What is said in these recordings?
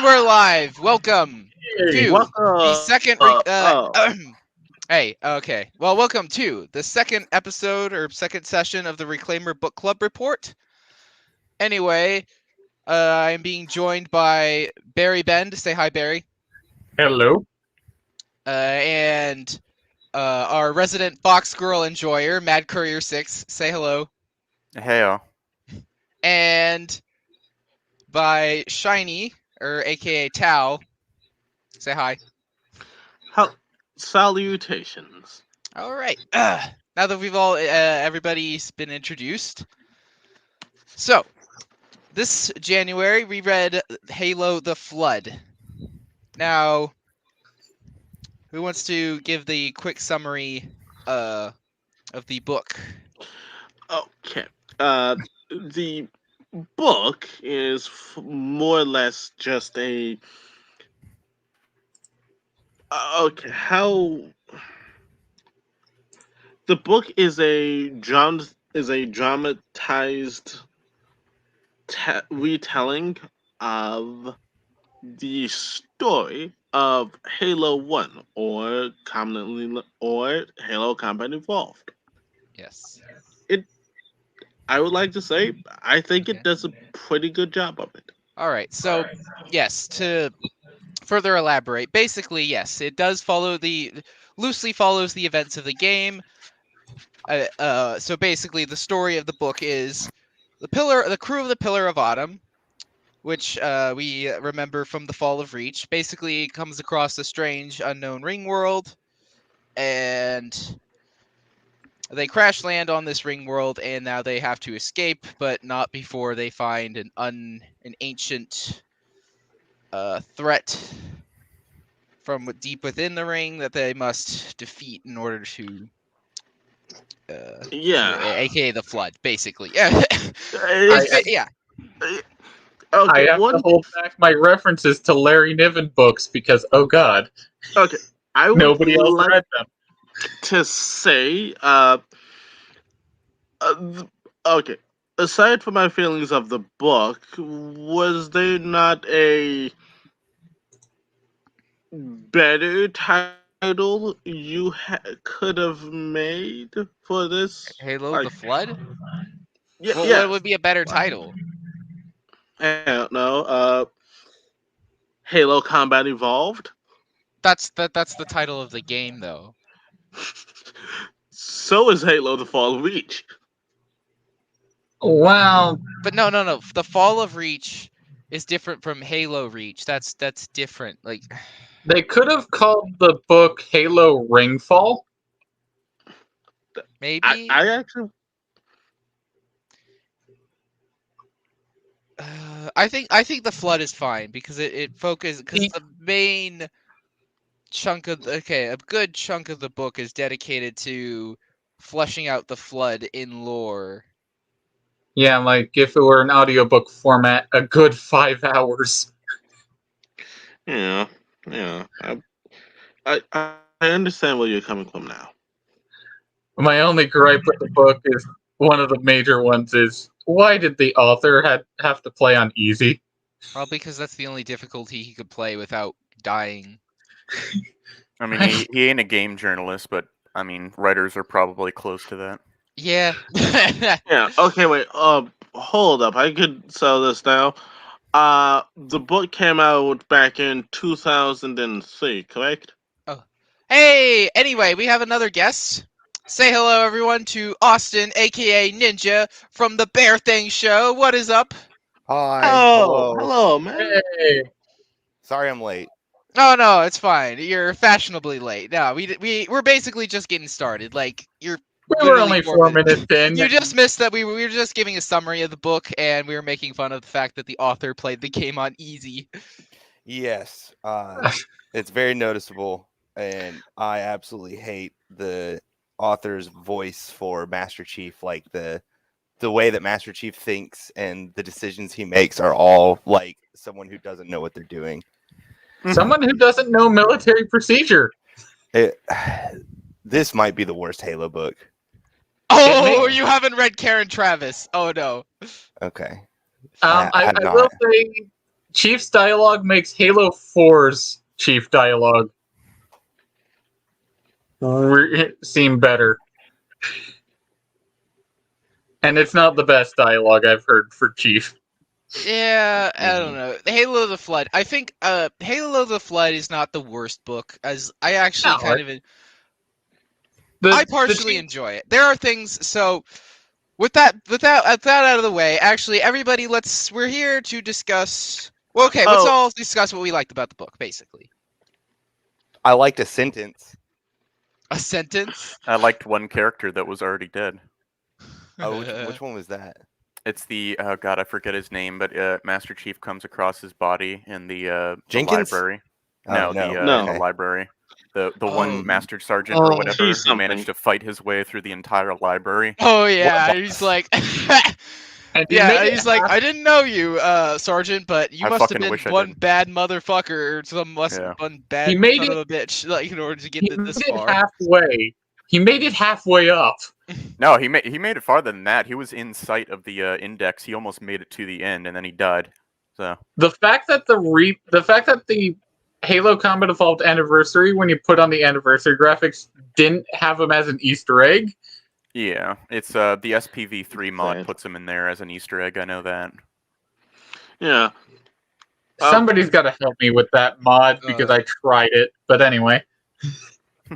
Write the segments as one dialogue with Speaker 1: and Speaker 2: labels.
Speaker 1: And we're live. Welcome
Speaker 2: Hey,
Speaker 1: to the
Speaker 2: welcome.
Speaker 1: second. Hey, okay. Well, welcome to the second episode or second session of the Reclaimer Book Club report. Anyway, I'm being joined by Barry Bend. Say hi, Barry.
Speaker 2: Hello.
Speaker 1: And our resident Fox Girl enjoyer, Mad Courier 6. Say hello.
Speaker 3: Heyo.
Speaker 1: And by Shiny, or aka Tao. Say hi.
Speaker 2: Salutations.
Speaker 1: All right. Now that we've all, everybody's been introduced. So, this January we read Halo: The Flood. Now, who wants to give the quick summary of the book?
Speaker 2: Okay. The book is more or less just a. Okay, how the book is a dramatized retelling of the story of Halo 1, or Halo Combat Evolved.
Speaker 1: Yes.
Speaker 2: I would like to say I think
Speaker 1: Okay.
Speaker 2: it does a pretty good job of it.
Speaker 1: All right. So, yes, to further elaborate, basically, yes, it does loosely follows the events of the game. So basically, the story of the book is the crew of the Pillar of Autumn, which we remember from the Fall of Reach, basically comes across a strange unknown ring world, and they crash land on this ring world, and now they have to escape, but not before they find an ancient threat from deep within the ring that they must defeat in order to
Speaker 2: Yeah.
Speaker 1: aka the flood, basically. Yeah.
Speaker 2: It's-
Speaker 1: Yeah.
Speaker 2: okay,
Speaker 4: I have to hold back my references to Larry Niven books because, oh god,
Speaker 2: okay. I would
Speaker 4: nobody else
Speaker 2: like
Speaker 4: read them.
Speaker 2: to say, okay. Aside from my feelings of the book, was there not a better title you could have made for this?
Speaker 1: Halo
Speaker 2: Like,
Speaker 1: the Flood?
Speaker 2: yeah,
Speaker 1: What would be a better title?
Speaker 2: I don't know. Halo Combat Evolved.
Speaker 1: That's the title of the game, though.
Speaker 2: So is Halo: The Fall of Reach.
Speaker 4: Well,
Speaker 1: But no. The Fall of Reach is different from Halo Reach. That's different. Like,
Speaker 4: they could have called the book Halo Ringfall.
Speaker 1: maybe.
Speaker 2: I actually.
Speaker 1: I think the Flood is fine because it focuses, because the main chunk of a good chunk of the book is dedicated to fleshing out the Flood in lore.
Speaker 4: Yeah, like if it were an audiobook format, a good 5 hours.
Speaker 2: Yeah, yeah. I understand where you're coming from now.
Speaker 4: My only gripe with the book is one of the major ones is why did the author have to play on easy?
Speaker 1: Well, because that's the only difficulty he could play without dying.
Speaker 3: I mean, he ain't a game journalist, but I mean, writers are probably close to that.
Speaker 1: Yeah.
Speaker 2: Yeah. Okay. Wait. Hold up. I could sell this now. The book came out back in 2003, correct?
Speaker 1: Hey, anyway, we have another guest. Say hello, everyone, to Austin, aka Ninja, from the Bear Thing Show. What is up?
Speaker 3: Hi.
Speaker 2: Oh, hello, man.
Speaker 4: Hey,
Speaker 3: Sorry I'm late.
Speaker 1: Oh no, it's fine. You're fashionably late. No, we're basically just getting started. Like, you're
Speaker 4: we were
Speaker 1: literally
Speaker 4: only
Speaker 1: 4
Speaker 4: 4 minutes in.
Speaker 1: You just missed that we were just giving a summary of the book, and we were making fun of the fact that the author played the game on easy.
Speaker 3: Yes. It's very noticeable, and I absolutely hate the author's voice for Master Chief. Like the way that Master Chief thinks and the decisions he makes are all like someone who doesn't know what they're doing.
Speaker 4: Someone who doesn't know military procedure.
Speaker 3: This might be the worst Halo book.
Speaker 1: Oh, you haven't read Karen Travis. Oh no.
Speaker 3: Okay.
Speaker 4: I
Speaker 3: have
Speaker 4: will
Speaker 3: not.
Speaker 4: say Chief's dialogue makes Halo 4's Chief dialogue seem better. And it's not the best dialogue I've heard for Chief.
Speaker 1: Yeah, I don't know. Halo the Flood. I think Halo the Flood is not the worst book, as I actually
Speaker 4: No,
Speaker 1: I partially enjoy it. There are things. So, with that out of the way, actually, everybody, we're here to discuss. Well, okay, let's all discuss what we liked about the book, basically.
Speaker 3: I liked a sentence.
Speaker 1: A sentence.
Speaker 5: I liked one character that was already dead.
Speaker 3: Oh, which one was that?
Speaker 5: It's the God, I forget his name, but Master Chief comes across his body in the
Speaker 3: Jenkins?
Speaker 5: library.
Speaker 3: Oh,
Speaker 2: No.
Speaker 5: The library. The one Master Sergeant
Speaker 2: Oh,
Speaker 5: or whatever
Speaker 2: he's
Speaker 5: who managed to fight his way through the entire library.
Speaker 1: Oh yeah, he's like,
Speaker 4: And
Speaker 1: he's like, I didn't know you, Sergeant, but you
Speaker 5: I
Speaker 1: must have
Speaker 5: fucking
Speaker 1: been
Speaker 5: wish I
Speaker 1: one
Speaker 5: did.
Speaker 1: bad motherfucker or one bad
Speaker 4: He made
Speaker 1: son
Speaker 4: it-
Speaker 1: of a bitch, like in order to get
Speaker 4: he
Speaker 1: this
Speaker 4: made it
Speaker 1: far.
Speaker 4: halfway. He made it halfway up.
Speaker 5: No, he made it farther than that. He was in sight of the index. He almost made it to the end, and then he died. So
Speaker 4: The fact that the Halo Combat Evolved Anniversary, when you put on the anniversary graphics, didn't have him as an Easter egg.
Speaker 5: yeah, it's the SPV3 mod
Speaker 2: Right.
Speaker 5: puts him in there as an Easter egg. I know that.
Speaker 2: Yeah.
Speaker 4: Somebody's got to help me with that mod because I tried it. But anyway,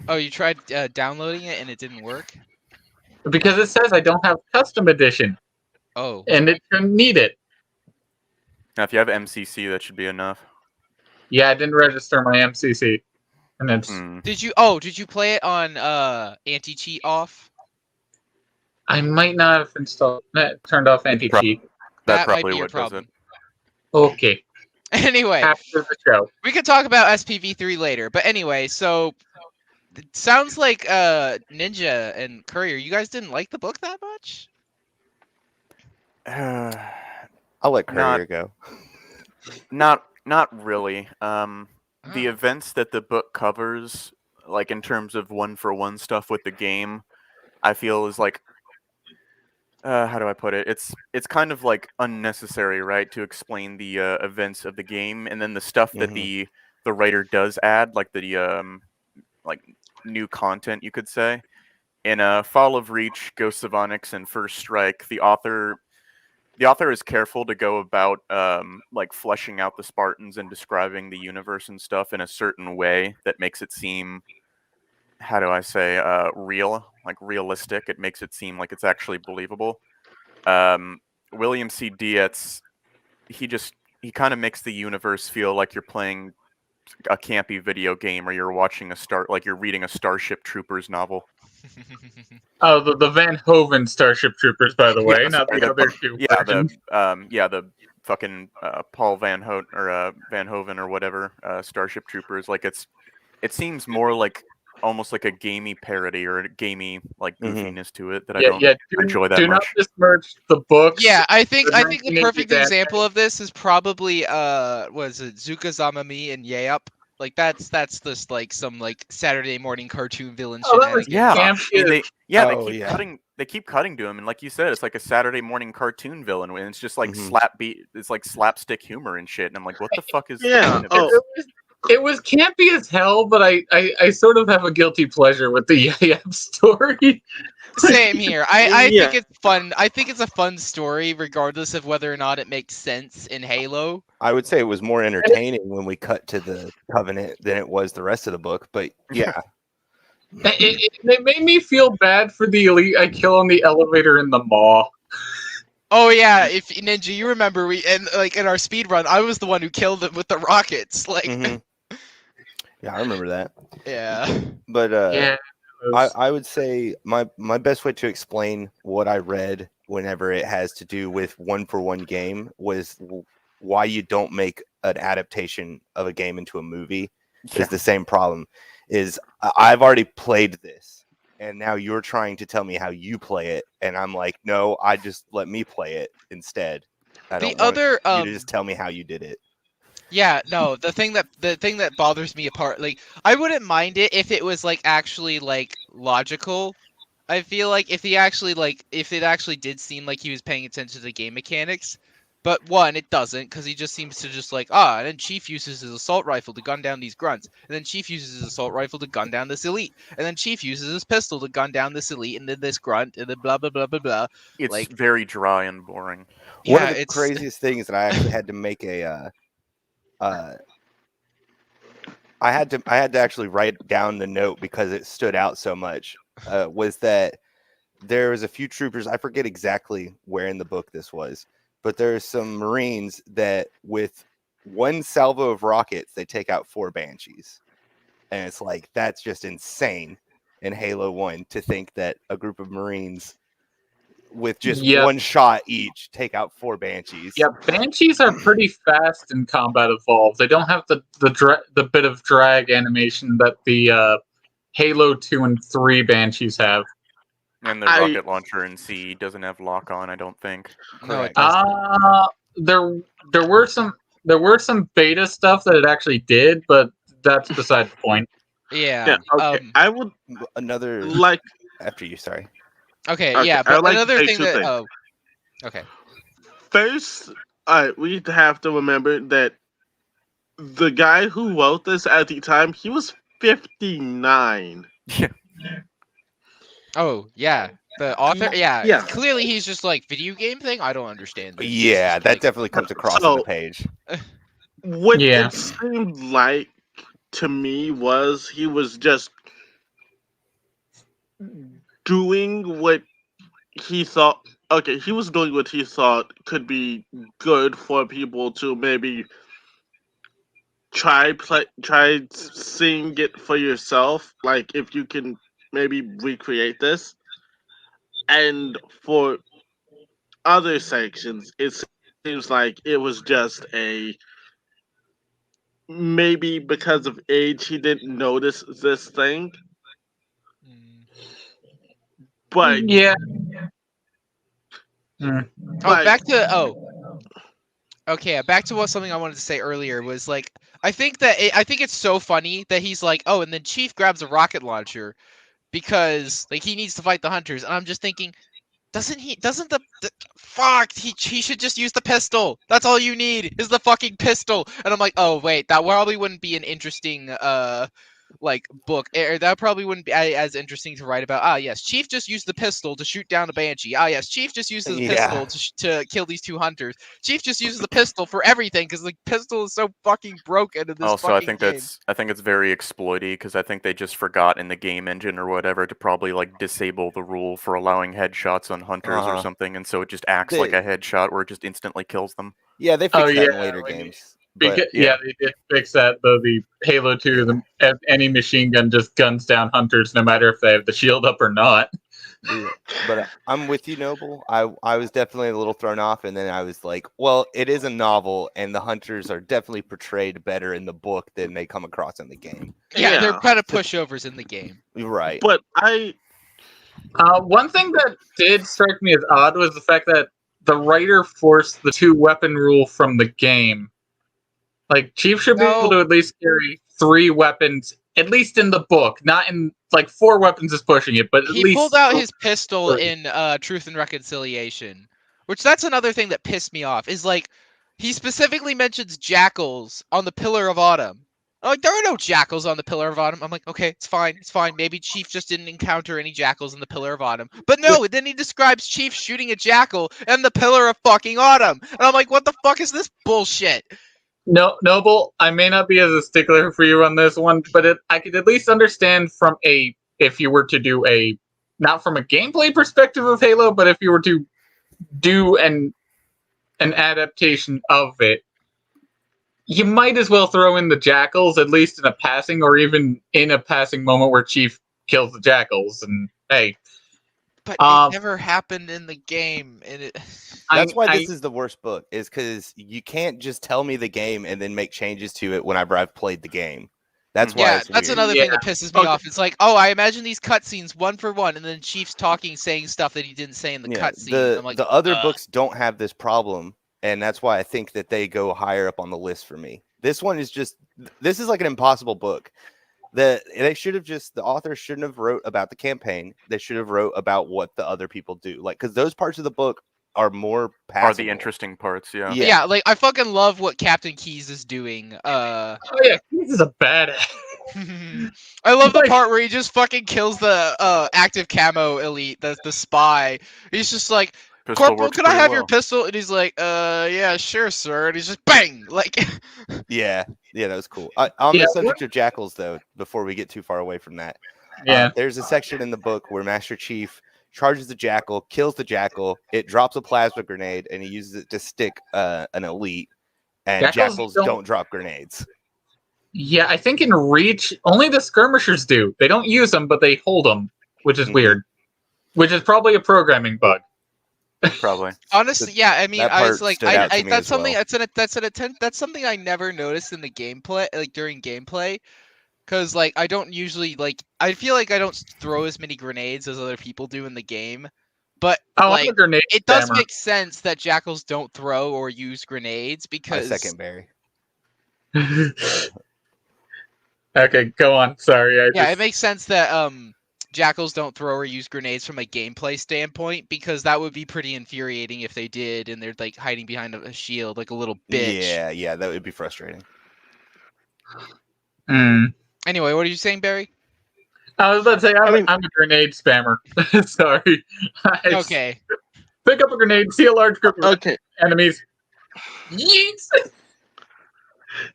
Speaker 1: Oh, you tried downloading it and it didn't work?
Speaker 4: because it says I don't have custom edition,
Speaker 1: Oh.
Speaker 4: and it shouldn't need it.
Speaker 5: Now, if you have MCC, that should be enough.
Speaker 4: Yeah, I didn't register my MCC, and it's
Speaker 5: Hmm.
Speaker 1: Did you play it on anti-cheat off?
Speaker 4: I might not have turned off anti-cheat.
Speaker 5: That
Speaker 1: might
Speaker 5: probably
Speaker 1: be a
Speaker 5: what does it.
Speaker 1: problem.
Speaker 4: Okay,
Speaker 1: Anyway,
Speaker 4: after the show.
Speaker 1: we could talk about SPV3 later. But anyway, so it sounds like Ninja and Courier, you guys didn't like the book that much?
Speaker 3: I'll let Courier go.
Speaker 5: Not really. The
Speaker 1: Oh.
Speaker 5: events that the book covers, like in terms of one-for-one stuff with the game, I feel is like, how do I put it? It's kind of like unnecessary, right, to explain the events of the game, and then the stuff that the writer does add, like the like new content, you could say. In Fall of Reach, Ghosts of Onyx, and First Strike, the author is careful to go about like fleshing out the Spartans and describing the universe and stuff in a certain way that makes it seem, how do I say, realistic. It makes it seem like it's actually believable. William C. Dietz, he kind of makes the universe feel like you're playing a campy video game or you're watching like you're reading a Starship Troopers novel.
Speaker 4: Oh, the Van Hoven Starship Troopers, by the way,
Speaker 5: Yeah,
Speaker 4: not
Speaker 5: sorry,
Speaker 4: the other two.
Speaker 5: Yeah,
Speaker 4: versions.
Speaker 5: the fucking Paul Van Hoven or Van Hoven or whatever, Starship Troopers. Like it seems more like almost like a gamey parody or a gamey like goofiness to it that I don't enjoy that
Speaker 4: do
Speaker 5: much.
Speaker 4: not besmirch the books.
Speaker 1: Yeah, I think
Speaker 4: The
Speaker 1: the
Speaker 4: 1980
Speaker 1: perfect
Speaker 4: Batman.
Speaker 1: example of this is probably was it Zuka Zamami and Yayup? Like that's this like some like Saturday morning cartoon villain
Speaker 4: Oh, that was
Speaker 1: shenanigans.
Speaker 5: Yeah,
Speaker 4: Camp
Speaker 5: and
Speaker 4: is-
Speaker 5: they keep cutting to him, and like you said, it's like a Saturday morning cartoon villain, and it's just like it's like slapstick humor and shit. And I'm like, what the fuck is?
Speaker 2: Yeah,
Speaker 5: the point of this?
Speaker 4: It was campy as hell, but I sort of have a guilty pleasure with the Yayab story.
Speaker 1: Same here. I
Speaker 2: Yeah.
Speaker 1: think it's fun. I think it's a fun story, regardless of whether or not it makes sense in Halo.
Speaker 3: I would say it was more entertaining when we cut to the Covenant than it was the rest of the book. But yeah,
Speaker 4: It made me feel bad for the elite I kill on the elevator in the mall.
Speaker 1: Oh yeah, if Ninja, you remember like in our speed run, I was the one who killed them with the rockets. Like,
Speaker 3: yeah, I remember that.
Speaker 1: yeah.
Speaker 3: But
Speaker 4: Yeah.
Speaker 3: I would say my best way to explain what I read whenever it has to do with one-for-one game was why you don't make an adaptation of a game into a movie is the same problem. Is I've already played this, and now you're trying to tell me how you play it, and I'm like, no, I just let me play it instead. I don't want you to just tell me how you did it.
Speaker 1: Yeah, no, the thing that bothers me apart, like, I wouldn't mind it if it was like actually like logical. I feel like if it actually did seem like he was paying attention to the game mechanics, But one, it doesn't, because he just seems to just like, and then Chief uses his assault rifle to gun down these grunts, and then Chief uses his assault rifle to gun down this elite, and then Chief uses his pistol to gun down this elite, and then this grunt, and then blah blah blah blah blah.
Speaker 5: It's
Speaker 1: Like-
Speaker 5: very dry and boring.
Speaker 3: One
Speaker 1: Yeah,
Speaker 3: of the
Speaker 1: it's
Speaker 3: craziest things that I actually had to make I had to actually write down the note because it stood out so much. Was that there was a few troopers, I forget exactly where in the book this was, but there's some Marines that with one salvo of rockets they take out 4 Banshees, and it's like that's just insane in Halo 1 to think that a group of Marines with just
Speaker 4: Yep.
Speaker 3: one shot each take out 4 Banshees.
Speaker 4: Yeah, Banshees are pretty fast in Combat Evolved. They don't have the bit of drag animation that the Halo 2 and 3 Banshees have.
Speaker 5: And the rocket launcher in C doesn't have lock on, I don't think.
Speaker 1: no, it
Speaker 3: Correct.
Speaker 1: doesn't.
Speaker 4: There were some beta stuff that it actually did, but that's beside the point.
Speaker 1: Yeah.
Speaker 2: Yeah, okay. I would
Speaker 3: Another
Speaker 2: like
Speaker 3: after you, sorry.
Speaker 1: Okay,
Speaker 2: Okay,
Speaker 1: yeah,
Speaker 2: I
Speaker 1: but
Speaker 2: would like to
Speaker 1: another
Speaker 2: say
Speaker 1: thing
Speaker 2: 2
Speaker 1: that
Speaker 2: things.
Speaker 1: okay.
Speaker 2: first. We have to remember that the guy who wrote this at the time, he was 59.
Speaker 1: Oh, yeah. The author, yeah,
Speaker 2: Yeah.
Speaker 1: clearly he's just like video game thing. I don't understand. this. It's
Speaker 3: Yeah,
Speaker 1: just
Speaker 3: that
Speaker 1: like-
Speaker 3: definitely comes across on the
Speaker 2: So-
Speaker 3: page.
Speaker 2: What
Speaker 4: Yeah.
Speaker 2: it seemed like to me was he was just doing what he thought. Okay, he was doing what he thought could be good for people to maybe try seeing it for yourself. Like if you can maybe recreate this, and for other sections, it seems like it was just a maybe because of age he didn't notice this thing,
Speaker 1: Mm.
Speaker 2: but
Speaker 4: Yeah.
Speaker 1: Oh,
Speaker 2: Like-
Speaker 1: back to okay, back to what something I wanted to say earlier was like I think it's so funny that he's like, oh, and then Chief grabs a rocket launcher because like he needs to fight the hunters, and I'm just thinking, doesn't the fuck he should just use the pistol. That's all you need is the fucking pistol. And I'm like, oh wait, that probably wouldn't be an interesting like book, or that probably wouldn't be as interesting to write about. Yes, Chief just used the pistol to shoot down a banshee. Yes, Chief just used the
Speaker 3: Yeah.
Speaker 1: pistol to kill these 2 hunters. Chief just uses the pistol for everything because the pistol is so fucking broken in this
Speaker 5: Also, I
Speaker 1: fucking
Speaker 5: think
Speaker 1: game.
Speaker 5: I think it's very exploity because I think they just forgot in the game engine or whatever to probably like disable the rule for allowing headshots on hunters or
Speaker 3: Uh-huh.
Speaker 5: something, and so it just acts like
Speaker 3: They-
Speaker 5: a headshot where it just instantly kills them.
Speaker 3: Yeah, they fixed
Speaker 4: Oh,
Speaker 3: that
Speaker 4: yeah,
Speaker 3: in later
Speaker 4: when you-
Speaker 3: games. But
Speaker 4: Because, yeah, they did fix that though. The Halo 2, any machine gun just guns down hunters, no matter if they have the shield up or not.
Speaker 3: yeah, but I'm with you, Noble. I was definitely a little thrown off, and then I was like, well, it is a novel, and the hunters are definitely portrayed better in the book than they come across in the game.
Speaker 1: Yeah, they're
Speaker 2: Yeah.
Speaker 1: kind of pushovers in the game.
Speaker 3: You're right.
Speaker 2: but
Speaker 4: One thing that did strike me as odd was the fact that the writer forced the 2-weapon rule from the game. Like, Chief should be able to at least carry 3 weapons, at least in the book. Not in, like, 4 weapons is pushing it, but at
Speaker 1: He
Speaker 4: least...
Speaker 1: pulled out his pistol
Speaker 4: Right.
Speaker 1: in Truth and Reconciliation, which that's another thing that pissed me off. Is like he specifically mentions jackals on the Pillar of Autumn. I'm like, there are no jackals on the Pillar of Autumn. I'm like, okay, it's fine. Maybe Chief just didn't encounter any jackals in the Pillar of Autumn. But no, then he describes Chief shooting a jackal and the Pillar of fucking Autumn. And I'm like, what the fuck is this bullshit?
Speaker 4: No, Noble, I may not be as a stickler for you on this one, but I could at least understand if you were to do not from a gameplay perspective of Halo, but if you were to do an adaptation of it, you might as well throw in the jackals, at least in a passing, or even in a passing moment where Chief kills the jackals, and hey.
Speaker 1: But it never happened in the game. And it...
Speaker 3: That's why this is the worst book, is because you can't just tell me the game and then make changes to it whenever I've played the game. That's why
Speaker 1: Yeah,
Speaker 3: it's
Speaker 1: that's
Speaker 3: weird.
Speaker 1: another thing that pisses me
Speaker 2: Okay.
Speaker 1: off. It's like, oh, I imagine these cutscenes 1 for 1, and then Chief's talking, saying stuff that he didn't say in the
Speaker 3: Yeah,
Speaker 1: cutscene. I'm like,
Speaker 3: the other
Speaker 1: ugh.
Speaker 3: books don't have this problem, and that's why I think that they go higher up on the list for me. This one is this is like an impossible book. The author shouldn't have wrote about the campaign. They should have wrote about what the other people do. Like, because those parts of the book are more
Speaker 5: Are
Speaker 3: passable.
Speaker 5: the interesting parts, yeah.
Speaker 3: Yeah.
Speaker 1: Yeah, like I fucking love what Captain Keys is doing.
Speaker 4: Oh yeah, Keys is a badass.
Speaker 1: I love the
Speaker 4: Like-
Speaker 1: part where he just fucking kills the active camo elite, the spy. He's just like,
Speaker 5: Pistol
Speaker 1: Corporal,
Speaker 5: works
Speaker 1: can I
Speaker 5: pretty
Speaker 1: have
Speaker 5: well.
Speaker 1: your pistol? And he's like, yeah, sure, sir. And he's just bang, like,
Speaker 3: Yeah, that was cool. On
Speaker 4: Yeah,
Speaker 3: the subject of jackals, though, before we get too far away from that,
Speaker 4: Yeah.
Speaker 3: there's a section in the book where Master Chief charges the jackal, kills the jackal, it drops a plasma grenade, and he uses it to stick an elite. And
Speaker 4: Jackals
Speaker 3: jackals don't drop grenades.
Speaker 4: Yeah, I think in Reach, only the skirmishers do. They don't use them, but they hold them, which is
Speaker 3: Mhm.
Speaker 4: weird. Which is probably a programming bug.
Speaker 5: Probably.
Speaker 1: honestly, yeah. I mean,
Speaker 3: that
Speaker 1: I was
Speaker 3: part
Speaker 1: like,
Speaker 3: stood out to me
Speaker 1: that's
Speaker 3: as
Speaker 1: something
Speaker 3: well.
Speaker 1: that's something I never noticed in the gameplay, like during gameplay, because like I don't usually like. I feel like I don't throw as many grenades as other people do in the game, but
Speaker 4: Oh,
Speaker 1: like
Speaker 4: I'm a grenade
Speaker 1: it does
Speaker 4: spammer.
Speaker 1: make sense that jackals don't throw or use grenades
Speaker 3: I
Speaker 1: because
Speaker 3: second Barry.
Speaker 4: Okay, go on. Sorry,
Speaker 1: yeah, it makes sense that jackals don't throw or use grenades from a gameplay standpoint, because that would be pretty infuriating if they did and they're like hiding behind a shield like a little bitch.
Speaker 3: Yeah, that would be frustrating.
Speaker 1: Anyway, what are you saying, Barry?
Speaker 4: I was about to say
Speaker 2: I mean-
Speaker 4: I'm a grenade spammer. Sorry. I just
Speaker 1: Okay.
Speaker 4: pick up a grenade, see a large group of
Speaker 2: Okay.
Speaker 4: enemies. Yeets!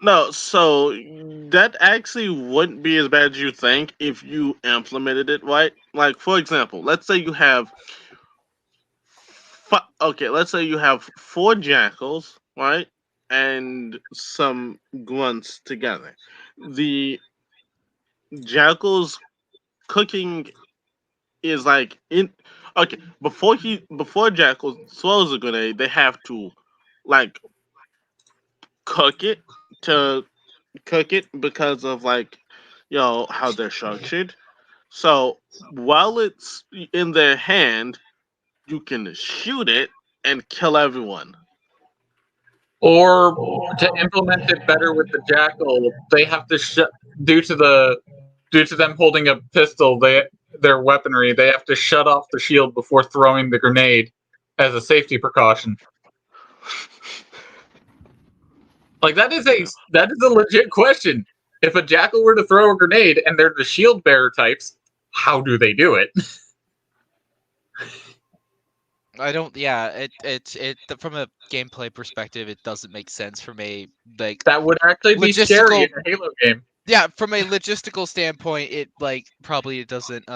Speaker 2: No, so that actually wouldn't be as bad as you think if you implemented it right. Like, for example, let's say you have let's say you have 4 jackals, right, and some grunts together. The jackals cooking is like before jackal throws a grenade, they have to like cook it to cook it because of like how they're structured. So while it's in their hand, you can shoot it and kill everyone.
Speaker 4: Or to implement it better with the jackal, they have to due to them holding a pistol, their weaponry, they have to shut off the shield before throwing the grenade as a safety precaution. Like that is a legit question. If a jackal were to throw a grenade and they're the shield bearer types, how do they do it?
Speaker 1: I don't. Yeah, it from a gameplay perspective, it doesn't make sense from a like.
Speaker 4: That would actually be scary in
Speaker 1: Logistical-
Speaker 4: a Halo game.
Speaker 1: Yeah, from a logistical standpoint, it like probably it doesn't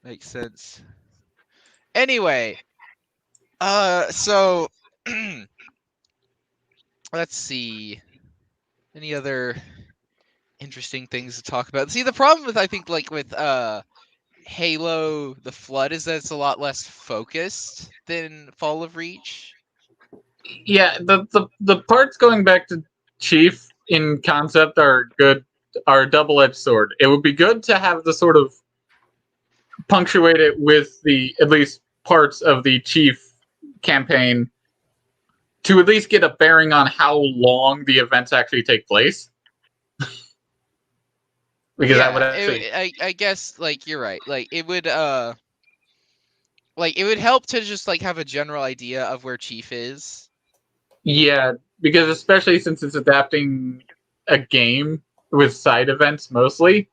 Speaker 1: make sense. Anyway, so let's see. Any other interesting things to talk about? See, the problem with I think like with Halo the Flood is that it's a lot less focused than Fall of Reach.
Speaker 4: Yeah, the parts going back to Chief in concept are good, are a double-edged sword. It would be good to have the sort of punctuate it with the at least parts of the Chief campaign to at least get a bearing on how long the events actually take place. Because that would actually
Speaker 1: I guess like you're right. Like it would help to just like have a general idea of where Chief is.
Speaker 4: Yeah, because especially since it's adapting a game with side events mostly.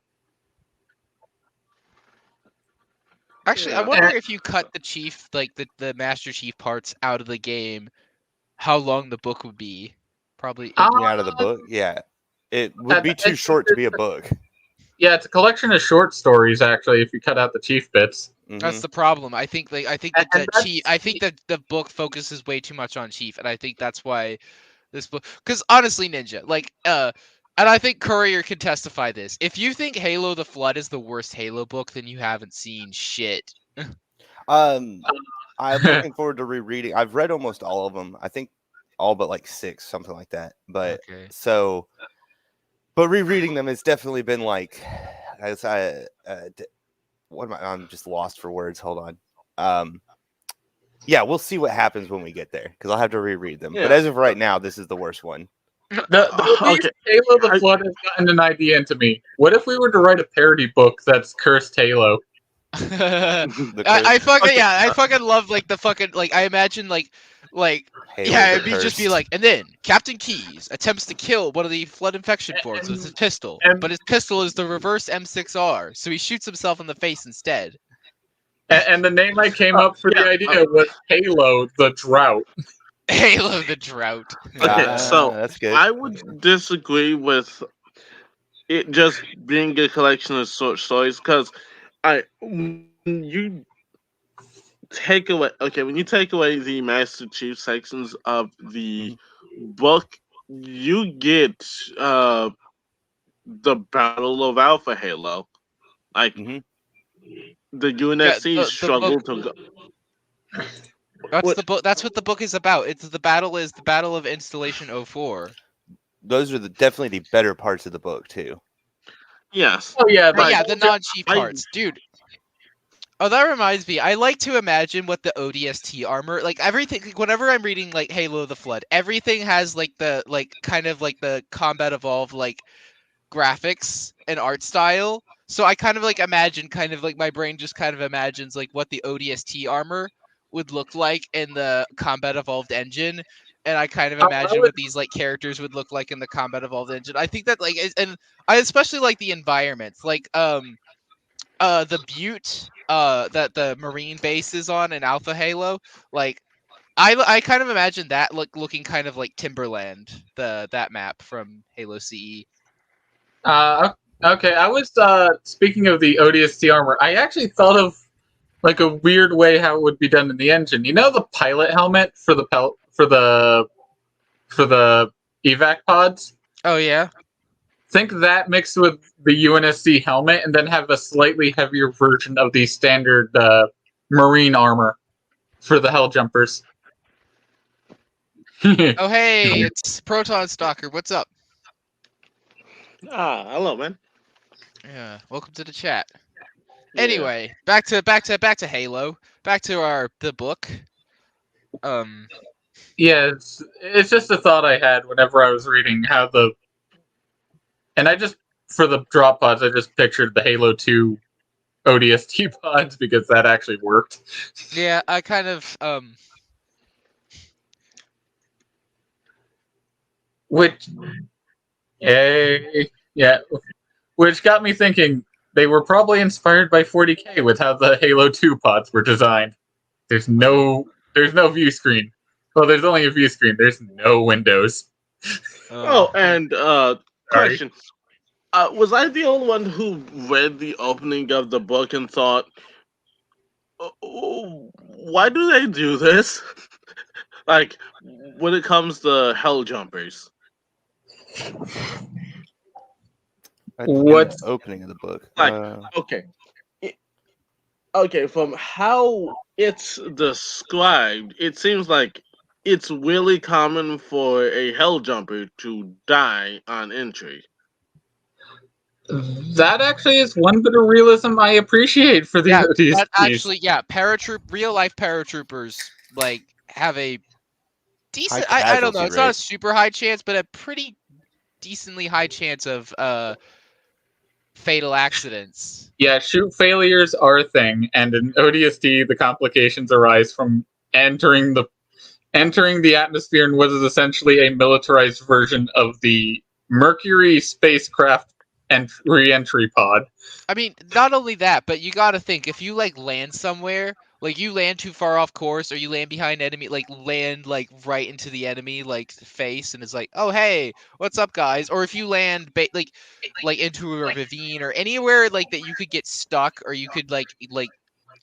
Speaker 1: Actually, I
Speaker 2: Yeah.
Speaker 1: wonder if you cut the Chief, like the Master Chief parts out of the game, how long the book would be. Probably.
Speaker 3: Out of the book, yeah, it would be too short to be a book.
Speaker 4: Yeah, it's a collection of short stories actually if you cut out the Chief bits.
Speaker 1: That's
Speaker 3: Mhm.
Speaker 1: the problem. I think that
Speaker 4: And
Speaker 1: the
Speaker 4: that's
Speaker 1: Chief. I think that the book focuses way too much on Chief, and I think that's why this book. Because honestly, Ninja, like, and I think Courier can testify this. If you think Halo: The Flood is the worst Halo book, then you haven't seen shit.
Speaker 3: I'm looking forward to rereading. I've read almost all of them. I think all but like 6, something like that. But
Speaker 1: Okay.
Speaker 3: but rereading them has definitely been like, I'm just lost for words. Hold on. Yeah, we'll see what happens when we get there because I'll have to reread them. But
Speaker 2: Yeah.
Speaker 3: as of right now, this is the worst one.
Speaker 4: The
Speaker 2: Okay.
Speaker 4: Halo the
Speaker 2: I-
Speaker 4: Flood has gotten an idea into me. What if we were to write a parody book that's Cursed Halo?
Speaker 3: The
Speaker 1: I
Speaker 3: curse.
Speaker 1: fucking
Speaker 2: Okay.
Speaker 1: I fucking love like the fucking like I imagine like
Speaker 3: Halo
Speaker 1: yeah,
Speaker 3: the
Speaker 1: it'd be just be
Speaker 3: Cursed.
Speaker 1: like, and then Captain Keyes attempts to kill one of the flood infection forms with his pistol,
Speaker 4: and-
Speaker 1: but his pistol is the reverse M6R, so he shoots himself in the face instead.
Speaker 4: And the name I came up for the
Speaker 2: yeah,
Speaker 4: idea was Halo the Drought.
Speaker 1: Halo the Drought.
Speaker 2: Okay, so
Speaker 3: That's good.
Speaker 2: I would disagree with it just being a collection of short stories because when you take away when you take away the Master Chief sections of the book, you get the Battle of Alpha Halo. Like
Speaker 3: Mhm.
Speaker 2: the UNSC
Speaker 1: the
Speaker 2: struggle
Speaker 1: book-
Speaker 2: to go.
Speaker 1: That's
Speaker 2: What-
Speaker 1: the book. That's what the book is about. It's the battle of Installation 04.
Speaker 3: Those are definitely the better parts of the book too.
Speaker 2: Yes.
Speaker 4: Oh yeah,
Speaker 1: But
Speaker 2: Like,
Speaker 1: yeah, the non-chief
Speaker 2: I-
Speaker 1: parts, dude. Oh, that reminds me. I like to imagine what the ODST armor, like everything. Like, whenever I'm reading like Halo: The Flood, everything has like the kind of like the Combat Evolved like graphics and art style. So I kind of like imagine, kind of like my brain just kind of imagines like what the ODST armor would look like in the Combat Evolved engine, and I kind of
Speaker 4: I
Speaker 1: imagine
Speaker 4: would-
Speaker 1: what these like characters would look like in the Combat Evolved engine. I think that like, and I especially like the environments, like the butte that the Marine base is on in Alpha Halo, like I kind of imagine that looking kind of like Timberland, that map from Halo CE.
Speaker 4: Okay, I was speaking of the ODST armor. I actually thought of like a weird way how it would be done in the engine. You know the pilot helmet for the evac pods?
Speaker 1: Oh yeah.
Speaker 4: Think that mixed with the UNSC helmet, and then have a slightly heavier version of the standard marine armor for the Hell Jumpers.
Speaker 1: Oh hey, it's Proton Stalker. What's up?
Speaker 2: Hello, man.
Speaker 1: Yeah, welcome to the chat.
Speaker 2: Yeah.
Speaker 1: Anyway, back to Halo. Back to the book.
Speaker 4: Yeah, it's just a thought I had whenever I was reading how and I just, for the drop pods, I just pictured the Halo 2 ODST pods because that actually worked.
Speaker 1: Yeah, I kind of
Speaker 4: Which, yeah, which got me thinking they were probably inspired by 40K with how the Halo 2 pods were designed. There's no view screen. Well, there's only a view screen. There's no windows.
Speaker 2: Oh, and question. Was I the only one who read the opening of the book and thought, oh, why do they do this? Like, when it comes to Hell Jumpers.
Speaker 3: I think in
Speaker 4: What's-
Speaker 3: the opening of the book?
Speaker 2: Like, Okay. Okay, from how it's described, it seems like it's really common for a Hell Jumper to die on entry.
Speaker 4: That actually is one bit of realism I appreciate for the
Speaker 1: yeah,
Speaker 4: ODSTs.
Speaker 1: that actually, yeah, real life paratroopers like have a decent. I don't know.
Speaker 3: casualty
Speaker 1: It's not a
Speaker 3: rate.
Speaker 1: super high chance, but a pretty decently high chance of fatal accidents.
Speaker 4: Yeah, shoot failures are a thing, and in ODST, the complications arise from entering the atmosphere in what is essentially a militarized version of the Mercury spacecraft and re-entry pod.
Speaker 1: I mean, not only that, but you got to think if you like land somewhere, like you land too far off course, or you land behind enemy, like land like right into the enemy like face, and it's like, oh hey, what's up guys? Or if you land like into a ravine or anywhere like that, you could get stuck, or you could like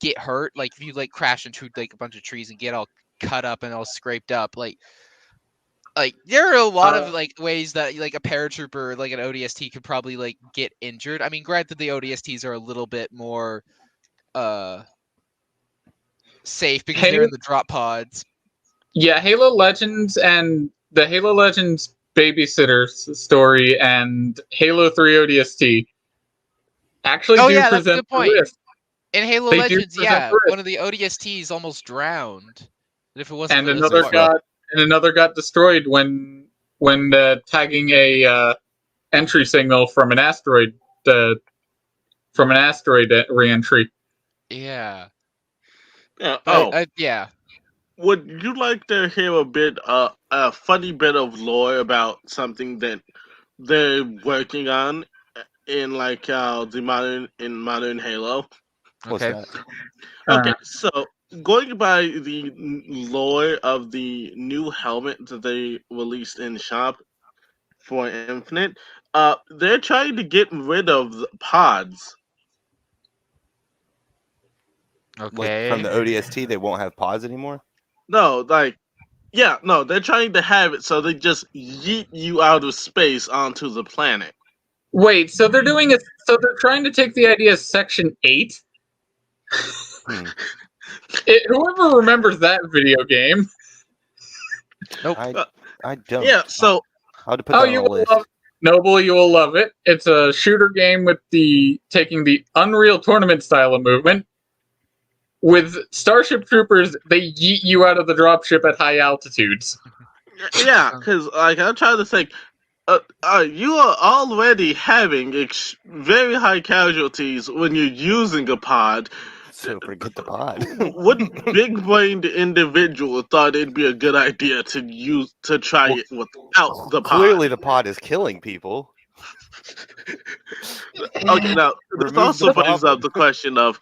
Speaker 1: get hurt. Like if you like crash into like a bunch of trees and get all cut up and all scraped up, like there are a lot of like ways that like a paratrooper, like an ODST, could probably like get injured. I mean, granted, the ODSTs are a little bit more safe because they're in the drop pods.
Speaker 4: Yeah, Halo Legends and the Halo Legends babysitter story and Halo 3 ODST actually
Speaker 1: Oh
Speaker 4: do
Speaker 1: yeah, that's a
Speaker 4: present
Speaker 1: good point.
Speaker 4: the risk.
Speaker 1: In Halo
Speaker 4: They do
Speaker 1: Legends,
Speaker 4: present
Speaker 1: yeah,
Speaker 4: the risk.
Speaker 1: one of the ODSTs almost drowned. If it wasn't
Speaker 4: And
Speaker 1: for the
Speaker 4: another got destroyed when tagging a entry signal from an asteroid re-entry.
Speaker 1: Yeah.
Speaker 2: Yeah.
Speaker 1: But,
Speaker 2: Oh,
Speaker 1: yeah.
Speaker 2: would you like to hear a funny bit of lore about something that they're working on in like in modern Halo?
Speaker 3: What's
Speaker 1: Okay.
Speaker 3: that?
Speaker 2: Okay, so going by the lore of the new helmet that they released in shop for Infinite, they're trying to get rid of the pods.
Speaker 3: Like from
Speaker 1: Okay.
Speaker 3: the ODST, they won't have pods anymore.
Speaker 2: No, like, yeah, no, they're trying to have it so they just yeet you out of space onto the planet.
Speaker 4: Wait, so they're doing it. So they're trying to take the idea of Section 8.
Speaker 3: Hmm.
Speaker 4: Whoever remembers that video game,
Speaker 1: Nope.
Speaker 3: I don't.
Speaker 2: Yeah, so
Speaker 3: How to put
Speaker 4: oh,
Speaker 3: that on
Speaker 4: you
Speaker 3: a
Speaker 4: will
Speaker 3: list?
Speaker 4: love Noble. You will love it. It's a shooter game with taking the Unreal Tournament style of movement. With Starship Troopers, they yeet you out of the dropship at high altitudes.
Speaker 2: yeah, because like I'm trying to say, you are already having very high casualties when you're using a pod.
Speaker 3: So forget the pod.
Speaker 2: What big-brained individual thought it'd be a good idea to try
Speaker 3: Well,
Speaker 2: it without the pod?
Speaker 3: Clearly, the pod is killing people.
Speaker 2: Okay, now this
Speaker 3: Remove
Speaker 2: also
Speaker 3: the
Speaker 2: brings
Speaker 3: problem.
Speaker 2: up the question of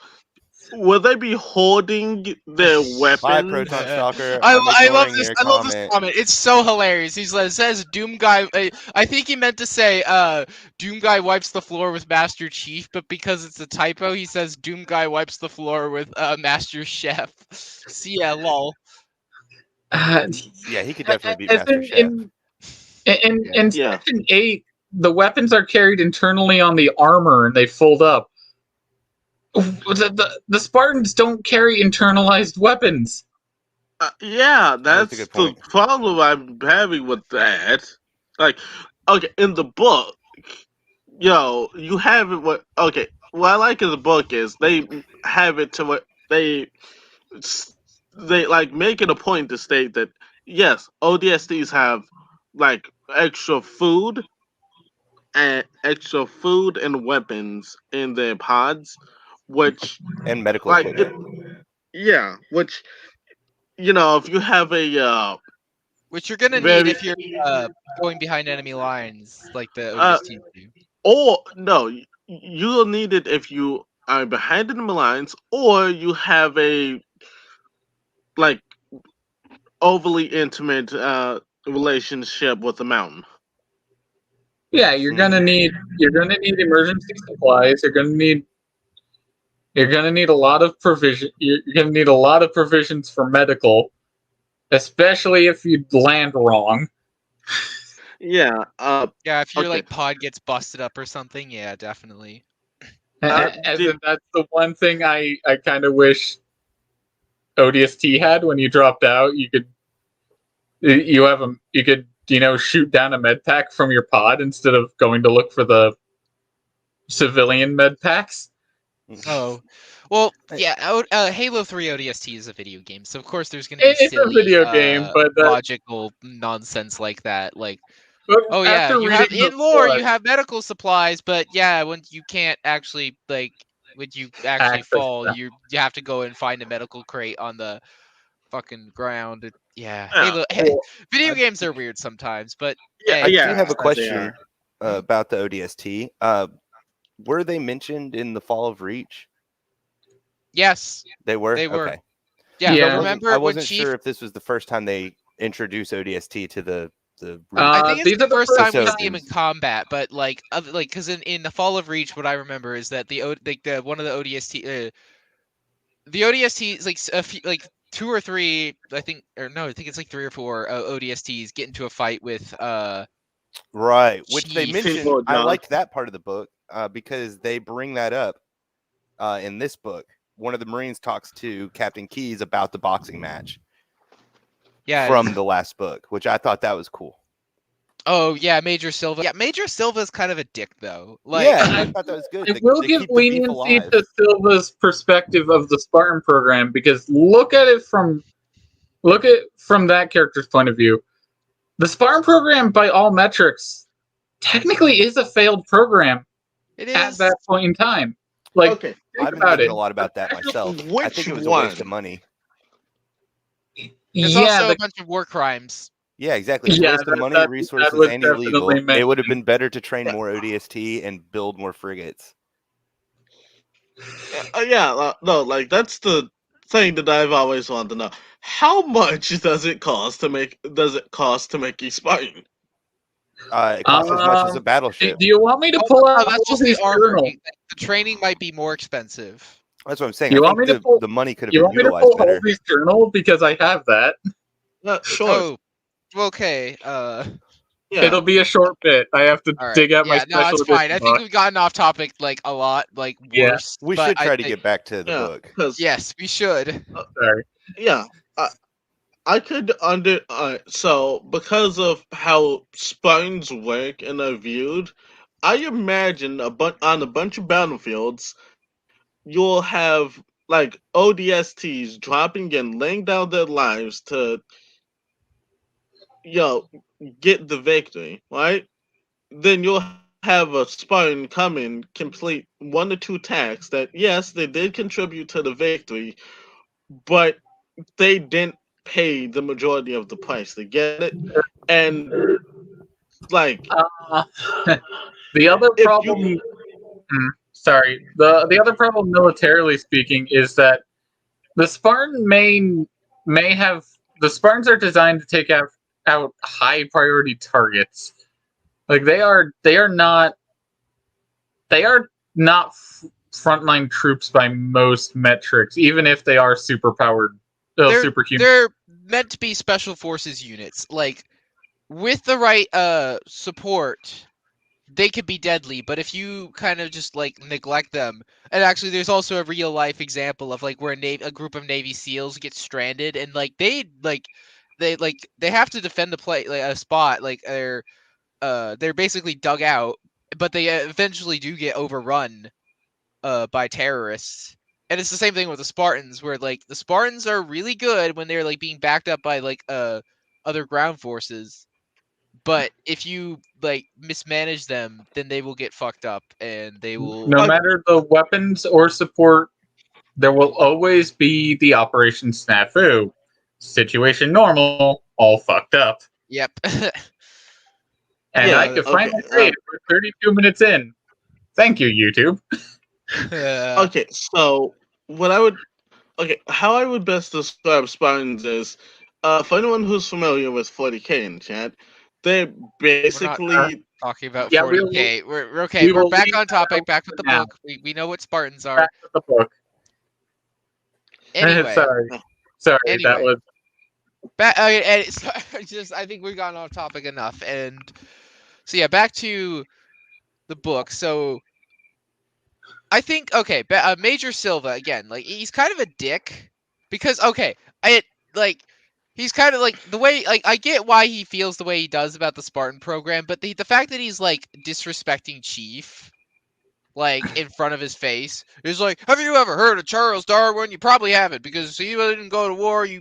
Speaker 2: will they be hoarding their
Speaker 3: Bye,
Speaker 2: weapons?
Speaker 3: Proton Stalker.
Speaker 1: I
Speaker 3: I'm
Speaker 1: love
Speaker 3: ignoring
Speaker 1: this.
Speaker 3: your
Speaker 1: I love this
Speaker 3: comment.
Speaker 1: comment. It's so hilarious. It says Doom Guy. I think he meant to say Doom Guy wipes the floor with Master Chief, but because it's a typo, he says Doom Guy wipes the floor with Master Chef. See, yeah, lol.
Speaker 3: Yeah, he could definitely beat
Speaker 4: As
Speaker 3: Master Chef.
Speaker 4: in
Speaker 2: Yeah.
Speaker 4: Section 8, the weapons are carried internally on the armor and they fold up. The Spartans don't carry internalized weapons.
Speaker 2: Yeah,
Speaker 3: That's a
Speaker 2: that's
Speaker 3: good
Speaker 2: the
Speaker 3: point.
Speaker 2: problem I'm having with that. Like, okay, in the book, you have it. What? Okay, what I like in the book is they have it to what they like make it a point to state that yes, ODSTs have like extra food and weapons in their pods, which
Speaker 3: And medical
Speaker 2: like
Speaker 3: equipment.
Speaker 2: yeah, which if you have a
Speaker 1: Which you're gonna need
Speaker 2: very
Speaker 1: if you're going behind enemy lines, like the
Speaker 2: uh
Speaker 1: ODST do.
Speaker 2: or no, you'll need it if you are behind enemy lines or you have a like overly intimate relationship with the mountain.
Speaker 4: Yeah, you're gonna need emergency supplies. You're gonna need a lot of provision. You're gonna need a lot of provisions for medical, especially if you land wrong.
Speaker 2: Yeah.
Speaker 1: Yeah, if your
Speaker 2: Okay.
Speaker 1: like pod gets busted up or something, yeah, definitely.
Speaker 4: As
Speaker 2: did-
Speaker 4: in, that's the one thing I kind of wish ODST had when you dropped out. You could shoot down a med pack from your pod instead of going to look for the civilian med packs.
Speaker 1: Oh, well, yeah. Halo 3 ODST is a video game, so of course there's gonna be
Speaker 4: It's a
Speaker 1: silly,
Speaker 4: video game, but
Speaker 1: logical nonsense like that. Like,
Speaker 4: but
Speaker 1: oh yeah,
Speaker 4: after
Speaker 1: you have
Speaker 4: reading
Speaker 1: in lore
Speaker 4: the
Speaker 1: you have medical supplies, but yeah, when you can't actually when you actually
Speaker 4: Access
Speaker 1: fall,
Speaker 4: them.
Speaker 1: you have to go and find a medical crate on the fucking ground. Yeah,
Speaker 2: Yeah,
Speaker 1: video
Speaker 3: I-
Speaker 1: games are weird sometimes, but
Speaker 2: yeah,
Speaker 1: hey,
Speaker 3: I do have a
Speaker 2: they
Speaker 3: question
Speaker 2: are.
Speaker 3: about the ODST. Were they mentioned in the Fall of Reach?
Speaker 1: yes,
Speaker 3: They were.
Speaker 1: They were.
Speaker 3: Okay.
Speaker 1: yeah.
Speaker 4: Yeah.
Speaker 1: Remember
Speaker 3: I
Speaker 1: when
Speaker 3: wasn't
Speaker 1: Chief?
Speaker 3: sure if this was the first time they introduced ODST to the Reach.
Speaker 1: I think it's
Speaker 4: These
Speaker 1: the
Speaker 4: are the
Speaker 1: first time we
Speaker 3: first
Speaker 1: see him in
Speaker 3: times.
Speaker 1: combat, but because in the Fall of Reach, what I remember is that the one of the ODST, the ODST is like a few, like 2 or 3, I think, or no, I think it's like 3 or 4 ODSTs get into a fight with
Speaker 3: Right, which they
Speaker 1: Chief.
Speaker 3: mentioned.
Speaker 2: People
Speaker 3: I
Speaker 2: don't.
Speaker 3: liked that part of the book because they bring that up in this book. One of the Marines talks to Captain Keyes about the boxing match
Speaker 1: yeah.
Speaker 3: from the last book, which I thought that was cool.
Speaker 1: Oh yeah, Major Silva. Yeah, Major Silva's kind of a dick though. Like,
Speaker 3: Yeah, I thought that was good.
Speaker 4: I will give
Speaker 3: keep the beef
Speaker 4: leniency
Speaker 3: alive.
Speaker 4: to Silva's perspective of the Spartan program because look at from that character's point of view. The Spartan program, by all metrics, technically is a failed program
Speaker 1: it
Speaker 4: at
Speaker 1: is.
Speaker 4: that point in time. Like
Speaker 2: Okay.
Speaker 3: I've been
Speaker 4: about
Speaker 3: thinking
Speaker 4: it.
Speaker 3: a lot about that myself. I
Speaker 2: Which
Speaker 3: think it was a waste of
Speaker 2: one?
Speaker 3: money.
Speaker 1: It's
Speaker 4: Yeah,
Speaker 1: also a bunch of war crimes.
Speaker 3: Yeah, exactly. It's a
Speaker 4: Yeah,
Speaker 3: waste of money,
Speaker 4: that
Speaker 3: resources,
Speaker 4: was
Speaker 3: and
Speaker 4: definitely
Speaker 3: illegal. It
Speaker 4: mentioned.
Speaker 3: would have been better to train
Speaker 2: Yeah.
Speaker 3: more ODST and build more frigates.
Speaker 2: No, like that's the thing that I've always wanted to know. How much does it cost to make a Spartan?
Speaker 3: It costs as much as a
Speaker 4: Do
Speaker 3: battleship.
Speaker 4: you want me to
Speaker 1: Oh,
Speaker 4: pull
Speaker 1: no,
Speaker 4: out
Speaker 1: that's
Speaker 4: all
Speaker 1: just the
Speaker 4: these
Speaker 1: armor.
Speaker 4: journals?
Speaker 1: The training might be more expensive.
Speaker 3: That's what I'm saying.
Speaker 4: You
Speaker 3: I
Speaker 4: want
Speaker 3: think
Speaker 4: me to pull-
Speaker 3: the money could have
Speaker 4: You
Speaker 3: been
Speaker 4: want me to
Speaker 3: utilized
Speaker 4: pull
Speaker 3: better.
Speaker 4: Halsey's journal because I have that?
Speaker 2: Sure.
Speaker 1: Oh, okay.
Speaker 2: Yeah.
Speaker 4: It'll be a short bit. I have to
Speaker 1: All right.
Speaker 4: dig out my
Speaker 1: Yeah, no,
Speaker 4: special
Speaker 1: it's fine.
Speaker 4: edition
Speaker 1: I think
Speaker 4: box.
Speaker 1: we've gotten off topic like a lot, like
Speaker 4: Yeah.
Speaker 1: worse.
Speaker 3: We
Speaker 1: but
Speaker 3: should
Speaker 1: I
Speaker 3: try to
Speaker 1: think-
Speaker 3: get back to the book.
Speaker 2: Because
Speaker 1: Yes, we should.
Speaker 4: Sorry.
Speaker 2: yeah, I could so because of how Spartans work and are viewed, I imagine on a bunch of battlefields, you'll have like ODSTs dropping and laying down their lives to, get the victory, right? Then you'll have a Spartan come in, complete 1 or 2 attacks that yes, they did contribute to the victory, but they didn't pay the majority of the price to get it. And like
Speaker 4: The other
Speaker 2: if
Speaker 4: problem.
Speaker 2: you
Speaker 4: Sorry. The other problem, militarily speaking, is that the Spartan may have the Spartans are designed to take out high priority targets. Like they are not frontline troops by most metrics, even if they are superpowered, superhuman.
Speaker 1: They're meant to be special forces units. Like with the right support, they could be deadly. But if you kind of just like neglect them, and actually, there's also a real life example of like where a group of Navy SEALs get stranded, and like they have to defend a spot. Like they're basically dug out, but they eventually do get overrun by terrorists. And it's the same thing with the Spartans, where like the Spartans are really good when they're like being backed up by like other ground forces. But if you like mismanage them, then they will get fucked up and they will
Speaker 4: No matter the weapons or support, there will always be the Operation Snafu. Situation normal, all fucked up.
Speaker 1: Yep.
Speaker 4: And
Speaker 2: Yeah,
Speaker 4: I could
Speaker 2: okay,
Speaker 4: finally say it. We're 32 minutes in. Thank you, YouTube.
Speaker 2: okay, so how I would best describe Spartans is, for anyone who's familiar with 40K in chat, they're basically
Speaker 1: talking about
Speaker 4: Yeah,
Speaker 1: 40K. We're okay.
Speaker 4: we
Speaker 1: We're
Speaker 4: will
Speaker 1: back
Speaker 4: leave
Speaker 1: on
Speaker 4: that
Speaker 1: topic.
Speaker 4: out
Speaker 1: Back
Speaker 4: for
Speaker 1: with the
Speaker 4: now.
Speaker 1: book. We know what Spartans are.
Speaker 4: Back to the book.
Speaker 1: Anyway,
Speaker 4: Sorry, that
Speaker 1: Anyway.
Speaker 4: was
Speaker 1: and it's just I think we've gotten off topic enough. And so yeah, back to the book. So I think Major Silva again. Like he's kind of a dick because he's kind of like the way like I get why he feels the way he does about the Spartan program, but the fact that he's like disrespecting Chief like in front of his face is like, have you ever heard of Charles Darwin? You probably haven't because he didn't go to war. You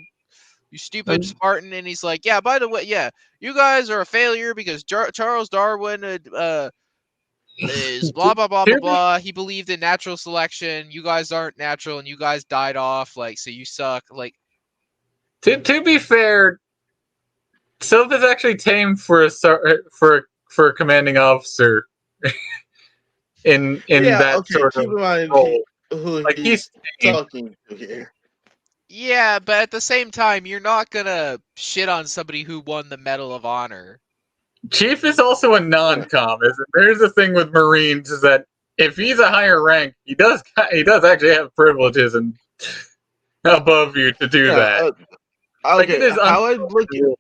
Speaker 1: stupid Spartan. And he's like, yeah. By the way, yeah, you guys are a failure because Charles Darwin is blah blah blah blah blah. He believed in natural selection. You guys aren't natural, and you guys died off. Like, so you suck. Like,
Speaker 4: to be fair, Silva's actually tame for a commanding officer. in that sort
Speaker 2: keep
Speaker 4: of
Speaker 2: in mind
Speaker 4: role.
Speaker 2: who
Speaker 4: Like
Speaker 2: he's
Speaker 4: tame.
Speaker 2: talking to here.
Speaker 1: yeah, but at the same time, you're not gonna shit on somebody who won the Medal of Honor.
Speaker 4: Chief is also a non-com. There's the thing with Marines is that if he's a higher rank, he does actually have privileges and above you to do that. Like, it is
Speaker 2: how I look at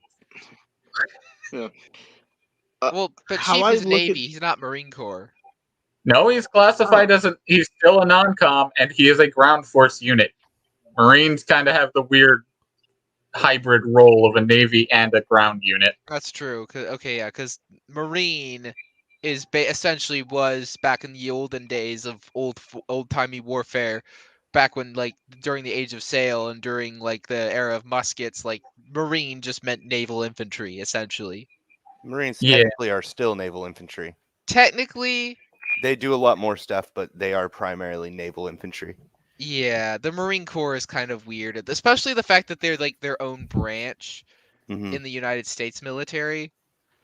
Speaker 1: Well, but
Speaker 2: how
Speaker 1: Chief
Speaker 2: I
Speaker 1: is
Speaker 2: look at-
Speaker 1: Navy. He's not Marine Corps.
Speaker 4: No, he's classified as he's still a non-com, and he is a ground force unit. Marines kind of have the weird hybrid role of a Navy and a ground unit.
Speaker 1: That's true. Because Marine is essentially was back in the olden days of old-timey warfare, back when like during the Age of Sail and during like the era of muskets, like Marine just meant naval infantry essentially.
Speaker 3: Marines
Speaker 4: Yeah.
Speaker 3: technically are still naval infantry.
Speaker 1: Technically,
Speaker 3: They do a lot more stuff, but they are primarily naval infantry.
Speaker 1: Yeah, the Marine Corps is kind of weird, especially the fact that they're like their own branch
Speaker 3: Mhm.
Speaker 1: in the United States military.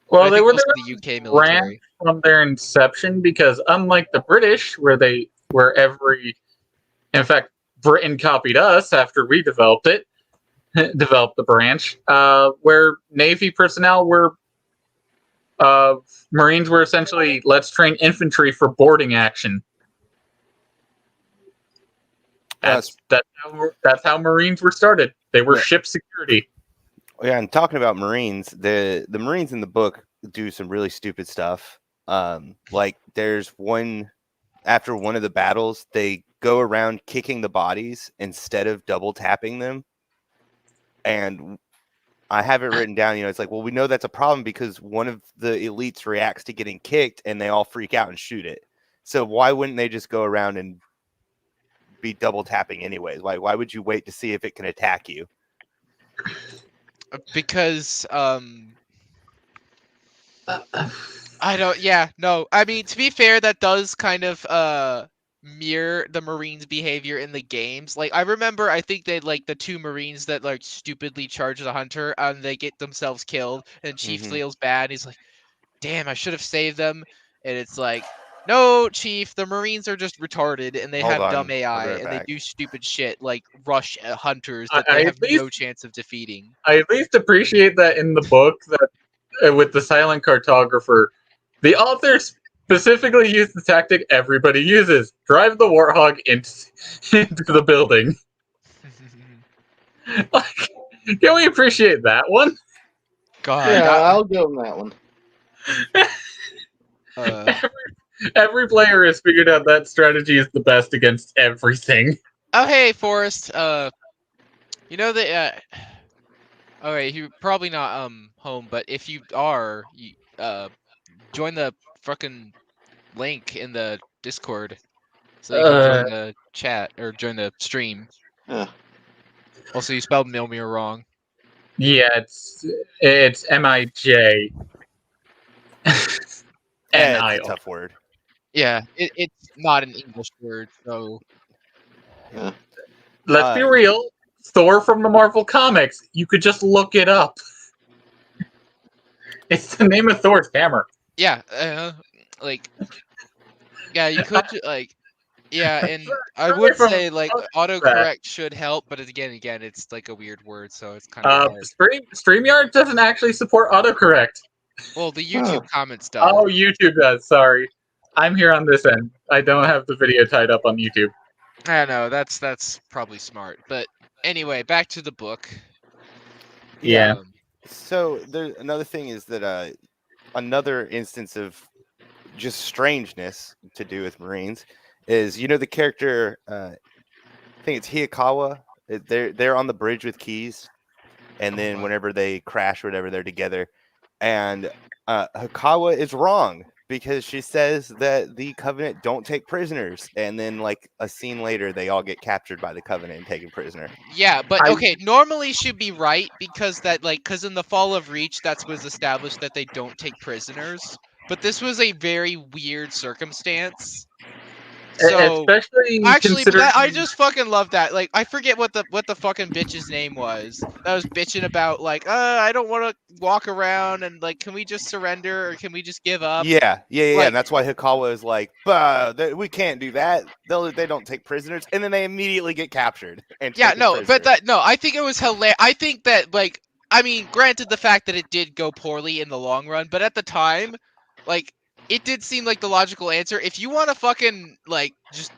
Speaker 4: Well,
Speaker 1: I
Speaker 4: they
Speaker 1: think
Speaker 4: were
Speaker 1: also
Speaker 4: their
Speaker 1: the UK
Speaker 4: own brand
Speaker 1: military.
Speaker 4: from their inception because unlike the British, in fact, Britain copied us after we developed it, developed the branch, where Navy personnel were, Marines were essentially, let's train infantry for boarding action. That's how Marines were started. They were
Speaker 3: Yeah.
Speaker 4: ship security.
Speaker 3: Yeah, and talking about Marines, the Marines in the book do some really stupid stuff. Like there's one after one of the battles, they go around kicking the bodies instead of double tapping them. And I have it written down, it's like, well, we know that's a problem because one of the elites reacts to getting kicked and they all freak out and shoot it. So why wouldn't they just go around and be double tapping anyways? Why would you wait to see if it can attack you?
Speaker 1: Because I don't. Yeah, no. I mean, to be fair, that does kind of mirror the Marines' behavior in the games. Like, I remember, I think they like the two Marines that like stupidly charge the hunter and they get themselves killed, and Chief
Speaker 3: Mhm.
Speaker 1: feels bad. He's like, "Damn, I should have saved them." And it's like, "No, Chief, the Marines are just retarded and they
Speaker 3: Hold
Speaker 1: have
Speaker 3: on,
Speaker 1: dumb
Speaker 3: I'll be
Speaker 1: AI
Speaker 3: right
Speaker 1: and they
Speaker 3: back.
Speaker 1: do stupid shit like rush hunters
Speaker 4: I-
Speaker 1: that they
Speaker 4: I
Speaker 1: have
Speaker 4: at least-
Speaker 1: no chance of defeating."
Speaker 4: I at least appreciate that in the book that with the silent cartographer, the author specifically used the tactic everybody uses: drive the warthog into the building. Like, can we appreciate that one?
Speaker 1: God,
Speaker 2: Yeah,
Speaker 1: that,
Speaker 2: I'll give him that one.
Speaker 4: Every player has figured out that strategy is the best against everything.
Speaker 1: oh hey, Forrest. You know that. Okay, you're probably not home, but if you are, you join the fucking link in the Discord so you can join the chat or join the stream.
Speaker 2: Yeah.
Speaker 1: Also, you spelled Milmir wrong.
Speaker 4: Yeah, it's MIJ.
Speaker 3: It's a tough word.
Speaker 1: Yeah, it's not an English word, so
Speaker 2: Yeah.
Speaker 4: Let's be real. Thor from the Marvel Comics. You could just look it up. It's the name of Thor's hammer.
Speaker 1: yeah, like, yeah, you could like, yeah, and I
Speaker 4: Sorry
Speaker 1: would
Speaker 4: from-
Speaker 1: say like autocorrect should help, but again, it's like a weird word, so it's kind of hard.
Speaker 4: StreamYard doesn't actually support autocorrect.
Speaker 1: Well, the YouTube comments does.
Speaker 4: Oh, YouTube does. Sorry, I'm here on this end. I don't have the video tied up on YouTube.
Speaker 1: I don't know. That's probably smart. But anyway, back to the book.
Speaker 4: Yeah.
Speaker 3: So there's another thing is that another instance of just strangeness to do with Marines is the character I think it's Hiyakawa. They're on the bridge with Keys, and then whenever they crash or whatever, they're together. And Hikawa is wrong because she says that the Covenant don't take prisoners, and then like a scene later, they all get captured by the Covenant and taken prisoner.
Speaker 1: Yeah, but okay, normally she'd be right because in the Fall of Reach, that was established that they don't take prisoners. But this was a very weird circumstance. So
Speaker 4: Especially
Speaker 1: actually, but
Speaker 4: considering
Speaker 1: I just fucking love that. Like, I forget what the fucking bitch's name was. That was bitching about like, I don't want to walk around and like, can we just surrender or can we just give up?
Speaker 3: Yeah.
Speaker 1: Like-
Speaker 3: And that's why Hikawa is like, "Bah, we can't do that. They don't take prisoners," and then they immediately get captured. And
Speaker 1: Yeah,
Speaker 3: taken
Speaker 1: no,
Speaker 3: prisoner.
Speaker 1: but I think it was hilarious. I think that like, I mean, granted the fact that it did go poorly in the long run, but at the time, like, it did seem like the logical answer. If you want to fucking like just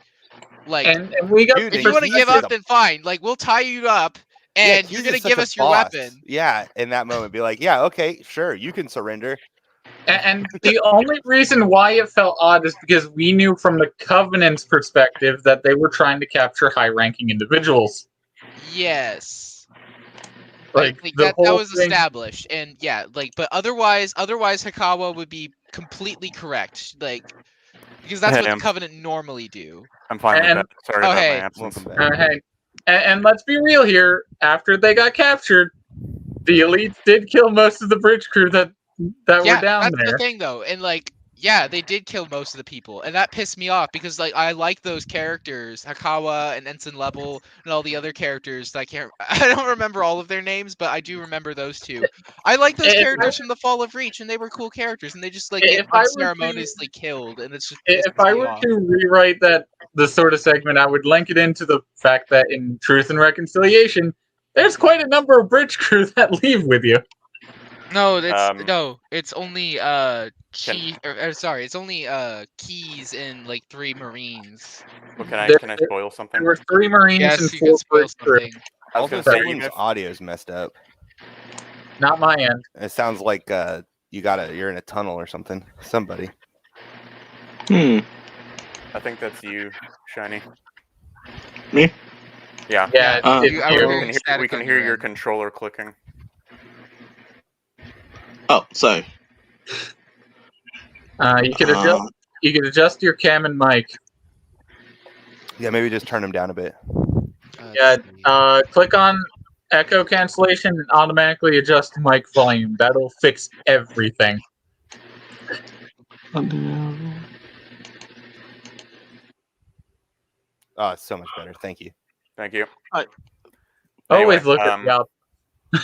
Speaker 1: like
Speaker 4: and we got
Speaker 3: Dude,
Speaker 1: if you want to
Speaker 3: Keys
Speaker 1: give
Speaker 3: did
Speaker 1: up, then fine. Like, we'll tie you up and
Speaker 3: Keys
Speaker 1: you're
Speaker 3: is
Speaker 1: gonna
Speaker 3: such
Speaker 1: give
Speaker 3: a
Speaker 1: us your
Speaker 3: boss.
Speaker 1: weapon.
Speaker 3: Yeah, in that moment, be like, "Yeah, okay, sure, you can surrender."
Speaker 4: And the only reason why it felt odd is because we knew from the Covenant's perspective that they were trying to capture high-ranking individuals.
Speaker 1: Yes.
Speaker 4: Like
Speaker 1: Like
Speaker 4: the
Speaker 1: that
Speaker 4: whole
Speaker 1: was
Speaker 4: thing.
Speaker 1: established, and yeah, like, but otherwise Hikawa would be completely correct, like, because that's
Speaker 5: Hey,
Speaker 1: what the
Speaker 5: I'm-
Speaker 1: Covenant normally do.
Speaker 5: I'm fine
Speaker 4: And-
Speaker 5: with that. Sorry
Speaker 1: oh,
Speaker 5: about
Speaker 1: hey.
Speaker 5: my absence.
Speaker 3: Welcome back.
Speaker 4: Hey, and let's be real here. After they got captured, the elites did kill most of the bridge crew that were
Speaker 1: Yeah,
Speaker 4: down
Speaker 1: that's
Speaker 4: there.
Speaker 1: the thing though, and like, yeah, they did kill most of the people, and that pissed me off because like I like those characters, Hakawa and Ensign Level and all the other characters. That I can't, I don't remember all of their names, but I do remember those two. I like those
Speaker 4: If
Speaker 1: characters from the Fall of Reach, and they were cool characters, and they just like get
Speaker 4: If I were to-
Speaker 1: unceremoniously killed, and it's just
Speaker 4: If
Speaker 1: pisses
Speaker 4: I
Speaker 1: me
Speaker 4: were
Speaker 1: off.
Speaker 4: to rewrite the sort of segment, I would link it into the fact that in Truth and Reconciliation, there's quite a number of bridge crew that leave with you.
Speaker 1: No, that's
Speaker 5: Um,
Speaker 1: no. It's only sorry, it's only Keys and like 3 Marines.
Speaker 5: Well,
Speaker 4: There-
Speaker 5: can I spoil something?
Speaker 4: There were 3 Marines
Speaker 1: Yes,
Speaker 4: and
Speaker 1: you
Speaker 4: 4
Speaker 1: can spoil
Speaker 4: bridge crew.
Speaker 1: something.
Speaker 5: I was
Speaker 3: Also,
Speaker 5: gonna say you
Speaker 3: someone's
Speaker 5: guys,
Speaker 3: audio's messed up.
Speaker 4: Not my end.
Speaker 3: It sounds like you're in a tunnel or something. Somebody.
Speaker 2: Hmm.
Speaker 5: I think that's you, Shiny.
Speaker 2: Me?
Speaker 5: Yeah.
Speaker 4: Yeah,
Speaker 2: Uh,
Speaker 4: it's
Speaker 1: You-
Speaker 4: you.
Speaker 1: I was
Speaker 5: We
Speaker 1: very
Speaker 5: can hear,
Speaker 1: static
Speaker 5: we can
Speaker 1: on
Speaker 5: hear
Speaker 1: your
Speaker 5: your
Speaker 1: end.
Speaker 5: controller clicking.
Speaker 2: Oh, sorry.
Speaker 4: You could adjust your cam and mic.
Speaker 3: Yeah, maybe just turn them down a bit.
Speaker 4: Yeah, click on echo cancellation and automatically adjust mic volume. That'll fix everything.
Speaker 3: Oh, it's so much better. Thank you.
Speaker 5: Thank you.
Speaker 4: Always
Speaker 5: Anyway,
Speaker 4: look at the up.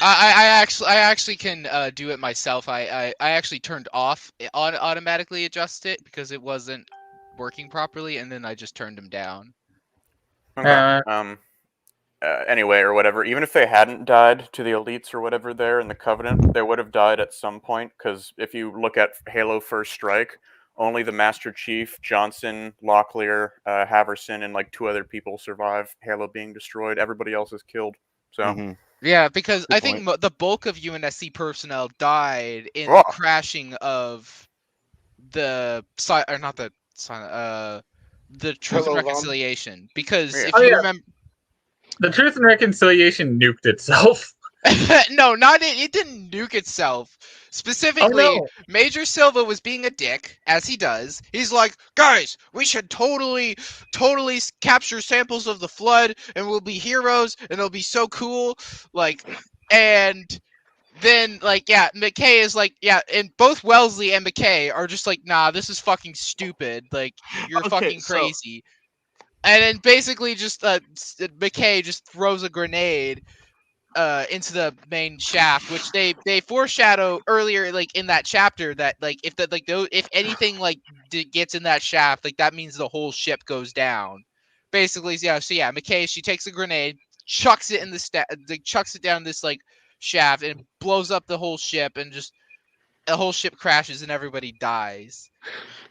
Speaker 1: I actually can do it myself. I actually turned off automatically adjust it because it wasn't working properly, and then I just turned them down.
Speaker 5: Okay. Anyway, or whatever. Even if they hadn't died to the elites or whatever there in the Covenant, they would have died at some point. Because if you look at Halo First Strike, only the Master Chief, Johnson, Locklear, Haverson, and like 2 other people survive Halo being destroyed. Everybody else is killed. So
Speaker 3: Mhm.
Speaker 1: Yeah, because
Speaker 3: Good
Speaker 1: I think the bulk of UNSC personnel died in
Speaker 5: Oh.
Speaker 1: the crashing of the or not the the Truth and
Speaker 2: Hello, Vom.
Speaker 1: Reconciliation. Because
Speaker 5: Yeah.
Speaker 1: if
Speaker 4: Oh,
Speaker 1: you
Speaker 4: yeah.
Speaker 1: remember.
Speaker 4: The Truth and Reconciliation nuked itself.
Speaker 1: No, not it. It didn't nuke itself. Specifically,
Speaker 4: Oh, no.
Speaker 1: Major Silva was being a dick, as he does. He's like, guys, we should totally capture samples of the flood, and we'll be heroes, and it'll be so cool. Like, and then like, yeah, McKay is like, yeah, and both Wellesley and McKay are just like, nah, this is fucking stupid. Like, you're
Speaker 2: Okay,
Speaker 1: fucking
Speaker 2: so-
Speaker 1: crazy. And then basically, just McKay just throws a grenade into the main shaft, which they foreshadow earlier, like in that chapter, that like if anything like gets in that shaft, like that means the whole ship goes down. Basically, yeah. So yeah, McKay, she takes a grenade, chucks it in chucks it down this like shaft, and it blows up the whole ship, and just the whole ship crashes and everybody dies.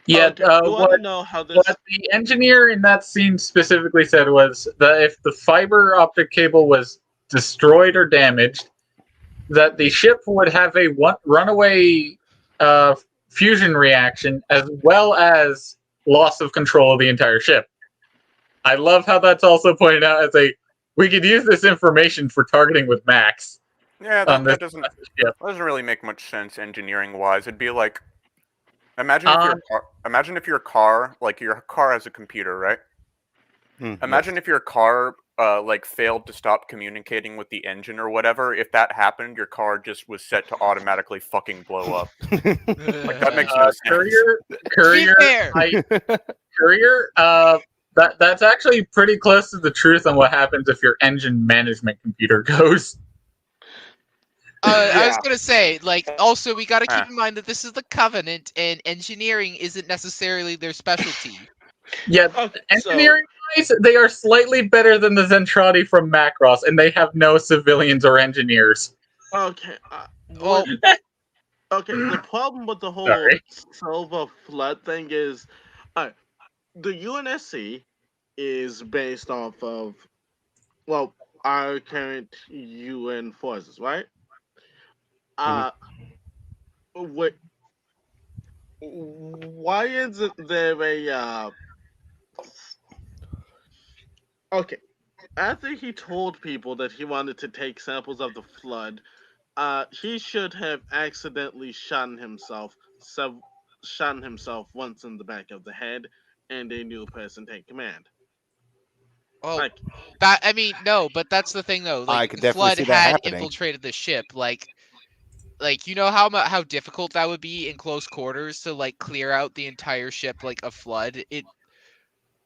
Speaker 4: Yeah,
Speaker 2: Okay, you want to
Speaker 4: what
Speaker 2: know how this?
Speaker 4: what the engineer in that scene specifically said was that if the fiber optic cable was destroyed or damaged, that the ship would have a runaway fusion reaction as well as loss of control of the entire ship. I love how that's also pointed out as we could use this information for targeting with Max.
Speaker 5: Yeah,
Speaker 4: on
Speaker 5: that
Speaker 4: this
Speaker 5: doesn't
Speaker 4: ship.
Speaker 5: that doesn't really make much sense engineering wise. It'd be like imagine if your car, like your car has a computer, right? Imagine if your car like failed to stop communicating with the engine or whatever. If that happened, your car just was set to automatically fucking blow up. Like that makes no sense.
Speaker 4: Courier,
Speaker 1: fair.
Speaker 4: Courier. That's actually pretty close to the truth on what happens if your engine management computer goes.
Speaker 1: I was gonna say, like, also we gotta keep
Speaker 5: Huh.
Speaker 1: in mind that this is the Covenant, and engineering isn't necessarily their specialty.
Speaker 4: Yeah,
Speaker 2: Okay,
Speaker 4: engineering wise, they are slightly better than the Zentradi from Macross, and they have no civilians or engineers.
Speaker 2: Okay.
Speaker 1: Well,
Speaker 2: Okay. The problem with the whole
Speaker 4: Sorry.
Speaker 2: Silver Flood thing is, the UNSC is based off of, well, our current UN forces, right? Why isn't there a Okay, after he told people that he wanted to take samples of the flood, he should have accidentally shot himself once in the back of the head, and a new person take command.
Speaker 1: well,
Speaker 2: Like,
Speaker 1: no, but that's the thing though.
Speaker 3: I
Speaker 1: Like,
Speaker 3: could
Speaker 1: the
Speaker 3: definitely
Speaker 1: flood
Speaker 3: see that
Speaker 1: had
Speaker 3: happening.
Speaker 1: infiltrated the ship. Like, like, you know how difficult that would be in close quarters to like clear out the entire ship like a flood. It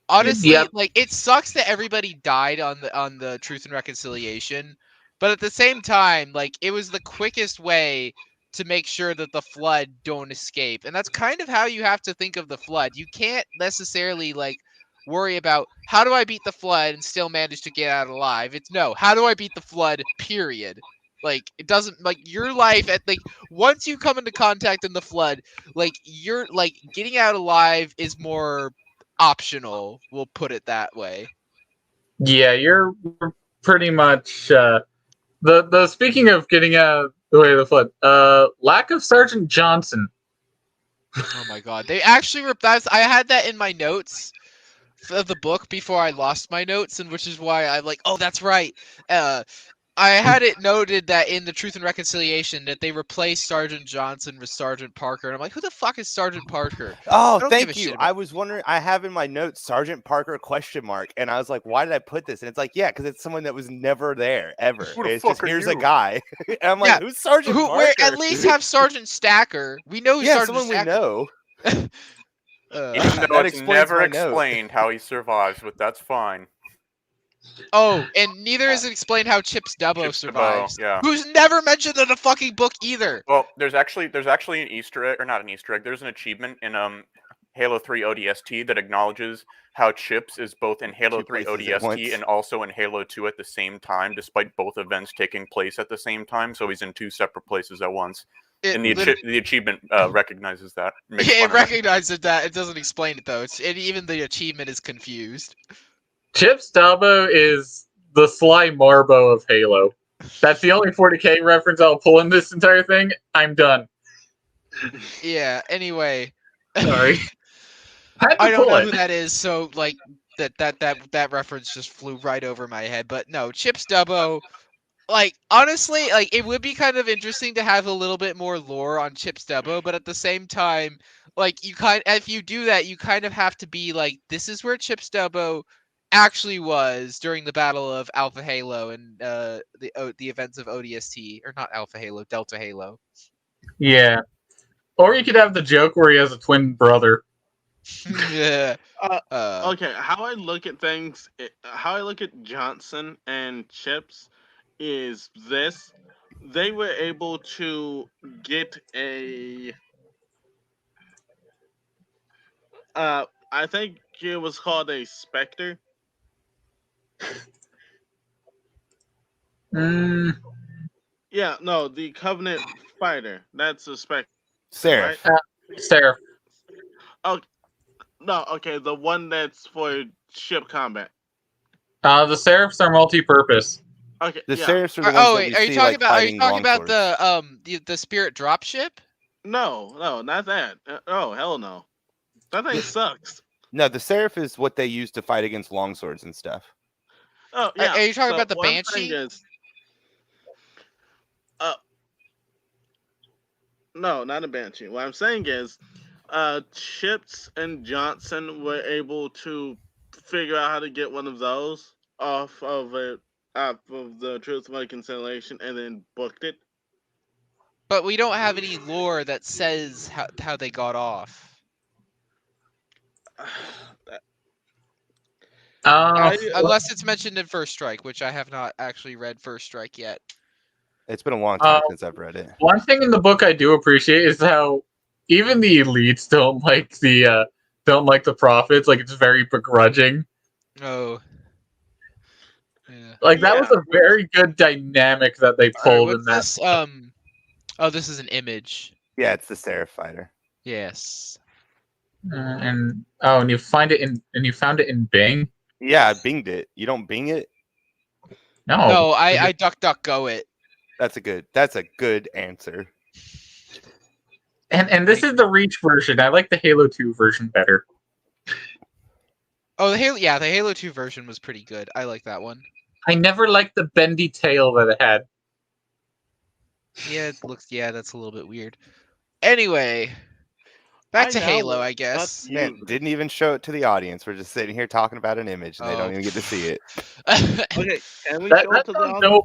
Speaker 1: honestly,
Speaker 4: Yep.
Speaker 1: like, it sucks that everybody died on the Truth and Reconciliation, but at the same time, like, it was the quickest way to make sure that the flood don't escape. And that's kind of how you have to think of the flood. You can't necessarily like worry about how do I beat the flood and still manage to get out alive. It's no, how do I beat the flood, period. Like, it doesn't, like, your life at, like, once you come into contact in the flood, like, you're like getting out alive is more optional, we'll put it that way.
Speaker 4: Yeah, you're pretty much the speaking of getting out of the way of the flood, lack of Sergeant Johnson.
Speaker 1: Oh my god, they actually I had that in my notes of the book before I lost my notes, and which is why I'm like, oh, that's right. I had it noted that in the Truth and Reconciliation that they replaced Sergeant Johnson with Sergeant Parker, and I'm like, who the fuck is Sergeant Parker?
Speaker 3: Oh,
Speaker 1: I don't give
Speaker 3: thank
Speaker 1: a
Speaker 3: you.
Speaker 1: shit about-
Speaker 3: I was wondering. I have in my notes Sergeant Parker ? And I was like, why did I put this? And it's like, yeah, because it's someone that was never there ever.
Speaker 5: Who the
Speaker 3: It's
Speaker 5: fuck
Speaker 3: just
Speaker 5: are
Speaker 3: here's a
Speaker 5: you?
Speaker 3: guy, and I'm like,
Speaker 1: Yeah,
Speaker 3: who's Sergeant
Speaker 1: Who?
Speaker 3: Parker?
Speaker 1: Where at least have Sergeant Stacker. We know who
Speaker 3: yeah,
Speaker 1: Sergeant
Speaker 3: someone we
Speaker 1: Stacker.
Speaker 3: know.
Speaker 5: Even
Speaker 3: That
Speaker 5: though it's
Speaker 3: explains
Speaker 5: never
Speaker 3: my note.
Speaker 5: explained how he survives, but that's fine.
Speaker 1: Oh, and neither is it explained how Chips Dubbo
Speaker 5: Chips Dubbo,
Speaker 1: survives.
Speaker 5: yeah.
Speaker 1: Who's never mentioned in a fucking book either.
Speaker 5: Well, there's actually an Easter egg, or not an Easter egg. There's an achievement in Halo 3 ODST that acknowledges how Chips is both in Halo
Speaker 3: Two
Speaker 5: 3
Speaker 3: places at once.
Speaker 5: ODST and also in Halo 2 at the same time, despite both events taking place at the same time. So he's in two separate places at once. And the achievement recognizes that. Makes fun
Speaker 1: It
Speaker 5: of it.
Speaker 1: recognizes that. It doesn't explain it though. Even the achievement is confused.
Speaker 4: Chips Dabo is the Sly Marbo of Halo. That's the only 40k reference I'll pull in this entire thing. I'm done.
Speaker 1: Yeah. Anyway,
Speaker 4: Sorry. Had to
Speaker 1: I don't
Speaker 4: pull
Speaker 1: know
Speaker 4: it.
Speaker 1: who that is, so like that reference just flew right over my head. But no, Chips Dubbo. Like, honestly, like, it would be kind of interesting to have a little bit more lore on Chips Dubbo, but at the same time, like, if you do that, you kind of have to be like, this is where Chips Dubbo actually was during the Battle of Alpha Halo and the events of ODST, or not Alpha Halo, Delta Halo.
Speaker 4: Yeah. Or you could have the joke where he has a twin brother.
Speaker 1: Yeah.
Speaker 2: Okay, how I look at things, how I look at Johnson and Chips is this. They were able to get a I think it was called a Spectre.
Speaker 4: Mm,
Speaker 2: Yeah, no, the Covenant fighter. That's a Spectre,
Speaker 3: Seraph.
Speaker 2: right?
Speaker 4: Seraph.
Speaker 2: No, okay, the one that's for ship combat.
Speaker 4: The Seraphs are multi-purpose.
Speaker 2: Okay,
Speaker 3: The
Speaker 2: yeah.
Speaker 3: Seraphs are the ones
Speaker 1: Oh,
Speaker 3: that
Speaker 1: wait,
Speaker 3: we
Speaker 1: are you
Speaker 3: see,
Speaker 1: talking
Speaker 3: like,
Speaker 1: about? Are you
Speaker 3: fighting
Speaker 1: talking about
Speaker 3: longswords.
Speaker 1: the Spirit dropship?
Speaker 2: No, not that. Oh, hell no. That thing sucks.
Speaker 3: No, the Seraph is what they use to fight against longswords and stuff.
Speaker 2: Oh, yeah.
Speaker 1: Are you talking about the
Speaker 2: what I'm saying
Speaker 1: Banshee?
Speaker 2: is, no, not a Banshee. What I'm saying is, Chips and Johnson were able to figure out how to get one of those off of the Truth and Reconciliation, and then booked it.
Speaker 1: But we don't have any lore that says how they got off. Unless it's mentioned in First Strike, which I have not actually read First Strike yet.
Speaker 3: It's been a long time since I've read it.
Speaker 4: One thing in the book I do appreciate is how even the elites don't like the prophets. Like, it's very begrudging.
Speaker 1: Oh. Yeah.
Speaker 4: Like, that was a very good dynamic that they pulled in
Speaker 1: What's
Speaker 4: that.
Speaker 1: this? Oh, this is an image.
Speaker 3: Yeah, it's the Seraph fighter.
Speaker 1: Yes.
Speaker 4: And you found it in Bing.
Speaker 3: Yeah, I binged it. You don't bing it?
Speaker 4: No,
Speaker 1: No, I DuckDuckGo it.
Speaker 3: That's a good answer.
Speaker 4: And this is the Reach version. I like the Halo 2 version better.
Speaker 1: Oh, the Halo 2 version was pretty good. I like that one.
Speaker 4: I never liked the bendy tail that it had.
Speaker 1: Yeah, that's a little bit weird. Anyway, Back
Speaker 2: I
Speaker 1: to
Speaker 2: know
Speaker 1: Halo,
Speaker 2: it.
Speaker 1: I guess.
Speaker 2: That's
Speaker 3: Man,
Speaker 2: you.
Speaker 3: didn't even show it to the audience. We're just sitting here talking about an image, and they don't
Speaker 1: Oh.
Speaker 3: even get to see it.
Speaker 2: Okay, can we
Speaker 4: That,
Speaker 2: show it
Speaker 4: that's
Speaker 2: to the
Speaker 4: on
Speaker 2: audience?
Speaker 4: Noble.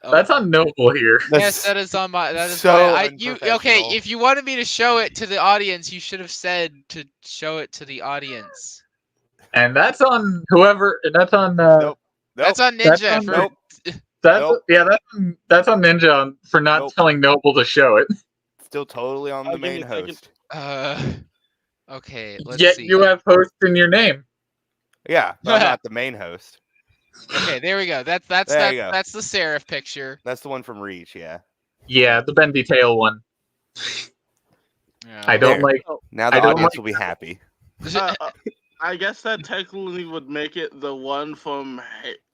Speaker 1: Oh.
Speaker 4: That's on Noble here.
Speaker 1: Yes, that is on my. That is
Speaker 3: so
Speaker 1: why you okay?
Speaker 3: unprofessional.
Speaker 1: If you wanted me to show it to the audience, you should have said to show it to the audience.
Speaker 4: And that's on whoever. And that's on.
Speaker 3: Nope.
Speaker 1: That's on
Speaker 4: That's
Speaker 1: Ninja
Speaker 4: on
Speaker 1: for.
Speaker 3: Nope.
Speaker 4: That's
Speaker 3: Nope.
Speaker 4: yeah. That's on Ninja for not
Speaker 3: Nope.
Speaker 4: telling Noble to show it.
Speaker 3: Still totally on
Speaker 2: Oh,
Speaker 3: the
Speaker 2: give me
Speaker 3: main
Speaker 2: a second.
Speaker 3: host.
Speaker 1: Okay, let's
Speaker 4: Yet
Speaker 1: see.
Speaker 4: you have host in your name.
Speaker 3: Yeah, but I'm not the main host.
Speaker 1: Okay, there we go. That's
Speaker 3: There
Speaker 1: that,
Speaker 3: you go.
Speaker 1: that's the Seraph picture.
Speaker 3: That's the one from Reach. Yeah.
Speaker 4: Yeah, the Bendy Tail one.
Speaker 1: Yeah.
Speaker 4: I don't
Speaker 3: There.
Speaker 4: like.
Speaker 3: Now the
Speaker 4: I don't
Speaker 3: audience
Speaker 4: like-
Speaker 3: will be happy.
Speaker 2: I guess that technically would make it the one from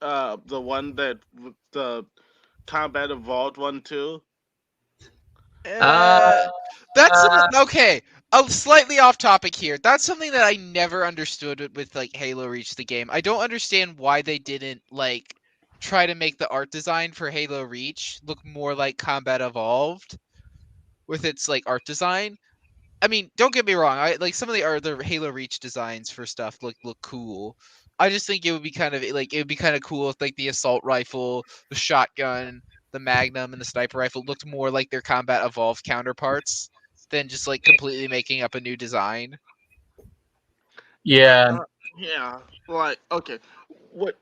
Speaker 2: the one that the Combat Evolved one too.
Speaker 1: That's okay. Slightly off topic here. That's something that I never understood with like Halo Reach the game. I don't understand why they didn't like try to make the art design for Halo Reach look more like Combat Evolved with its like art design. I mean, don't get me wrong. I like some of the Halo Reach designs for stuff look cool. I just think it would be kind of cool if like the assault rifle, the shotgun, the Magnum, and the sniper rifle looked more like their Combat Evolved counterparts than just like completely making up a new design.
Speaker 4: Yeah.
Speaker 2: Yeah, like okay, what?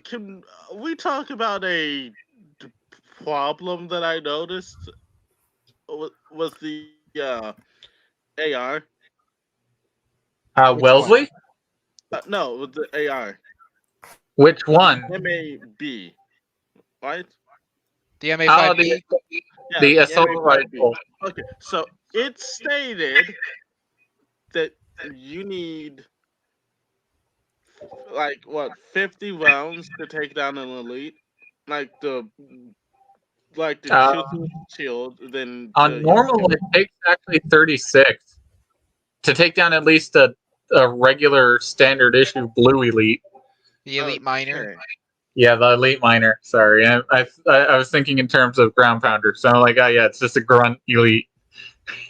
Speaker 2: Can we talk about a problem that I noticed with the AR?
Speaker 1: Which
Speaker 4: Wellesley.
Speaker 2: No, with the AR.
Speaker 4: Which one?
Speaker 2: MAB, right?
Speaker 1: The
Speaker 4: Oh,
Speaker 1: MA5B.
Speaker 2: Yeah,
Speaker 4: the assault
Speaker 2: MA5B.
Speaker 4: rifle.
Speaker 2: Okay, so it stated that you need like what 50 rounds to take down an elite, like the
Speaker 4: Uh,
Speaker 2: shooting shield. Then
Speaker 4: On normal, it takes actually 36 to take down at least a regular standard issue blue elite.
Speaker 1: The Elite Miner.
Speaker 2: Okay.
Speaker 4: Yeah, the elite miner. Sorry, I was thinking in terms of ground pounder. So I'm like, oh yeah, it's just a grunt elite.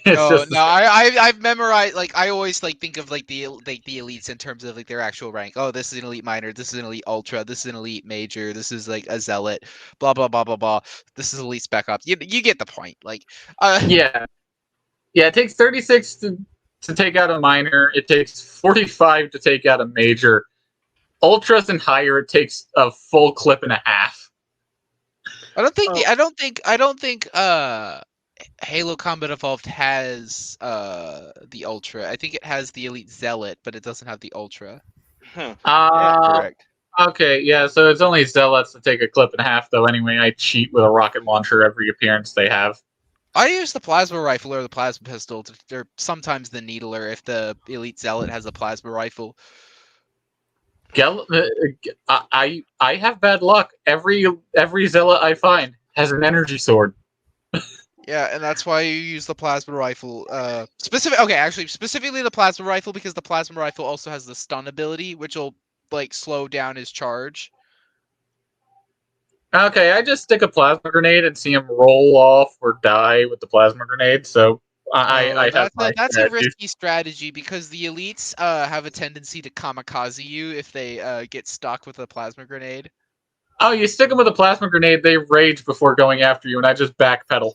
Speaker 1: I've memorized like I always like think of like the elites in terms of like their actual rank. Oh, this is an elite miner, this is an elite ultra, this is an elite major, this is like a zealot, blah blah blah blah blah. This is elite spec ops. You get the point. Like
Speaker 4: Yeah. It takes 36 to take out a minor. It takes 45 to take out a major. Ultras and higher, it takes a full clip and a half.
Speaker 1: I don't think Halo Combat Evolved has the ultra. I think it has the elite zealot, but it doesn't have the ultra.
Speaker 2: Huh.
Speaker 3: Correct.
Speaker 4: Okay, yeah, so it's only zealots to take a clip and a half, though. Anyway, I cheat with a rocket launcher every appearance they have.
Speaker 1: I use the plasma rifle or the plasma pistol, or sometimes the needler if the elite zealot has a plasma rifle.
Speaker 4: I have bad luck. Every zealot I find has an energy sword.
Speaker 1: Yeah, and that's why you use the plasma rifle. Specifically the plasma rifle, because the plasma rifle also has the stun ability, which will like slow down his charge.
Speaker 4: Okay, I just stick a plasma grenade and see him roll off or die with the plasma grenade. So I have
Speaker 1: that's a risky strategy because the elites have a tendency to kamikaze you if they get stuck with a plasma grenade.
Speaker 4: Oh, you stick them with a plasma grenade, they rage before going after you, and I just backpedal.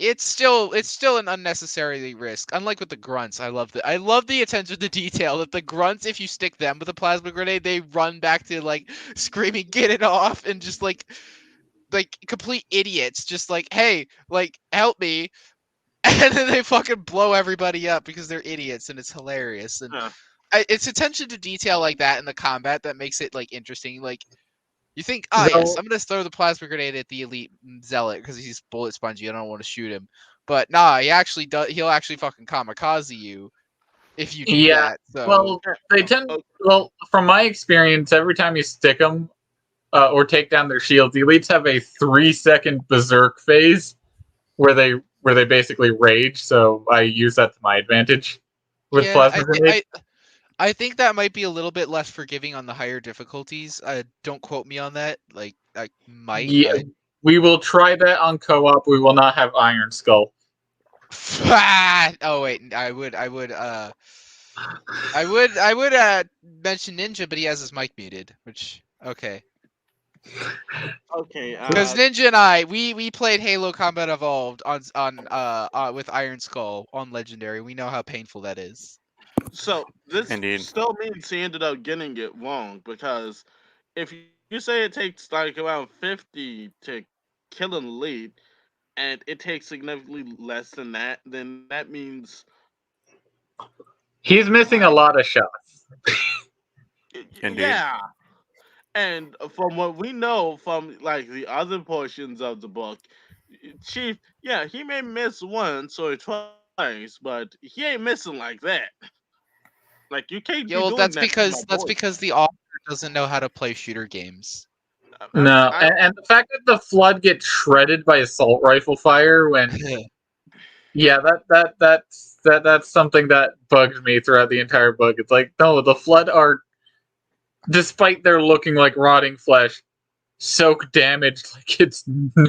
Speaker 1: It's still an unnecessary risk. Unlike with the grunts, I love the attention to detail that the grunts, if you stick them with a plasma grenade, they run back to like screaming, "Get it off!" and just like complete idiots, just like, "Hey, like help me," and then they fucking blow everybody up because they're idiots, and it's hilarious. And it's attention to detail like that in the combat that makes it like interesting. Like you think, yes, I'm gonna throw the plasma grenade at the elite zealot because he's bullet spongy. I don't want to shoot him, but nah, he actually does. He'll actually fucking kamikaze you if you do that. So.
Speaker 4: Well, they tend. Well, from my experience, every time you stick them or take down their shields, the elites have a 3-second berserk phase where they basically rage. So I use that to my advantage with plasma grenades.
Speaker 1: I think that might be a little bit less forgiving on the higher difficulties. Don't quote me on that. Like, I might.
Speaker 4: Yeah, we will try that on co-op. We will not have Iron Skull.
Speaker 1: Oh wait, I would mention Ninja, but he has his mic muted. Which okay,
Speaker 2: Okay.
Speaker 1: because Ninja and I we played Halo Combat Evolved with Iron Skull on Legendary. We know how painful that is.
Speaker 2: So this
Speaker 5: Indeed.
Speaker 2: still means he ended up getting it wrong, because if you say it takes like around 50 to kill an elite, and it takes significantly less than that, then that means
Speaker 4: He's missing a lot of shots.
Speaker 5: Indeed.
Speaker 2: yeah. And from what we know from like the other portions of the book, Chief, yeah, he may miss once or twice, but he ain't missing like that. Like you can't
Speaker 1: Yeah,
Speaker 2: be
Speaker 1: well,
Speaker 2: doing that to my boy.
Speaker 1: because the author doesn't know how to play shooter games.
Speaker 4: No,
Speaker 2: I-
Speaker 4: and the fact that the flood gets shredded by assault rifle fire when yeah, that's something that bugs me throughout the entire book. It's like, no, the flood are, despite their looking like rotting flesh, soak damaged like it's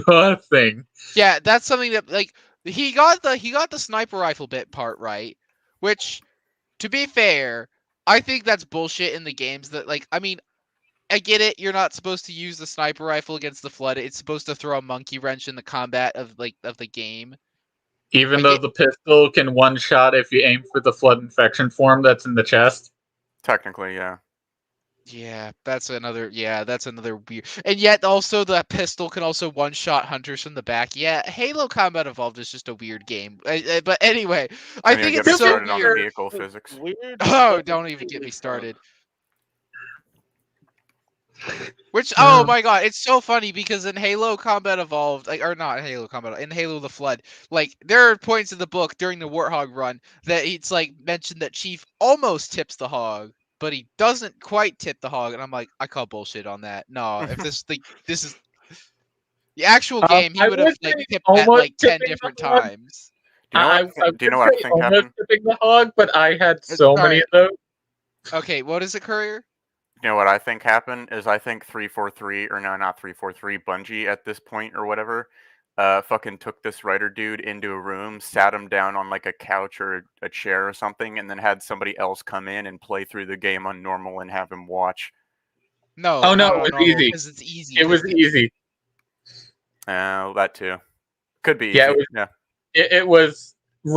Speaker 4: nothing.
Speaker 1: Yeah, that's something that like he got the sniper rifle bit part right, which to be fair, I think that's bullshit in the games that like I mean, I get it, you're not supposed to use the sniper rifle against the flood. It's supposed to throw a monkey wrench in the combat of the game.
Speaker 4: Even
Speaker 1: I
Speaker 4: though
Speaker 1: get-
Speaker 4: the pistol can one shot if you aim for the flood infection form that's in the chest.
Speaker 5: Technically, yeah.
Speaker 1: Yeah, that's another weird. And yet also the pistol can also one-shot hunters from the back. Yeah, Halo Combat Evolved is just a weird game. But anyway, I
Speaker 5: Don't
Speaker 1: think
Speaker 5: even
Speaker 1: it's
Speaker 5: get me
Speaker 1: so
Speaker 5: started on the
Speaker 1: weird.
Speaker 5: vehicle physics.
Speaker 2: weird.
Speaker 1: Oh,
Speaker 2: but
Speaker 1: don't even get me
Speaker 2: it's
Speaker 1: started. Which oh my god, it's so funny because in Halo Combat Evolved, like or not Halo Combat, in Halo the Flood, like there are points in the book during the Warthog run that it's like mentioned that Chief almost tips the hog, but he doesn't quite tip the hog, and I'm like, I call bullshit on that. No, if this is the actual game, he
Speaker 4: I
Speaker 1: would have
Speaker 4: would
Speaker 1: like
Speaker 4: say
Speaker 1: tipped that
Speaker 4: almost
Speaker 1: like 10
Speaker 4: tipping the
Speaker 1: different
Speaker 4: hog.
Speaker 1: times.
Speaker 5: Do you know
Speaker 4: would
Speaker 5: do you know what I
Speaker 4: say
Speaker 5: think
Speaker 4: almost
Speaker 5: happened?
Speaker 4: tipping the hog, but I had so many
Speaker 1: sorry.
Speaker 4: of those.
Speaker 1: Okay, what is it, Courier?
Speaker 5: You know what I think happened is I think 343 or no, not 343, Bungie at this point or whatever, fucking took this writer dude into a room, sat him down on like a couch or a chair or something, and then had somebody else come in and play through the game on normal and have him watch.
Speaker 1: No.
Speaker 4: Oh, no,
Speaker 1: not
Speaker 4: it
Speaker 1: on
Speaker 4: was
Speaker 1: normal,
Speaker 4: easy.
Speaker 1: 'cause it's easy.
Speaker 4: It was
Speaker 1: 'cause
Speaker 4: easy.
Speaker 5: That too. Could be
Speaker 4: Yeah,
Speaker 5: easy. Yeah.
Speaker 4: It was it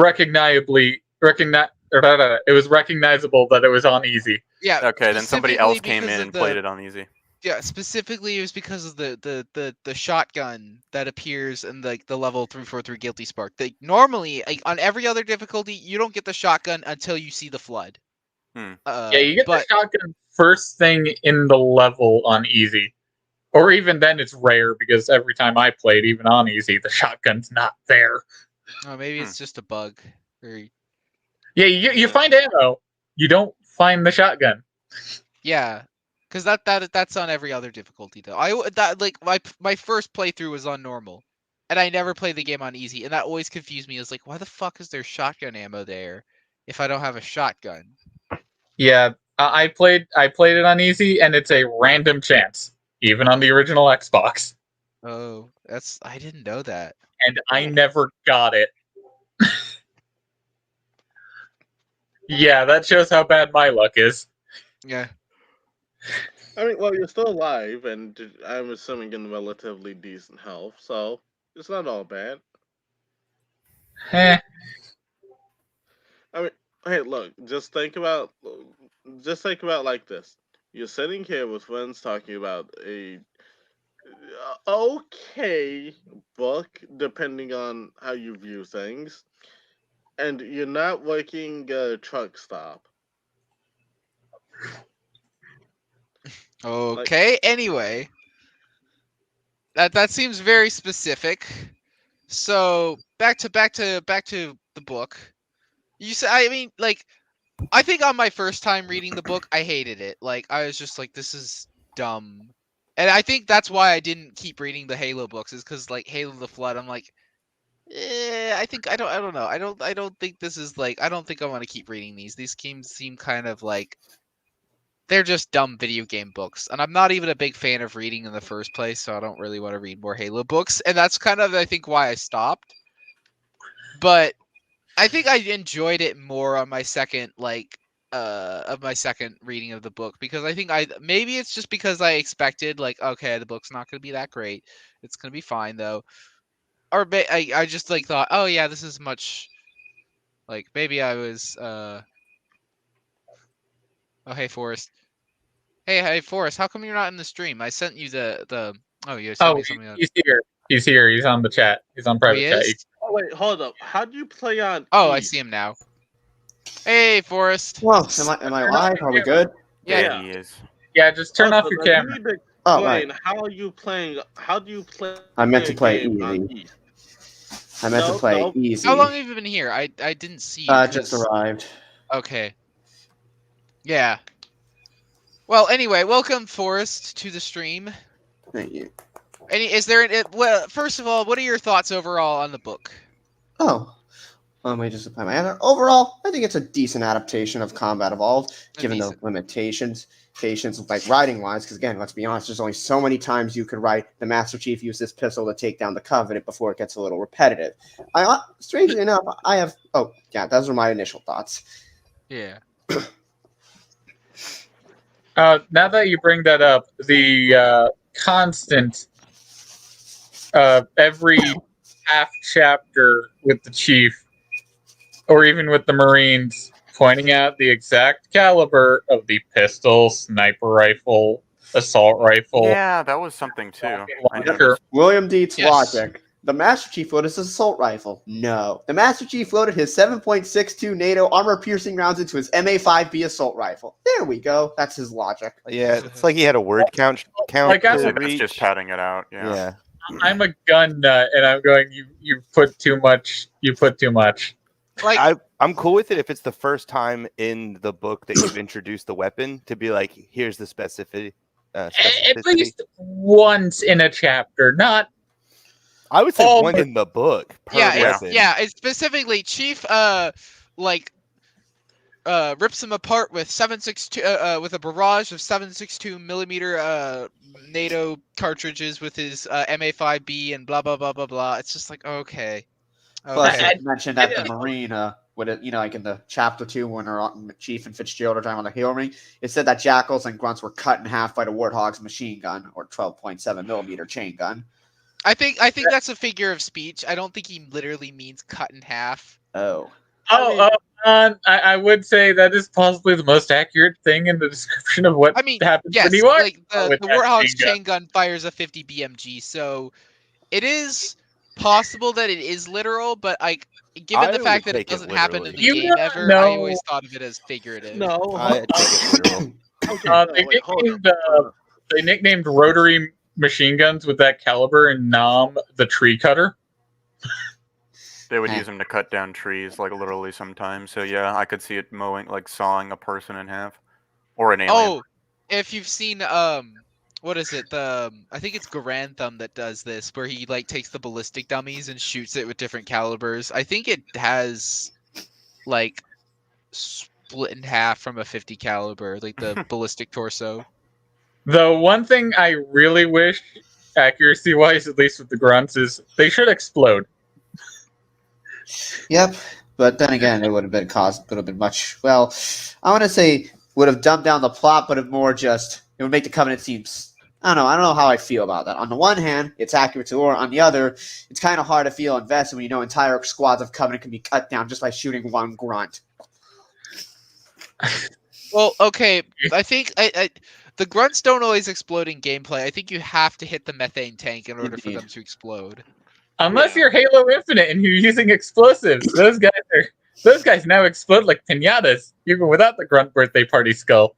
Speaker 4: was recognizable that it was on easy.
Speaker 1: Yeah.
Speaker 5: Okay, then somebody else
Speaker 1: specifically
Speaker 5: came
Speaker 1: because
Speaker 5: in
Speaker 1: of
Speaker 5: and played it on easy.
Speaker 1: Yeah, specifically it was because of the shotgun that appears in the level 343 Guilty Spark. Normally, like on every other difficulty, you don't get the shotgun until you see the flood.
Speaker 5: Hmm.
Speaker 4: Yeah, you get
Speaker 1: but
Speaker 4: the shotgun first thing in the level on easy. Or even then it's rare because every time I played, even on easy, the shotgun's not there.
Speaker 1: maybe it's just a bug. Or,
Speaker 4: Yeah, you find ammo. You don't find the shotgun.
Speaker 1: yeah, because that's on every other difficulty though. Like my first playthrough was on normal, and I never played the game on easy, and that always confused me. I was like, why the fuck is there shotgun ammo there if I don't have a shotgun?
Speaker 4: Yeah, I played it on easy, and it's a random chance, even on the original Xbox.
Speaker 1: Oh, I didn't know that.
Speaker 4: And I never got it. Yeah, that shows how bad my luck is.
Speaker 1: Yeah.
Speaker 2: I mean, well, you're still alive, and I'm assuming in relatively decent health, so it's not all bad.
Speaker 4: Eh.
Speaker 2: I mean, hey, look, just think about like this. You're sitting here with friends talking about a okay book, depending on how you view things, and you're not working a truck stop.
Speaker 1: Okay. Anyway, that seems very specific. So back to the book. You said I mean like I think on my first time reading the book I hated it. Like I was just like this is dumb. And I think that's why I didn't keep reading the Halo books is cuz like Halo the Flood I'm like I think I don't know. I don't think this is like I don't think I want to keep reading these. These games seem kind of like they're just dumb video game books. And I'm not even a big fan of reading in the first place, so I don't really want to read more Halo books. And that's kind of I think why I stopped. But I think I enjoyed it more on my second of my second reading of the book, because I think maybe it's just because I expected like, okay, the book's not going to be that great. It's going to be fine though. Or I just like thought, oh yeah, this is much like, maybe I was oh hey Forrest. Hey Forrest, how come you're not in the stream? I sent you the oh, you sent
Speaker 4: Oh,
Speaker 1: me something on.
Speaker 4: he's here. He's here. He's on the chat. He's on
Speaker 1: Oh,
Speaker 4: private
Speaker 1: he
Speaker 4: chat.
Speaker 1: is?
Speaker 2: Oh wait, hold up. How do you play on?
Speaker 1: Oh, I
Speaker 2: E?
Speaker 1: see him now. Hey Forrest.
Speaker 6: Whoa, am I live? Are we good?
Speaker 1: Yeah.
Speaker 5: He is.
Speaker 4: Yeah, just turn off
Speaker 2: Also,
Speaker 4: your
Speaker 2: like,
Speaker 4: camera.
Speaker 2: You need to
Speaker 6: Oh, right.
Speaker 2: explain how are you playing? How do you play?
Speaker 6: I meant to
Speaker 2: a
Speaker 6: play
Speaker 2: game on
Speaker 6: easy.
Speaker 2: E?
Speaker 6: I meant to
Speaker 2: No,
Speaker 6: play
Speaker 2: no.
Speaker 6: easy.
Speaker 1: How long have you been here? I didn't see you.
Speaker 6: Just
Speaker 1: 'cause-
Speaker 6: arrived.
Speaker 1: Okay. Yeah. Well, anyway, welcome Forrest to the stream.
Speaker 6: Thank you.
Speaker 1: Well, first of all, what are your thoughts overall on the book?
Speaker 6: Oh. Let me just apply my answer. Overall, I think it's a decent adaptation of Combat Evolved, given the
Speaker 1: Decent.
Speaker 6: limitations, like writing wise. Because again, let's be honest, there's only so many times you could write the Master Chief use this pistol to take down the Covenant before it gets a little repetitive. Strangely enough, I have. Oh, yeah, those are my initial thoughts.
Speaker 1: Yeah.
Speaker 4: Now that you bring that up, the constant every half chapter with the chief, or even with the Marines, pointing out the exact caliber of the pistol, sniper rifle, assault rifle.
Speaker 5: Yeah, that was something too. I
Speaker 4: Launcher.
Speaker 5: noticed.
Speaker 6: William Dietz'
Speaker 1: Yes.
Speaker 6: logic. The Master Chief loaded his assault rifle. No. The Master Chief loaded his 7.62 NATO armor-piercing rounds into his MA5B assault rifle. There we go. That's his logic.
Speaker 3: Yeah, it's like he had a word count
Speaker 4: Like, I
Speaker 3: to
Speaker 4: would-
Speaker 5: That's
Speaker 3: reach.
Speaker 5: just padding it out. Yeah.
Speaker 3: Yeah.
Speaker 4: I'm a gun nut, and I'm going. You put too much. You put too much.
Speaker 1: Like,
Speaker 3: I'm cool with it if it's the first time in the book that you've introduced the weapon to be like, here's the specificity.
Speaker 4: At
Speaker 3: specificity.
Speaker 4: least once in a chapter, not.
Speaker 3: I would say
Speaker 4: Oh,
Speaker 3: one
Speaker 4: but-
Speaker 3: in the book per
Speaker 1: yeah,
Speaker 3: weapon.
Speaker 1: it's specifically Chief rips him apart with 7.62 with a barrage of 7.62 millimeter NATO cartridges with his MA5B and blah blah blah blah blah. It's just like, okay.
Speaker 6: Plus,
Speaker 1: Okay.
Speaker 6: I mentioned that the Marine, with it, like in the chapter 2 when Chief and Fitzgerald are driving on the Hail Ring, it said that Jackals and Grunts were cut in half by the Warthog's machine gun or 12.7 millimeter chain gun.
Speaker 1: I think that's a figure of speech. I don't think he literally means cut in half.
Speaker 6: Oh.
Speaker 4: I would say that is possibly the most accurate thing in the description of what
Speaker 1: I mean,
Speaker 4: happens
Speaker 1: yes,
Speaker 4: when you are
Speaker 1: like the
Speaker 4: with that
Speaker 1: Warthog's
Speaker 4: chain gun.
Speaker 1: chain gun fires a 50 BMG, so it is possible that it is literal, but given
Speaker 3: I
Speaker 1: the
Speaker 3: would
Speaker 1: fact that it
Speaker 3: take it
Speaker 1: doesn't happen in the
Speaker 4: literally. You
Speaker 1: game
Speaker 4: never
Speaker 1: ever, I
Speaker 4: know.
Speaker 1: always thought of it as figurative.
Speaker 2: No.
Speaker 3: I take it literal.
Speaker 2: Okay, no,
Speaker 4: They
Speaker 2: wait, hold
Speaker 4: nicknamed
Speaker 2: up.
Speaker 4: they nicknamed rotary machine guns with that caliber in Nam the tree cutter.
Speaker 5: They would
Speaker 6: Eh.
Speaker 5: use them to cut down trees, like literally sometimes. So yeah, I could see it mowing, like sawing a person in half, or an alien.
Speaker 1: Oh, if you've seen what is it? I think it's Garantham that does this, where he like takes the ballistic dummies and shoots it with different calibers. I think it has like split in half from a 50 caliber, like the ballistic torso.
Speaker 4: The one thing I really wish, accuracy wise, at least with the grunts, is they should explode.
Speaker 6: Yep. But then again, it would have been much. Well, I want to say would have dumbed down the plot, but it would make the Covenant seem. I don't know how I feel about that. On the one hand, it's accurate to lore. On the other, it's kind of hard to feel invested when you know entire squads of Covenant can be cut down just by shooting one grunt.
Speaker 1: Well, okay, I think the grunts don't always explode in gameplay. I think you have to hit the methane tank in order for
Speaker 6: Indeed.
Speaker 1: them to explode.
Speaker 4: Unless you're Halo Infinite and you're using explosives, those guys now explode like pinatas, even without the grunt birthday party skull.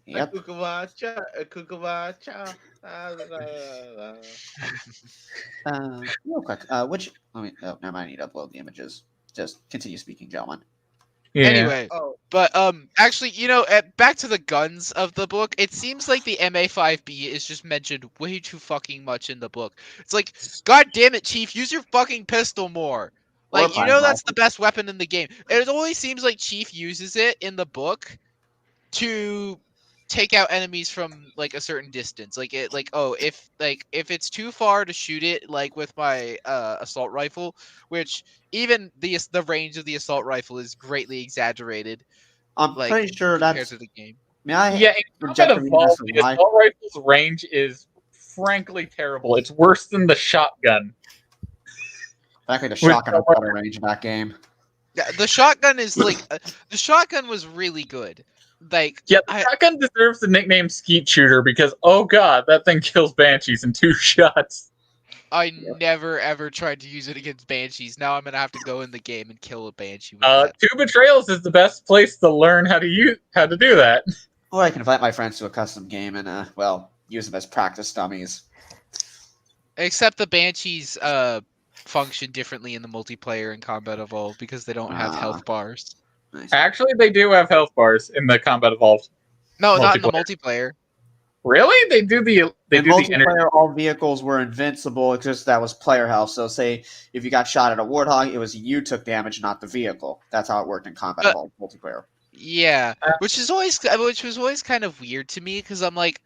Speaker 6: Yep.
Speaker 2: Kukuwacha.
Speaker 6: Real quick. Never mind. I need to upload the images. Just continue speaking, gentlemen.
Speaker 4: Yeah.
Speaker 1: Anyway,
Speaker 2: Oh,
Speaker 1: but actually, back to the guns of the book. It seems like the MA5B is just mentioned way too fucking much in the book. It's like, God damn it, Chief, use your fucking pistol more. Like, that's the best weapon in the game. It always seems like Chief uses it in the book to take out enemies from like a certain distance. Like it, like oh, if it's too far to shoot it, like with my assault rifle, which even the range of the assault rifle is greatly exaggerated,
Speaker 6: I'm
Speaker 1: like
Speaker 6: pretty sure
Speaker 1: compared
Speaker 6: that's.
Speaker 1: to the game.
Speaker 6: May I
Speaker 4: Yeah, in
Speaker 6: reject
Speaker 4: Combat
Speaker 6: the reason as
Speaker 4: Evolved,
Speaker 6: to
Speaker 4: the
Speaker 6: why?
Speaker 4: assault rifle's range is frankly terrible. It's worse than the shotgun.
Speaker 6: Frankly, the
Speaker 4: With
Speaker 6: shotgun has
Speaker 4: someone-
Speaker 6: better range in that game.
Speaker 1: Yeah, the shotgun is like the shotgun was really good. Like
Speaker 4: Yeah, the shotgun deserves the nickname Skeet Shooter because, oh god, that thing kills banshees in 2 shots.
Speaker 1: I never ever tried to use it against banshees. Now I'm gonna have to go in the game and kill a banshee with that.
Speaker 4: 2 Betrayals is the best place to learn how to do that.
Speaker 6: Or I can invite my friends to a custom game and, well, use them as practice dummies.
Speaker 1: Except the banshees function differently in the multiplayer in Combat Evolved because they don't have health bars.
Speaker 6: Nice.
Speaker 4: Actually, they do have health bars in the Combat Evolved.
Speaker 1: No, not in the multiplayer.
Speaker 4: Really? They do the
Speaker 6: In
Speaker 4: energy.
Speaker 6: multiplayer, all vehicles were invincible. It's just that was player health. So, say if you got shot at a warthog, it was you took damage, not the vehicle. That's how it worked in Combat Evolved multiplayer.
Speaker 1: Yeah, which was always kind of weird to me because I'm like,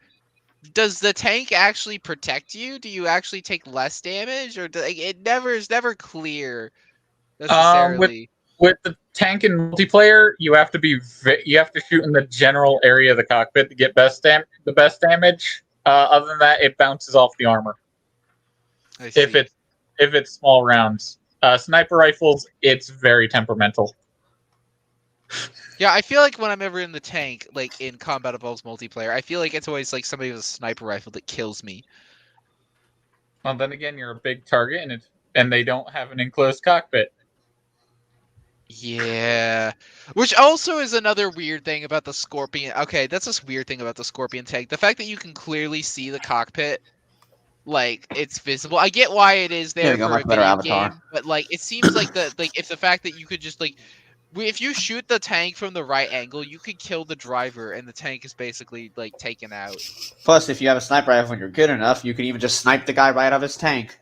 Speaker 1: does the tank actually protect you? Do you actually take less damage, or it's never clear necessarily.
Speaker 4: With the tank in multiplayer, you have to shoot in the general area of the cockpit to get the best damage. Other than that, it bounces off the armor.
Speaker 1: I see.
Speaker 4: If it's small rounds, sniper rifles, it's very temperamental.
Speaker 1: Yeah, I feel like when I'm ever in the tank, like in Combat Evolved's multiplayer, I feel like it's always like somebody with a sniper rifle that kills me.
Speaker 4: Well, then again, you're a big target, and they don't have an enclosed cockpit.
Speaker 1: Yeah, which also is another weird thing about the Scorpion. Okay, that's a weird thing about the Scorpion tank. The fact that you can clearly see the cockpit, like it's visible. I get why it is there
Speaker 6: There you go,
Speaker 1: for
Speaker 6: much
Speaker 1: a
Speaker 6: better
Speaker 1: video
Speaker 6: avatar.
Speaker 1: game, but like it seems like if the fact that you could just like, if you shoot the tank from the right angle, you could kill the driver, and the tank is basically like taken out.
Speaker 6: Plus, if you have a sniper rifle and you're good enough, you can even just snipe the guy right out of his tank.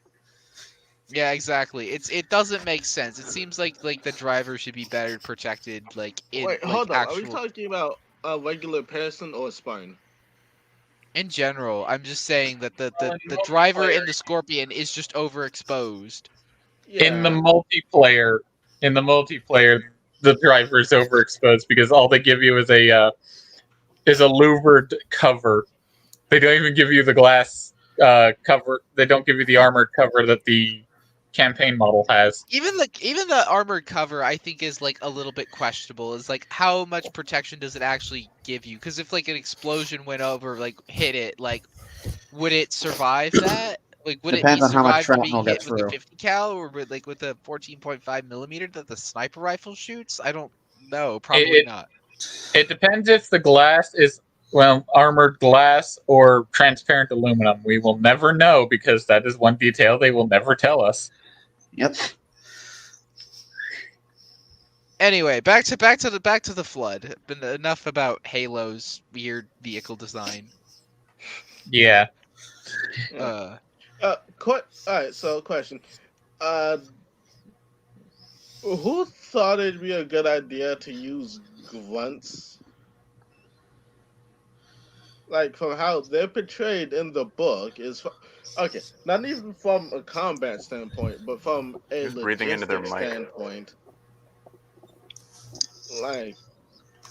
Speaker 1: Yeah, exactly. It doesn't make sense. It seems like the driver should be better protected. Like in
Speaker 2: Wait,
Speaker 1: like,
Speaker 2: hold on. Are
Speaker 1: actual
Speaker 2: we talking about a regular person or a spine?
Speaker 1: in general. I'm just saying that the
Speaker 4: in
Speaker 1: driver in
Speaker 4: multiplayer-
Speaker 1: the Scorpion is just overexposed.
Speaker 2: Yeah.
Speaker 4: In the multiplayer, the driver is overexposed because all they give you is a louvered cover. They don't even give you the glass cover. They don't give you the armored cover that the campaign model has.
Speaker 1: Even the armored cover, I think, is like a little bit questionable. Is like how much protection does it actually give you? Because if like an explosion went over, like hit it, like would it survive that? Like would
Speaker 6: Depends
Speaker 1: it
Speaker 6: on
Speaker 1: be
Speaker 6: how much
Speaker 1: survive to be
Speaker 6: shrapnel
Speaker 1: hit
Speaker 6: gets
Speaker 1: with a
Speaker 6: through.
Speaker 1: 50 cal or with a 14.5 millimeter that the sniper rifle shoots? I don't know. Probably not.
Speaker 4: It depends if the glass is armored glass or transparent aluminum. We will never know because that is one detail they will never tell us.
Speaker 6: Yep.
Speaker 1: Anyway, back to the flood. Been enough about Halo's weird vehicle design.
Speaker 4: Yeah.
Speaker 1: Uh,
Speaker 2: Alright, so question. Who thought it'd be a good idea to use grunts? Like, from how they're portrayed in the book is okay, not even from a combat standpoint, but from a
Speaker 5: Just breathing into their
Speaker 2: logistics
Speaker 5: mic.
Speaker 2: standpoint. Like,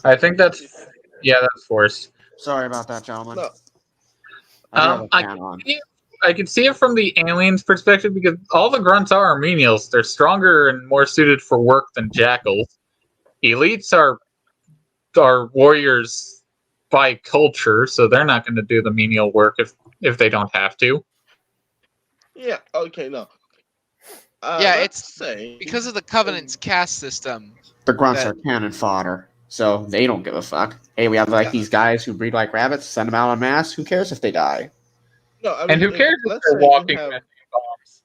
Speaker 4: I think that's forced.
Speaker 6: Sorry about that, gentlemen.
Speaker 2: no,
Speaker 6: I do have a
Speaker 4: I
Speaker 6: fan on.
Speaker 4: can see it from the aliens' perspective because all the grunts are menials. They're stronger and more suited for work than jackals. Elites are warriors by culture, so they're not going to do the menial work if they don't have to.
Speaker 2: yeah, okay, no.
Speaker 1: Yeah,
Speaker 2: let's
Speaker 1: it's
Speaker 2: say
Speaker 1: because of the Covenant's caste system.
Speaker 6: The grunts
Speaker 1: that-
Speaker 6: are cannon fodder, so they don't give a fuck. Hey, we have like
Speaker 1: Yeah.
Speaker 6: these guys who breed like rabbits. Send them out en masse. Who cares if they die?
Speaker 2: no. I mean,
Speaker 4: And who cares if
Speaker 2: let's
Speaker 4: they're
Speaker 2: say you
Speaker 4: walking
Speaker 2: have-
Speaker 4: methane bombs?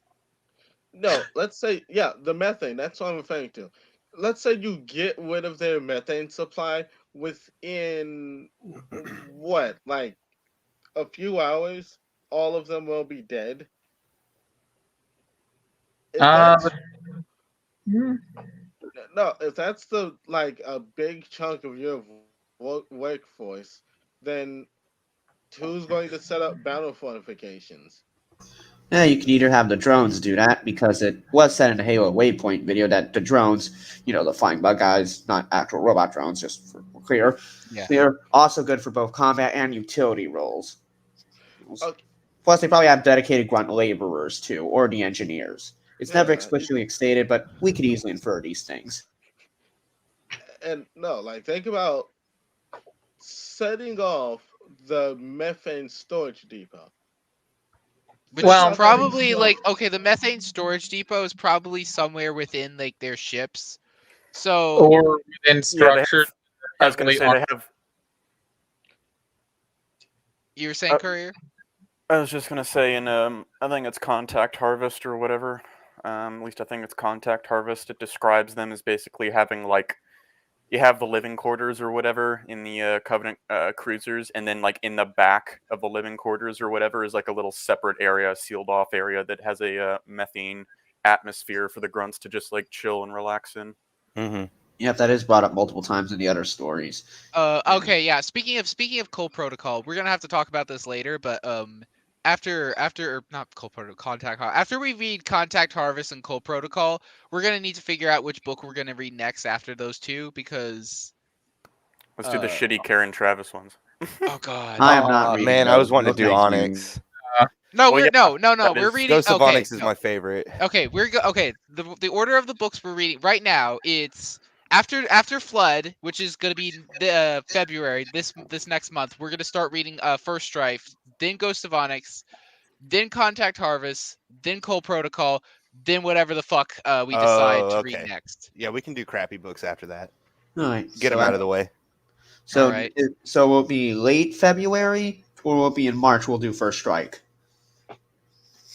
Speaker 2: No, let's say, yeah, the methane, that's what I'm referring to. Let's say you get rid of their methane supply within, what, like a few hours, all of them will be dead. If that's- no, if that's like a big chunk of your workforce, then who's going to set up battle fortifications?
Speaker 6: Yeah, you can either have the drones do that because it was said in the Halo Waypoint video that the drones, the flying bug guys, not actual robot drones, just for clear,
Speaker 1: Yeah.
Speaker 6: they're also good for both combat and utility roles.
Speaker 2: Okay.
Speaker 6: Plus, they probably have dedicated grunt laborers too, or the engineers. It's never
Speaker 2: Yeah.
Speaker 6: explicitly stated, but we could easily infer these things.
Speaker 2: And no, like think about setting off the methane storage depot.
Speaker 1: Which
Speaker 4: Well,
Speaker 1: is probably the methane storage depot is probably somewhere within like their ships. So
Speaker 4: Or within
Speaker 5: Yeah,
Speaker 4: structures.
Speaker 5: I was going to
Speaker 4: heavily
Speaker 5: say
Speaker 4: armed.
Speaker 5: they have.
Speaker 1: you were saying, Courier?
Speaker 5: I was just going to say I think it's Contact Harvest or whatever. At least I think it's Contact Harvest. It describes them as basically having like you have the living quarters or whatever in the Covenant cruisers, and then like in the back of the living quarters or whatever is like a little separate area, sealed off area that has a methane atmosphere for the grunts to just like chill and relax in.
Speaker 3: Mm-hmm.
Speaker 6: Yeah, that is brought up multiple times in the other stories.
Speaker 1: Okay, yeah. Speaking of Cole Protocol, we're gonna have to talk about this later, but after not Cole Protocol, after we read Contact Harvest and Cole Protocol, we're gonna need to figure out which book we're gonna read next after those two because
Speaker 5: Let's do the shitty Karen Travis ones.
Speaker 1: oh god.
Speaker 6: I am not reading
Speaker 3: Man, I
Speaker 6: those.
Speaker 3: was wanting
Speaker 6: No,
Speaker 3: to do
Speaker 6: thank you.
Speaker 3: Onyx.
Speaker 1: No,
Speaker 5: Well,
Speaker 1: we're
Speaker 5: yeah,
Speaker 1: no,
Speaker 5: that
Speaker 1: we're
Speaker 5: is-
Speaker 1: reading
Speaker 3: Ghost of
Speaker 1: okay,
Speaker 3: Onyx is
Speaker 1: no.
Speaker 3: my favorite.
Speaker 1: Okay, the order of the books we're reading right now, it's after Flood, which is going to be February this next month. We're going to start reading First Strife, then Ghost of Onyx, then Contact Harvest, then Cole Protocol, then whatever the fuck we decide to read
Speaker 3: okay.
Speaker 1: next.
Speaker 3: Yeah, we can do crappy books after that.
Speaker 6: All right,
Speaker 3: Get them out of the way.
Speaker 6: So,
Speaker 1: Alright.
Speaker 6: so will it be late February or will it be in March? We'll do First Strike.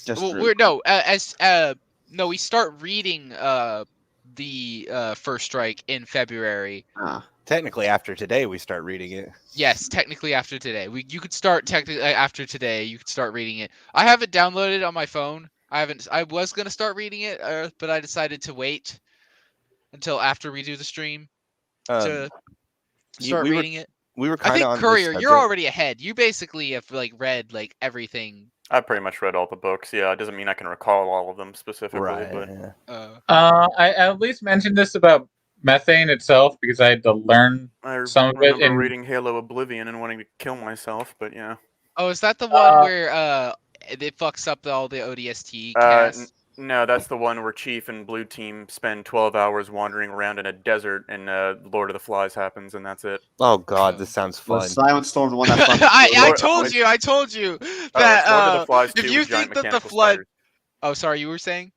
Speaker 6: Just
Speaker 1: Well,
Speaker 6: for-
Speaker 1: we start reading the First Strike in February.
Speaker 3: Technically, after today, we start reading it.
Speaker 1: Yes, technically after today. You could start technically after today. You could start reading it. I have it downloaded on my phone. I was gonna start reading it, but I decided to wait until after we do the stream to start
Speaker 3: we were-
Speaker 1: reading it.
Speaker 3: We were
Speaker 1: I
Speaker 3: kind of
Speaker 1: think
Speaker 3: on this
Speaker 1: Courier, you're
Speaker 3: subject.
Speaker 1: already ahead. You basically have like read like everything.
Speaker 5: I pretty much read all the books. Yeah, it doesn't mean I can recall all of them specifically,
Speaker 3: right.
Speaker 5: but
Speaker 3: Yeah.
Speaker 4: I at least mentioned this about methane itself because I had to learn
Speaker 5: I
Speaker 4: some of it
Speaker 5: remember
Speaker 4: in
Speaker 5: reading Halo Oblivion and wanting to kill myself. But yeah,
Speaker 1: Oh, is that the one where it fucks up all the ODST cast?
Speaker 5: no, that's the one where Chief and Blue Team spend 12 hours wandering around in a desert, and Lord of the Flies happens, and that's it.
Speaker 3: Oh God, this sounds fun.
Speaker 6: was Silent Storm the one that fucked
Speaker 1: I
Speaker 5: Lord-
Speaker 1: told you that
Speaker 5: Oh, it's Lord of the Flies
Speaker 1: if
Speaker 5: 2
Speaker 1: you
Speaker 5: with giant
Speaker 1: think that the
Speaker 5: mechanical
Speaker 1: flood.
Speaker 5: spiders.
Speaker 1: Oh, sorry, you were saying.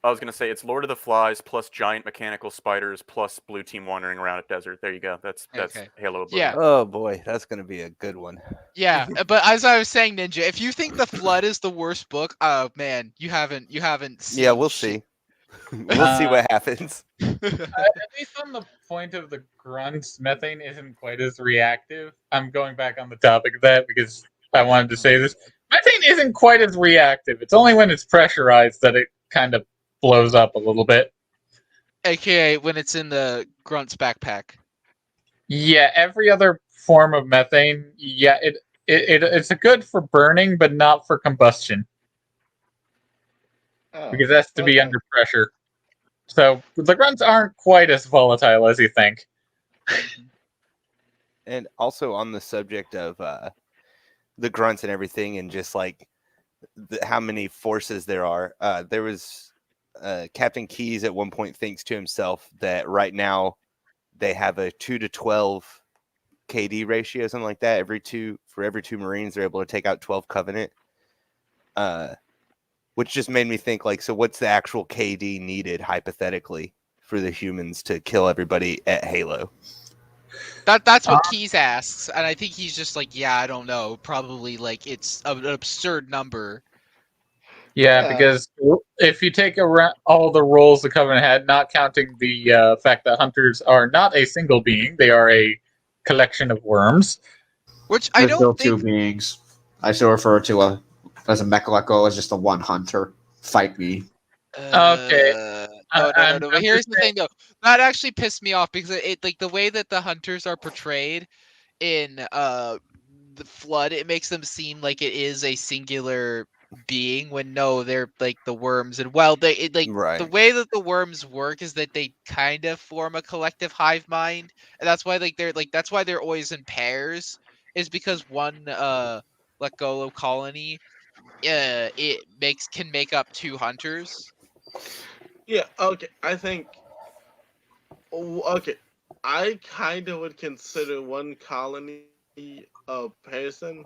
Speaker 5: I was gonna say it's Lord of the Flies plus giant mechanical spiders plus Blue Team wandering around a desert. There you go. That's
Speaker 1: Okay.
Speaker 5: Halo Oblivion.
Speaker 1: Yeah.
Speaker 3: Oh boy, that's gonna be a good one.
Speaker 1: Yeah, but as I was saying, Ninja, if you think the Flood is the worst book, oh man, you haven't seen
Speaker 3: Yeah, we'll
Speaker 1: shit.
Speaker 3: see. We'll see what happens.
Speaker 4: at least on the point of the grunts, methane isn't quite as reactive. I'm going back on the topic of that because I wanted to say this. Methane isn't quite as reactive. It's only when it's pressurized that it kind of blows up a little bit.
Speaker 1: AKA when it's in the Grunt's backpack.
Speaker 4: Yeah, every other form of methane, yeah, it's a good for burning, but not for combustion
Speaker 2: Oh,
Speaker 4: because it has to be
Speaker 2: okay.
Speaker 4: under pressure. So the grunts aren't quite as volatile as you think.
Speaker 3: And also on the subject of the grunts and everything, and just like how many forces there are. There was Captain Keyes at one point thinks to himself that right now they have a 2 to 12 KD ratio, something like that. For every two Marines, they're able to take out 12 Covenant. Which just made me think, like, so what's the actual KD needed hypothetically for the humans to kill everybody at Halo?
Speaker 1: That's what Keys asks, and I think he's just like, yeah, I don't know. Probably like it's an absurd number.
Speaker 4: Yeah,
Speaker 2: Yeah.
Speaker 4: because if you take all the roles the Covenant had, not counting the fact that hunters are not a single being, they are a collection of worms.
Speaker 1: Which I
Speaker 6: There's still
Speaker 1: don't
Speaker 6: two
Speaker 1: think.
Speaker 6: beings. I still refer to as a Mechaleko as just a one hunter. Fight me.
Speaker 4: Okay.
Speaker 1: No.
Speaker 4: I'm
Speaker 1: But
Speaker 4: just
Speaker 1: here's the thing, though. That actually pissed me off because it like the way that the hunters are portrayed in the flood, it makes them seem like it is a singular being when no, they're like the worms. And well, the
Speaker 3: Right.
Speaker 1: way that the worms work is that they kind of form a collective hive mind, and that's why that's why they're always in pairs, is because one Legolo colony can make up 2 hunters.
Speaker 2: Yeah, okay. Okay. I kind of would consider one colony a person.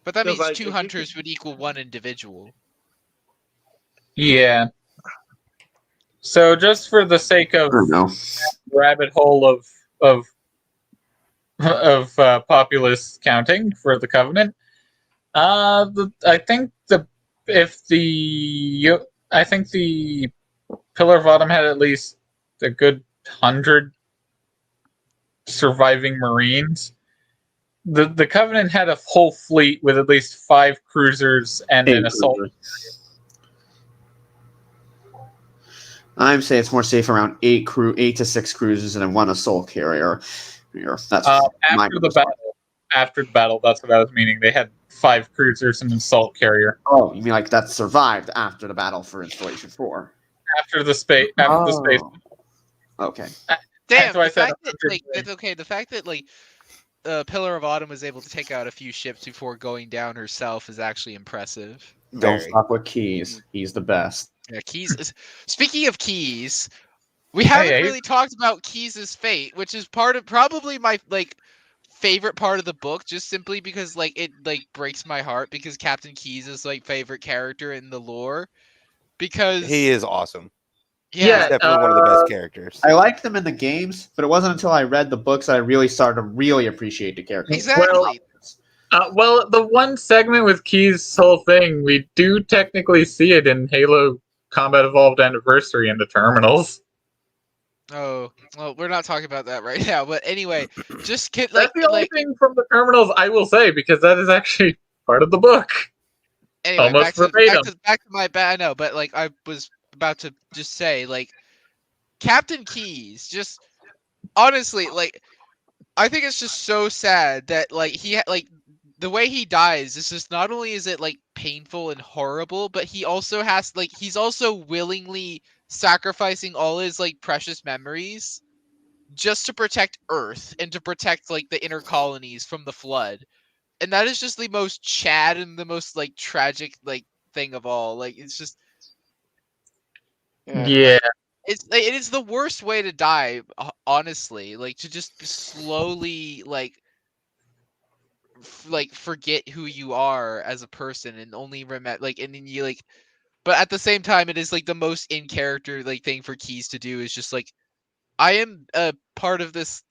Speaker 1: But that
Speaker 2: 'Cause,
Speaker 1: means
Speaker 2: like,
Speaker 1: 2
Speaker 2: if you
Speaker 1: hunters would equal 1 individual.
Speaker 4: Yeah. So just for the sake of
Speaker 6: I don't know.
Speaker 4: rabbit hole of populace counting for the Covenant, I think the Pillar of Autumn had at least a good 100 surviving Marines. The Covenant had a whole fleet with at least 5 cruisers and an assault.
Speaker 6: I'm saying it's more safe around 8 to 6 cruisers and then 1 assault carrier. That's
Speaker 4: After the battle, that's what I was meaning. They had 5 cruisers and an assault carrier.
Speaker 6: Oh, you mean like that survived after the battle for Installation 4?
Speaker 4: After the space.
Speaker 6: Okay.
Speaker 1: Damn,
Speaker 4: why I
Speaker 1: the
Speaker 4: said
Speaker 1: fact that
Speaker 4: 100
Speaker 1: like the fact that like Pillar of Autumn was able to take out a few ships before going down herself is actually impressive.
Speaker 6: Don't
Speaker 3: Very.
Speaker 6: fuck with Keys. He's the best.
Speaker 1: Yeah, Keys. Speaking of Keys, we haven't
Speaker 4: yeah,
Speaker 1: really talked about Keys' fate, which is probably my favorite part of the book, just simply because it breaks my heart because Captain Keys is favorite character in the lore, because
Speaker 3: He is awesome.
Speaker 1: yeah,
Speaker 3: He's definitely one of the best characters.
Speaker 6: I liked them in the games, but it wasn't until I read the books that I really started to really appreciate the character.
Speaker 1: exactly.
Speaker 4: Well, the one segment with Key's whole thing, we do technically see it in Halo Combat Evolved Anniversary in the terminals.
Speaker 1: Oh, well, we're not talking about that right now, but anyway, just
Speaker 4: That's the only thing from the terminals I will say, because that is actually part of the book.
Speaker 1: anyway,
Speaker 4: almost
Speaker 1: back
Speaker 4: verbatim.
Speaker 1: to my bad. No, but I was about to just say Captain Keys, just honestly, I think it's just so sad that he the way he dies is just, not only is it painful and horrible, but he also has he's also willingly sacrificing all his precious memories just to protect Earth and to protect the inner colonies from the flood. And that is just the most Chad and the most tragic thing of all. It's just
Speaker 4: Yeah.
Speaker 1: it is the worst way to die, honestly. To just slowly forget who you are as a person and only remember and then you but at the same time it is the most in character thing for Keys to do, is just I am a part of this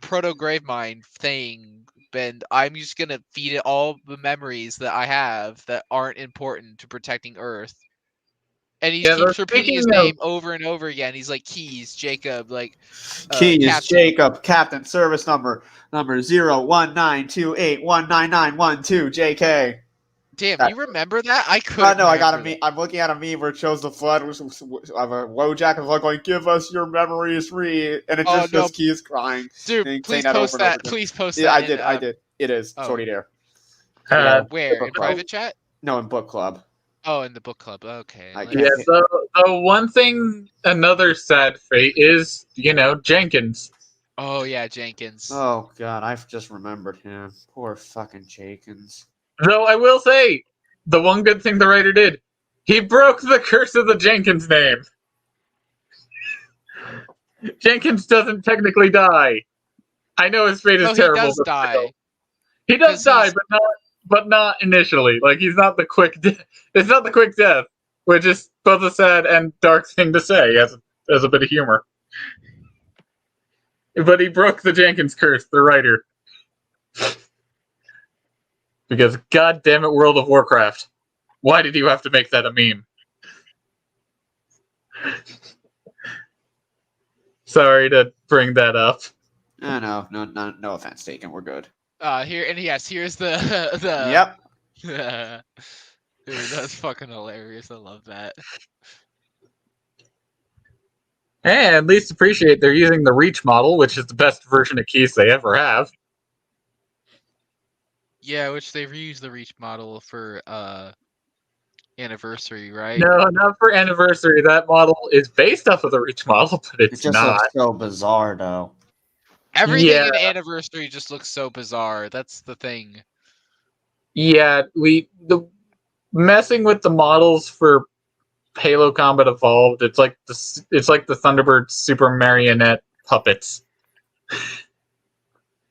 Speaker 1: proto Gravemind thing, and I'm just gonna feed it all the memories that I have that aren't important to protecting Earth. And he keeps repeating his name over and over again. He's like Keys, Jacob,
Speaker 6: Keys,
Speaker 1: Captain.
Speaker 6: Jacob, Captain, service number 01928199912, JK.
Speaker 1: Damn, you remember that? I couldn't.
Speaker 6: No, I got a
Speaker 1: remember
Speaker 6: meme.
Speaker 1: that.
Speaker 6: I'm looking at a meme where it shows the flood of a Wojak is going, "Give us your memories free," and it just shows Keys crying.
Speaker 1: Dude, please
Speaker 6: that
Speaker 1: post
Speaker 6: over and
Speaker 1: that.
Speaker 6: over again.
Speaker 1: Please post
Speaker 6: Yeah,
Speaker 1: that.
Speaker 6: I did. It is. It's already there.
Speaker 1: Where? In private chat?
Speaker 6: No, in book club.
Speaker 1: Oh, in the book club. Okay.
Speaker 4: Yeah, so one thing, another sad fate is, Jenkins.
Speaker 1: Oh, yeah, Jenkins.
Speaker 6: Oh, God, I've just remembered him. Poor fucking Jenkins.
Speaker 4: Though I will say, the one good thing the writer did, he broke the curse of the Jenkins name. Jenkins doesn't technically die. I know his fate is terrible.
Speaker 1: He does die.
Speaker 4: He does die, but not initially. He's not the quick death. It's not the quick death, which is both a sad and dark thing to say as a bit of humor. But he broke the Jenkins curse, the writer. Because, God damn it, World of Warcraft. Why did you have to make that a meme? Sorry to bring that up.
Speaker 6: No offense taken. We're good.
Speaker 1: Here's the
Speaker 6: Yep.
Speaker 1: Dude, that's fucking hilarious. I love that.
Speaker 4: And at least appreciate they're using the Reach model, which is the best version of keys they ever have.
Speaker 1: Yeah, which they reused the Reach model for Anniversary, right?
Speaker 4: No, not for Anniversary. That model is based off of the Reach model, but
Speaker 6: It
Speaker 4: it's
Speaker 6: just
Speaker 4: not.
Speaker 6: looks so bizarre, though.
Speaker 1: Everything
Speaker 4: Yeah.
Speaker 1: in Anniversary just looks so bizarre. That's the thing.
Speaker 4: Yeah, the messing with the models for Halo Combat Evolved. It's like the Thunderbird Super Marionette puppets.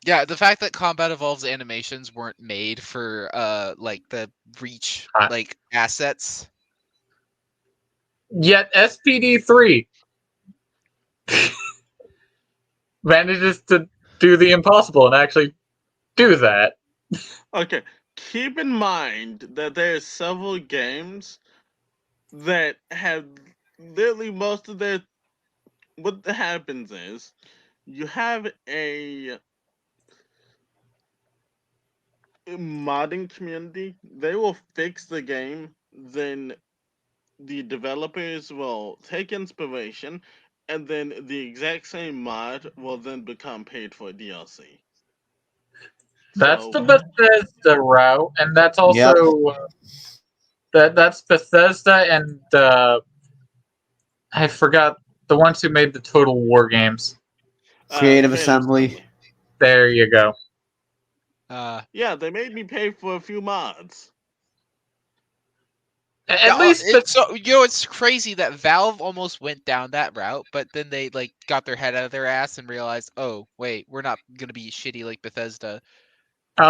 Speaker 1: Yeah, the fact that Combat Evolved's animations weren't made for like the Reach like assets.
Speaker 4: Yet SPD3 manages to do the impossible and actually do that.
Speaker 2: Okay, keep in mind that there are several games that have literally most of their. What happens is you have a modding community. They will fix the game, then the developers will take inspiration, and then the exact same mod will then become paid for DLC.
Speaker 4: That's
Speaker 2: So
Speaker 4: the Bethesda route, and that's also that's Bethesda and I forgot the ones who made the Total War games.
Speaker 6: Creative Assembly.
Speaker 4: There you go.
Speaker 2: Yeah, they made me pay for a few mods.
Speaker 4: At least
Speaker 1: so it's crazy that Valve almost went down that route, but then they like got their head out of their ass and realized, oh wait, we're not gonna be shitty like Bethesda.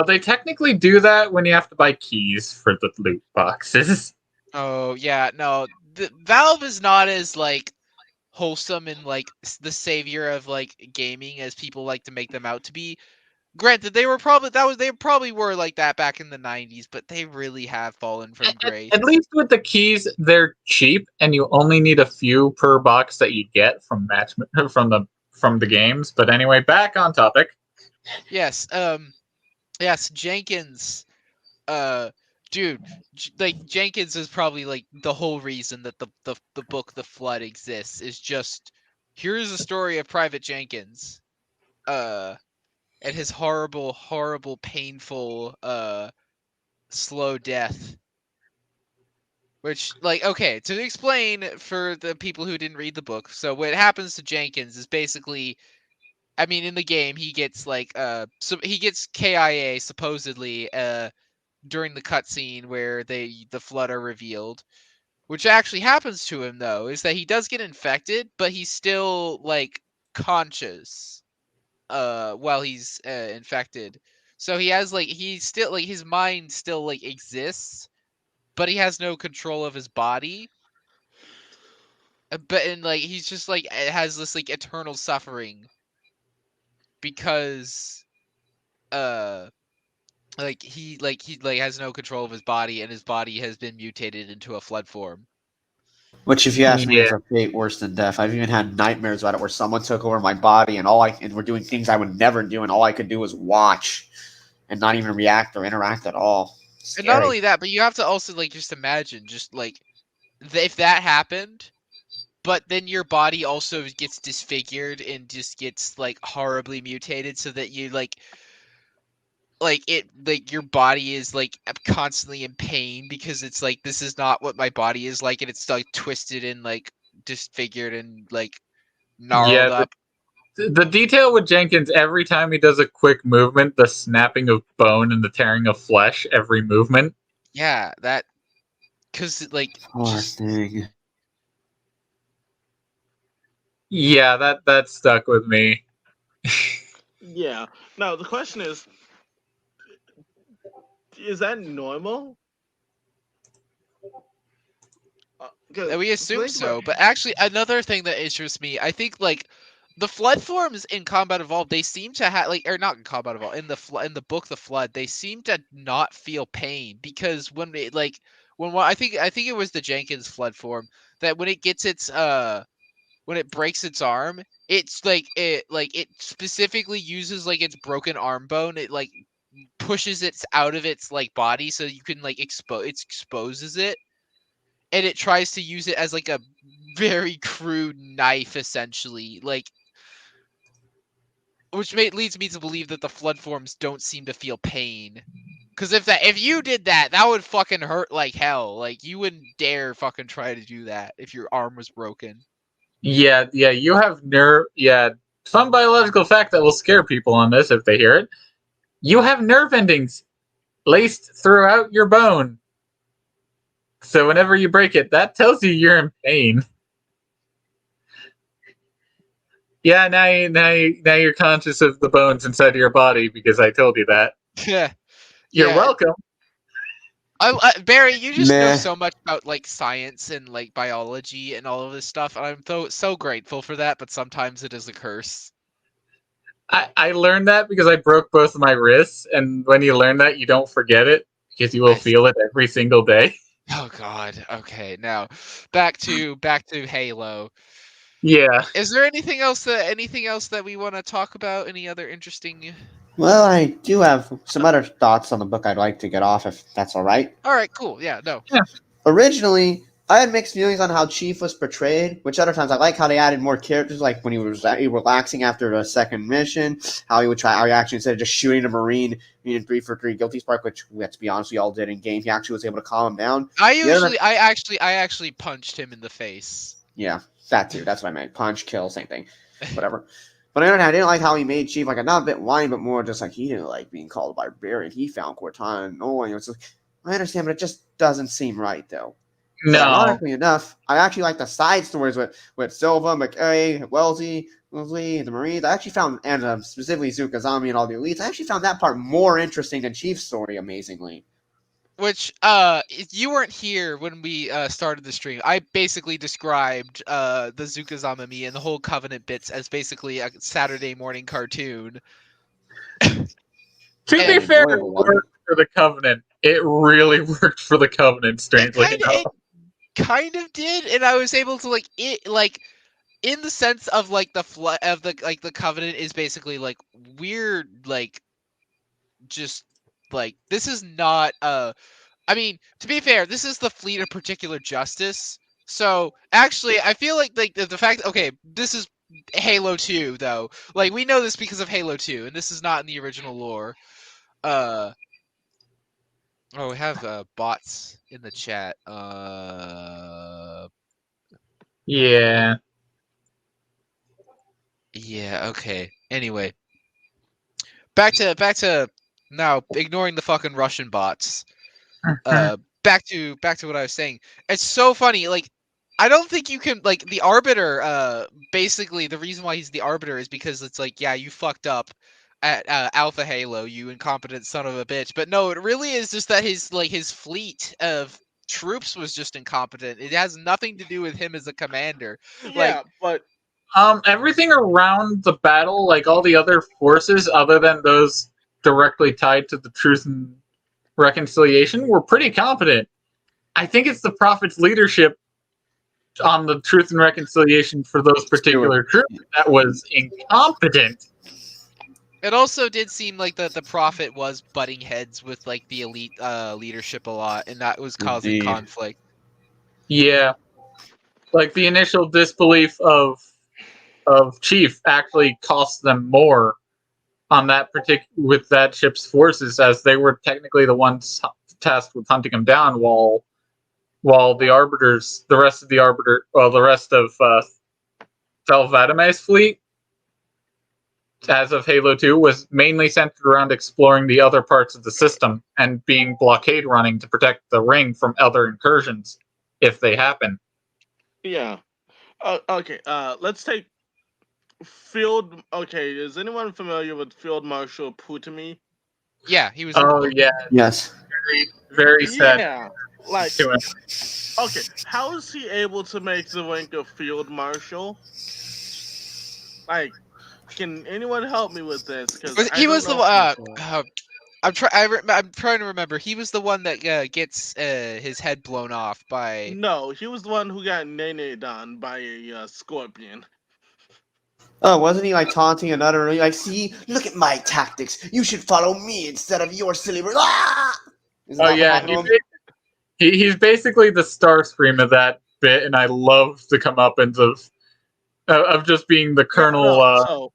Speaker 4: They technically do that when you have to buy keys for the loot boxes.
Speaker 1: Oh yeah, no, Valve is not as like wholesome and like the savior of like gaming as people like to make them out to be. Granted, they probably were like that back in the 90s, but they really have fallen from grace.
Speaker 4: At least with the keys, they're cheap, and you only need a few per box that you get from from the games. But anyway, back on topic.
Speaker 1: Yes, yes, Jenkins, dude, like Jenkins is probably like the whole reason that the book The Flood exists, is just here's a story of Private Jenkins, and his horrible, painful, slow death. Which, like, okay, to explain for the people who didn't read the book, so what happens to Jenkins is basically, I mean, in the game, he gets like, so he gets KIA supposedly, during the cutscene where the Flood are revealed. Which actually happens to him though, is that he does get infected, but he's still like conscious, while he's infected. So he has like he's still like his mind still like exists, but he has no control of his body. But and like he's just like has this like eternal suffering because he has no control of his body, and his body has been mutated into a Flood form.
Speaker 6: Which, if you ask me,
Speaker 4: Yeah.
Speaker 6: is a fate worse than death. I've even had nightmares about it, where someone took over my body, and we're doing things I would never do, and all I could do was watch, and not even react or interact at all.
Speaker 1: And not
Speaker 6: Scary.
Speaker 1: only that, but you have to also like just imagine just like if that happened, but then your body also gets disfigured and just gets like horribly mutated, so that you like your body is like constantly in pain because it's like, this is not what my body is like, and it's like twisted and like disfigured and like gnarled
Speaker 4: Yeah,
Speaker 1: up.
Speaker 4: the detail with Jenkins, every time he does a quick movement, the snapping of bone and the tearing of flesh every movement.
Speaker 1: Yeah, that because like
Speaker 6: Poor
Speaker 1: just,
Speaker 6: thing.
Speaker 4: Yeah, that stuck with me.
Speaker 2: Yeah. Now the question is that normal?
Speaker 1: we assume so, but actually another thing that interests me, I think like the Flood forms in Combat Evolved, they seem to have like, or not in Combat Evolved, in the book The Flood, they seem to not feel pain, because when it like I think it was the Jenkins Flood form that when it gets its when it breaks its arm, it's like it specifically uses like its broken arm bone, it like pushes it out of its like body so you can like exposes it, and it tries to use it as like a very crude knife, essentially. Like, which leads me to believe that the flood forms don't seem to feel pain. Because if you did that, that would fucking hurt like hell. Like, you wouldn't dare fucking try to do that if your arm was broken.
Speaker 4: Yeah, you have nerve. Yeah, some biological fact that will scare people on this if they hear it. You have nerve endings laced throughout your bone. So whenever you break it, that tells you you're in pain. Yeah, now you're conscious of the bones inside your body because I told you that.
Speaker 1: Yeah.
Speaker 4: You're welcome.
Speaker 1: Barry, you just know
Speaker 6: Meh.
Speaker 1: so much about like science and like biology and all of this stuff, and I'm so grateful for that. But sometimes it is a curse.
Speaker 4: I learned that because I broke both of my wrists, and when you learn that, you don't forget it because you will feel it every single day.
Speaker 1: Oh God. Okay. Now, back to Halo.
Speaker 4: Yeah.
Speaker 1: Is there anything else that we want to talk about? Any other interesting?
Speaker 6: Well, I do have some other thoughts on the book I'd like to get off, if that's all right.
Speaker 1: All right. Cool. Yeah. No.
Speaker 6: Originally, I had mixed feelings on how Chief was portrayed, which other times I like how they added more characters, like when he was relaxing after the second mission, how he actually, instead of just shooting a Marine in 3 for 3 Guilty Spark, which, let's be honest, we all did in game, he actually was able to calm him down.
Speaker 1: I actually punched him in the face.
Speaker 6: Yeah, that too. That's what I meant. Punch, kill, same thing. Whatever. But on the other hand, I didn't like how he made Chief like not a bit whiny, but more just like he didn't like being called a barbarian. He found Cortana annoying. It's like, I understand, but it just doesn't seem right, though.
Speaker 4: No.
Speaker 6: So, ironically enough, I actually like the side stories with Silva, McKay, Wellesley, the Marines. I actually found, and specifically Zukazami and all the elites, I actually found that part more interesting than Chief's story, amazingly.
Speaker 1: Which, you weren't here when we started the stream. I basically described the Zukazama and the whole Covenant bits as basically a Saturday morning cartoon.
Speaker 4: To be fair, it worked for the Covenant. It really worked for the Covenant, strangely enough.
Speaker 1: It kind of did, and I was able to in the sense of like the Covenant is basically like weird, like just like this is not I mean, to be fair, this is the Fleet of Particular Justice. So actually, I feel like the fact this is Halo 2 though. Like we know this because of Halo 2, and this is not in the original lore. Oh, we have bots in the chat.
Speaker 4: Yeah.
Speaker 1: Yeah, okay. Anyway. Back to now ignoring the fucking Russian bots. Back to what I was saying. It's so funny, like I don't think you can like the Arbiter, basically the reason why he's the Arbiter is because it's like, yeah, you fucked up at Alpha Halo, you incompetent son of a bitch. But no, it really is just that his fleet of troops was just incompetent. It has nothing to do with him as a commander.
Speaker 2: Yeah, but
Speaker 4: everything around the battle, like all the other forces other than those directly tied to the Truth and Reconciliation, were pretty competent. I think it's the Prophet's leadership on the Truth and Reconciliation for those particular troops that was incompetent.
Speaker 1: It also did seem like the Prophet was butting heads with like the elite leadership a lot, and that was causing conflict.
Speaker 4: Yeah, like the initial disbelief of Chief actually cost them more on that with that ship's forces, as they were technically the ones tasked with hunting him down, while the Arbiters, the rest of Fel Vadime's fleet, as of Halo 2, was mainly centered around exploring the other parts of the system and being blockade running to protect the ring from other incursions, if they happen.
Speaker 2: Yeah. Okay, let's take Field... Okay, is anyone familiar with Field Marshal Putami?
Speaker 1: Yeah, he was...
Speaker 4: Oh, yeah.
Speaker 6: Yes.
Speaker 4: Very, very sad.
Speaker 2: Yeah, like...
Speaker 4: To him.
Speaker 2: Okay, how is he able to make the rank of Field Marshal? Like... Can anyone help me with this?
Speaker 1: He was the I'm trying to remember. He was the one that gets his head blown off by.
Speaker 2: No, he was the one who got nene on by a scorpion.
Speaker 6: Oh, wasn't he like taunting another? Like, see, look at my tactics. You should follow me instead of your silly. Ah!
Speaker 4: Oh yeah, he's basically the Starscream of that bit, and I love the comeuppance of just being the Colonel,
Speaker 2: so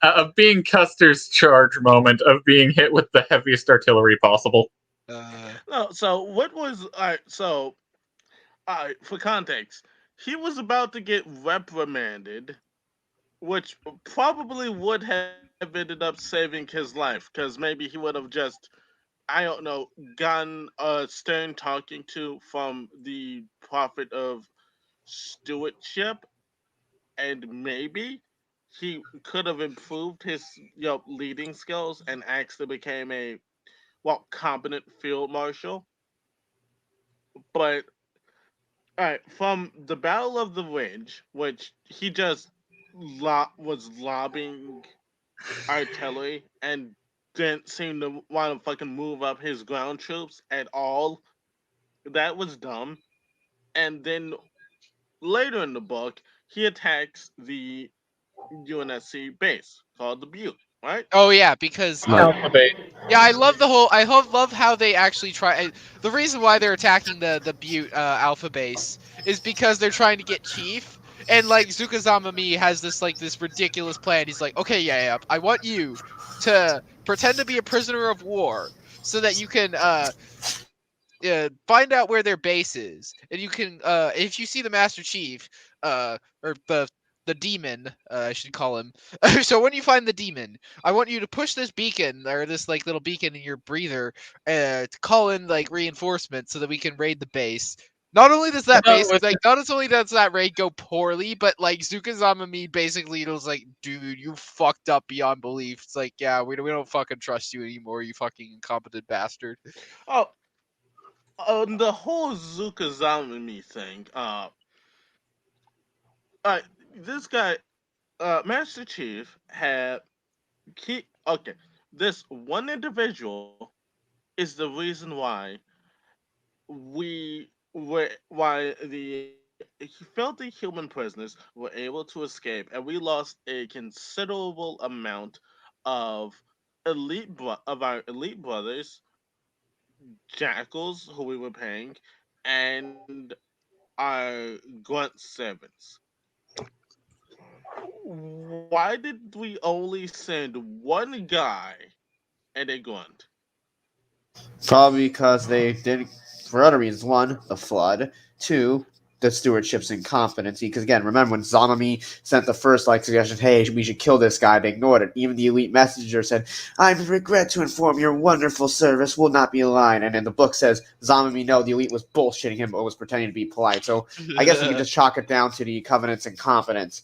Speaker 4: of being Custer's charge moment, of being hit with the heaviest artillery possible.
Speaker 2: no, so what was so for context, he was about to get reprimanded, which probably would have ended up saving his life, because maybe he would have just, I don't know, gotten a stern talking to from the prophet of stewardship, and maybe he could have improved his leading skills and actually became a competent field marshal. But all right, from the Battle of the Ridge, which he just was lobbing artillery and didn't seem to want to fucking move up his ground troops at all. That was dumb. And then later in the book, he attacks the UNSC base called the Butte, right?
Speaker 1: Oh yeah, because
Speaker 4: Alpha Base.
Speaker 1: yeah, I love the whole. Love how they actually try. The reason why they're attacking the Butte Alpha base is because they're trying to get Chief, and like Zukazama has this ridiculous plan. He's like, okay, yeah, I want you to pretend to be a prisoner of war so that you can find out where their base is, and you can if you see the Master Chief or the demon, I should call him. So when you find the demon, I want you to push this beacon or this little beacon in your breather to call in reinforcements so that we can raid the base. Not only does that not only does that raid go poorly, but Zukazama basically was like, dude, you fucked up beyond belief. It's like, yeah, we don't fucking trust you anymore, you fucking incompetent bastard.
Speaker 2: Oh, the whole Zukazami thing. This guy, Master Chief, had okay. This one individual is the reason why the filthy human prisoners were able to escape, and we lost a considerable amount of our elite brothers, jackals who we were paying, and our grunt servants. Why did we only send one guy and a grunt?
Speaker 6: Probably because they did, for other reasons. One, the flood. Two, the stewardship's incompetency. Because again, remember when Zamami sent the first suggestion, hey, we should kill this guy, they ignored it. Even the elite messenger said, I regret to inform your wonderful service will not be aligned. And then the book says Zamami, no, the elite was bullshitting him, but was pretending to be polite. So I guess we can just chalk it down to the Covenant's incompetence.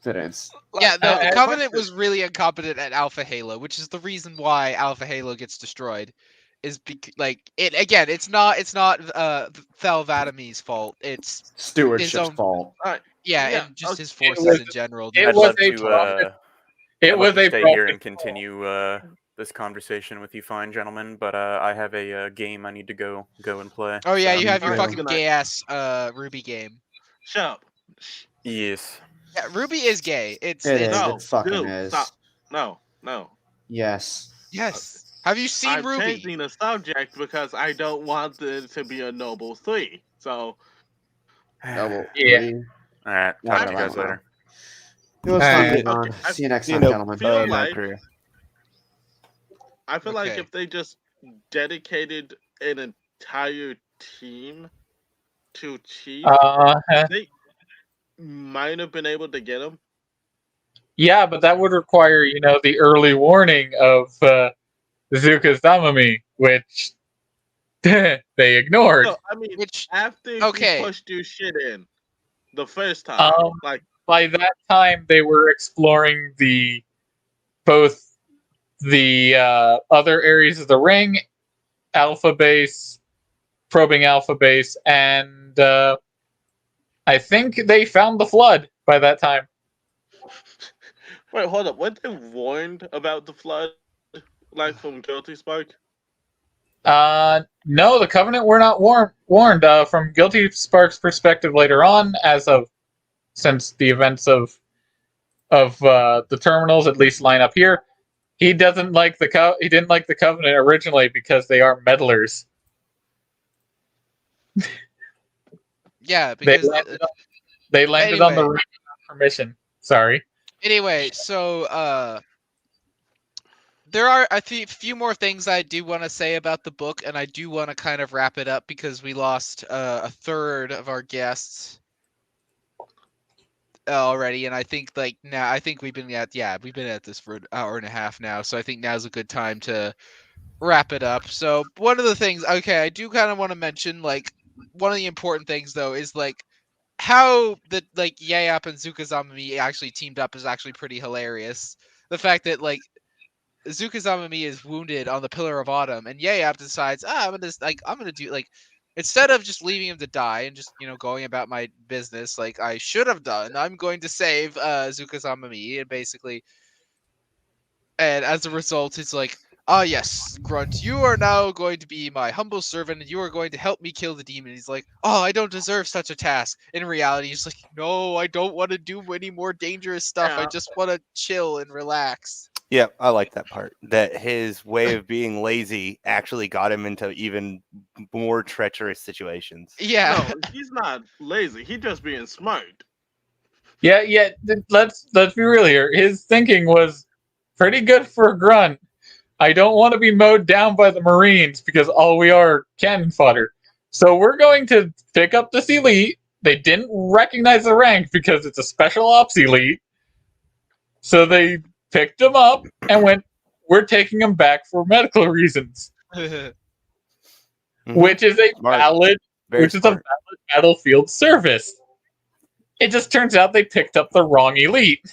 Speaker 1: Yeah, the Covenant was really incompetent at Alpha Halo, which is the reason why Alpha Halo gets destroyed. Is it's not Thal Vadami's fault. It's
Speaker 6: stewardship's fault.
Speaker 1: And just his forces in general.
Speaker 5: I'd love to stay here and continue this conversation with you fine gentlemen, but I have a game I need to go and play.
Speaker 1: Oh yeah,
Speaker 5: so.
Speaker 1: you have your fucking gay ass Ruby game.
Speaker 2: Shut up.
Speaker 5: Yes.
Speaker 1: Yeah, Ruby is gay. It
Speaker 6: fucking is.
Speaker 2: Stop. No.
Speaker 6: Yes.
Speaker 1: Yes. Have you seen Ruby?
Speaker 2: I'm changing the subject because I don't want it to be a Noble 3. So.
Speaker 6: Noble.
Speaker 4: Yeah.
Speaker 5: All right. Talk to you guys later.
Speaker 6: It was fun being on. See you next time, gentlemen.
Speaker 2: I feel like if they just dedicated an entire team to Chief, they might have been able to get him.
Speaker 4: Yeah, but that would require, the early warning of Zukazami, which they ignored.
Speaker 2: So, after you pushed your shit in the first time,
Speaker 4: by that time they were exploring both the other areas of the ring, Alpha Base, probing Alpha Base, and I think they found the flood by that time.
Speaker 2: Wait, hold up. Weren't they warned about the flood, from Guilty Spark?
Speaker 4: No, the Covenant were not warned. From Guilty Spark's perspective later on, since the events of the terminals at least line up here, he didn't like the Covenant originally because they are meddlers.
Speaker 1: Yeah,
Speaker 4: They
Speaker 1: because
Speaker 4: landed on the
Speaker 1: Anyway.
Speaker 4: ring without permission. Sorry.
Speaker 1: anyway, so there are a few more things I do want to say about the book, and I do want to kind of wrap it up because we lost a third of our guests already, and I think I think we've been at this for an hour and a half now, so I think now's a good time to wrap it up. So one of the things, okay, I do kind of want to mention, like, one of the important things though is like how the Yayap and Zukazamami actually teamed up is actually pretty hilarious. The fact that like Zukazamami is wounded on the Pillar of Autumn, and Yayap decides, I'm gonna do like, instead of just leaving him to die and just going about my business like I should have done, I'm going to save Zukazamami, and basically, and as a result, it's like, ah yes, Grunt, you are now going to be my humble servant, and you are going to help me kill the demon. He's like, oh, I don't deserve such a task. In reality, he's like, no, I don't want to do any more dangerous stuff. I
Speaker 2: Yeah.
Speaker 1: just want to chill and relax.
Speaker 3: Yeah, I like that part. That his way of being lazy actually got him into even more treacherous situations.
Speaker 1: Yeah.
Speaker 2: No, he's not lazy. He's just being smart.
Speaker 4: Yeah. Let's be real here. His thinking was pretty good for a grunt. I don't want to be mowed down by the Marines because all we are cannon fodder. So we're going to pick up this elite. They didn't recognize the rank because it's a special ops elite. So they picked him up and went, we're taking him back for medical reasons,
Speaker 3: Mhm.
Speaker 4: which is a
Speaker 3: Smart.
Speaker 4: valid
Speaker 3: Very
Speaker 4: which is a
Speaker 3: smart.
Speaker 4: valid battlefield service. It just turns out they picked up the wrong elite.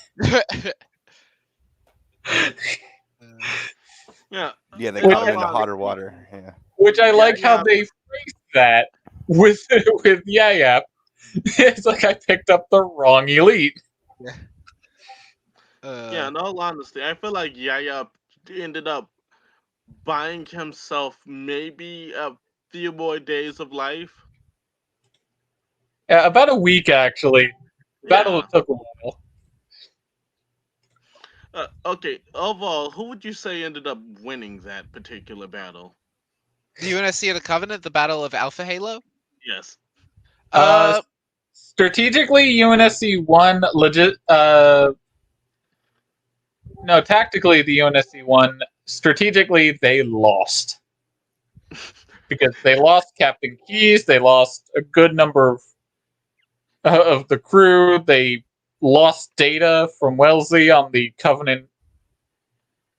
Speaker 2: Yeah.
Speaker 3: Yeah, they
Speaker 2: In
Speaker 3: got
Speaker 2: all
Speaker 3: him into
Speaker 2: honesty-
Speaker 3: hotter water. Yeah.
Speaker 4: Which I like how
Speaker 2: yeah.
Speaker 4: they phrased that with Yayap. It's like I picked up the wrong elite.
Speaker 2: Yeah, in all honesty, I feel like Yaya ended up buying himself maybe a few more days of life.
Speaker 4: Yeah, about a week actually. Battle
Speaker 2: Yeah.
Speaker 4: took a while.
Speaker 2: Okay, overall, who would you say ended up winning that particular battle?
Speaker 1: The UNSC of the Covenant, the Battle of Alpha Halo.
Speaker 2: Yes.
Speaker 4: Strategically, UNSC won. No, tactically, the UNSC won. Strategically, they lost because they lost Captain Keyes. They lost a good number of the crew. They lost data from Wellesley on the Covenant,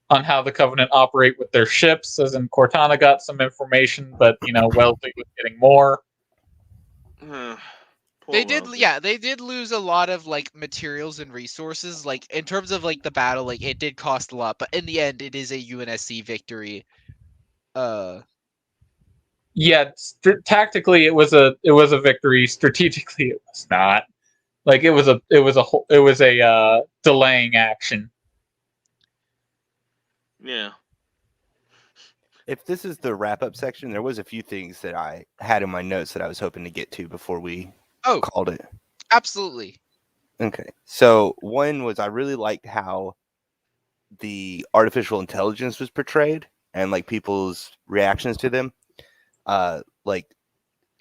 Speaker 4: on how the Covenant operate with their ships. As in, Cortana got some information, but Wellesley was getting more.
Speaker 2: Poor
Speaker 1: They did,
Speaker 2: Wellesley.
Speaker 1: yeah, they did lose a lot of like materials and resources. Like in terms of like the battle, like it did cost a lot, but in the end, it is a UNSC victory.
Speaker 4: Yeah, tactically it was a victory. Strategically, it was not. Like it was a delaying action.
Speaker 2: Yeah.
Speaker 3: If this is the wrap up section, there was a few things that I had in my notes that I was hoping to get to before we called it.
Speaker 1: Absolutely.
Speaker 3: Okay. So one was I really liked how the artificial intelligence was portrayed and like people's reactions to them. Like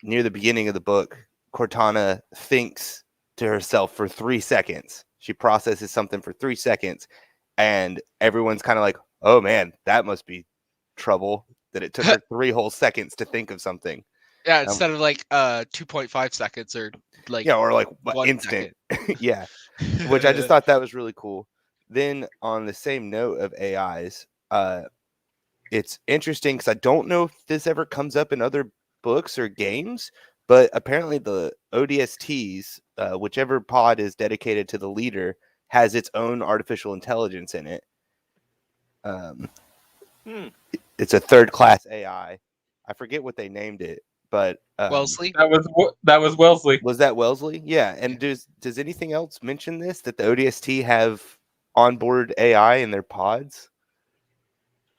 Speaker 3: near the beginning of the book, Cortana thinks to herself for 3 seconds. She processes something for 3 seconds, and everyone's kind of like, "Oh man, that must be trouble." That it took her 3 whole seconds to think of something.
Speaker 1: Yeah, instead of like 2.5 seconds or like
Speaker 3: Or like
Speaker 1: 1
Speaker 3: instant.
Speaker 1: second.
Speaker 3: Yeah. Which I just thought that was really cool. Then on the same note of AIs, it's interesting because I don't know if this ever comes up in other books or games, but apparently the ODSTs, whichever pod is dedicated to the leader, has its own artificial intelligence in it. It's a third class AI. I forget what they named it, but
Speaker 1: Wellesley.
Speaker 4: That was Wellesley.
Speaker 3: Was that Wellesley? Yeah. And does anything else mention this, that the ODST have onboard AI in their pods?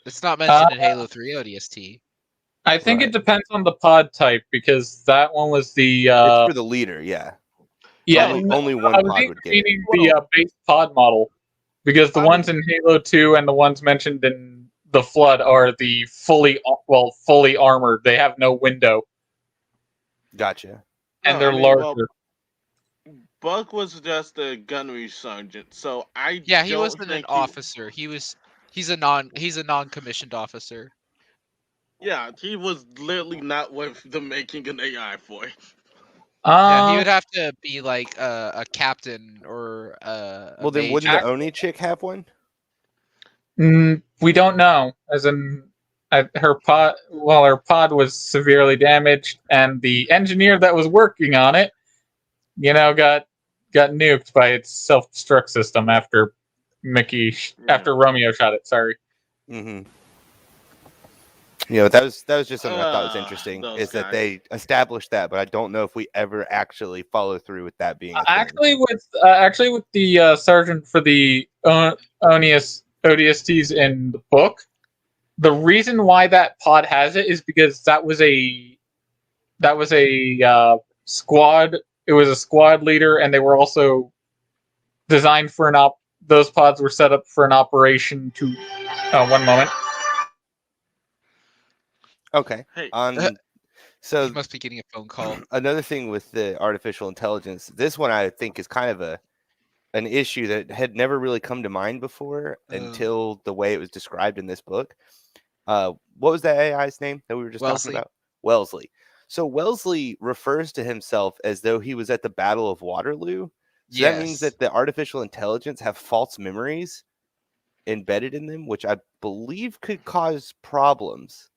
Speaker 1: It's not mentioned in Halo 3 ODST.
Speaker 4: I think
Speaker 3: Right.
Speaker 4: it depends on the pod type because that one was the
Speaker 3: It's for the leader, yeah.
Speaker 4: yeah.
Speaker 3: Only one
Speaker 4: I was
Speaker 3: pod would get it.
Speaker 4: meaning the base pod model because the ones in Halo 2 and the ones mentioned in the Flood are the fully armored. They have no window.
Speaker 3: Gotcha.
Speaker 4: and
Speaker 2: No,
Speaker 4: they're
Speaker 2: I mean,
Speaker 4: larger.
Speaker 2: well, Buck was just a gunnery sergeant, so I
Speaker 1: Yeah, he
Speaker 2: don't
Speaker 1: wasn't an
Speaker 2: think
Speaker 1: officer. He's a non-commissioned officer.
Speaker 2: Yeah, he was literally not worth the making an AI for.
Speaker 1: Yeah, he
Speaker 4: Um,
Speaker 1: would have to be like a captain or a
Speaker 3: Well, then
Speaker 1: major.
Speaker 3: wouldn't the Oni chick have one?
Speaker 4: we don't know. As in, her pod. Well, her pod was severely damaged, and the engineer that was working on it, got nuked by its self-destruct system after after Romeo shot it. Sorry.
Speaker 3: Mm-hmm. That was just something I thought was interesting.
Speaker 2: Those
Speaker 3: Is that
Speaker 2: guys.
Speaker 3: they established that, but I don't know if we ever actually follow through with that being a thing.
Speaker 4: Actually, with the sergeant for the ODSTs in the book, the reason why that pod has it is because that was a squad. It was a squad leader, and they were also designed for those pods were set up for an operation to. One moment.
Speaker 3: Okay.
Speaker 2: Hey,
Speaker 3: So
Speaker 1: He must be getting a phone call.
Speaker 3: another thing with the artificial intelligence, this one I think is kind of an issue that had never really come to mind before until the way it was described in this book. What was that AI's name that we were just talking about? Wellesley. So Wellesley refers to himself as though he was at the Battle of Waterloo. So that means that the artificial intelligence have false memories embedded in them, which I believe could cause problems.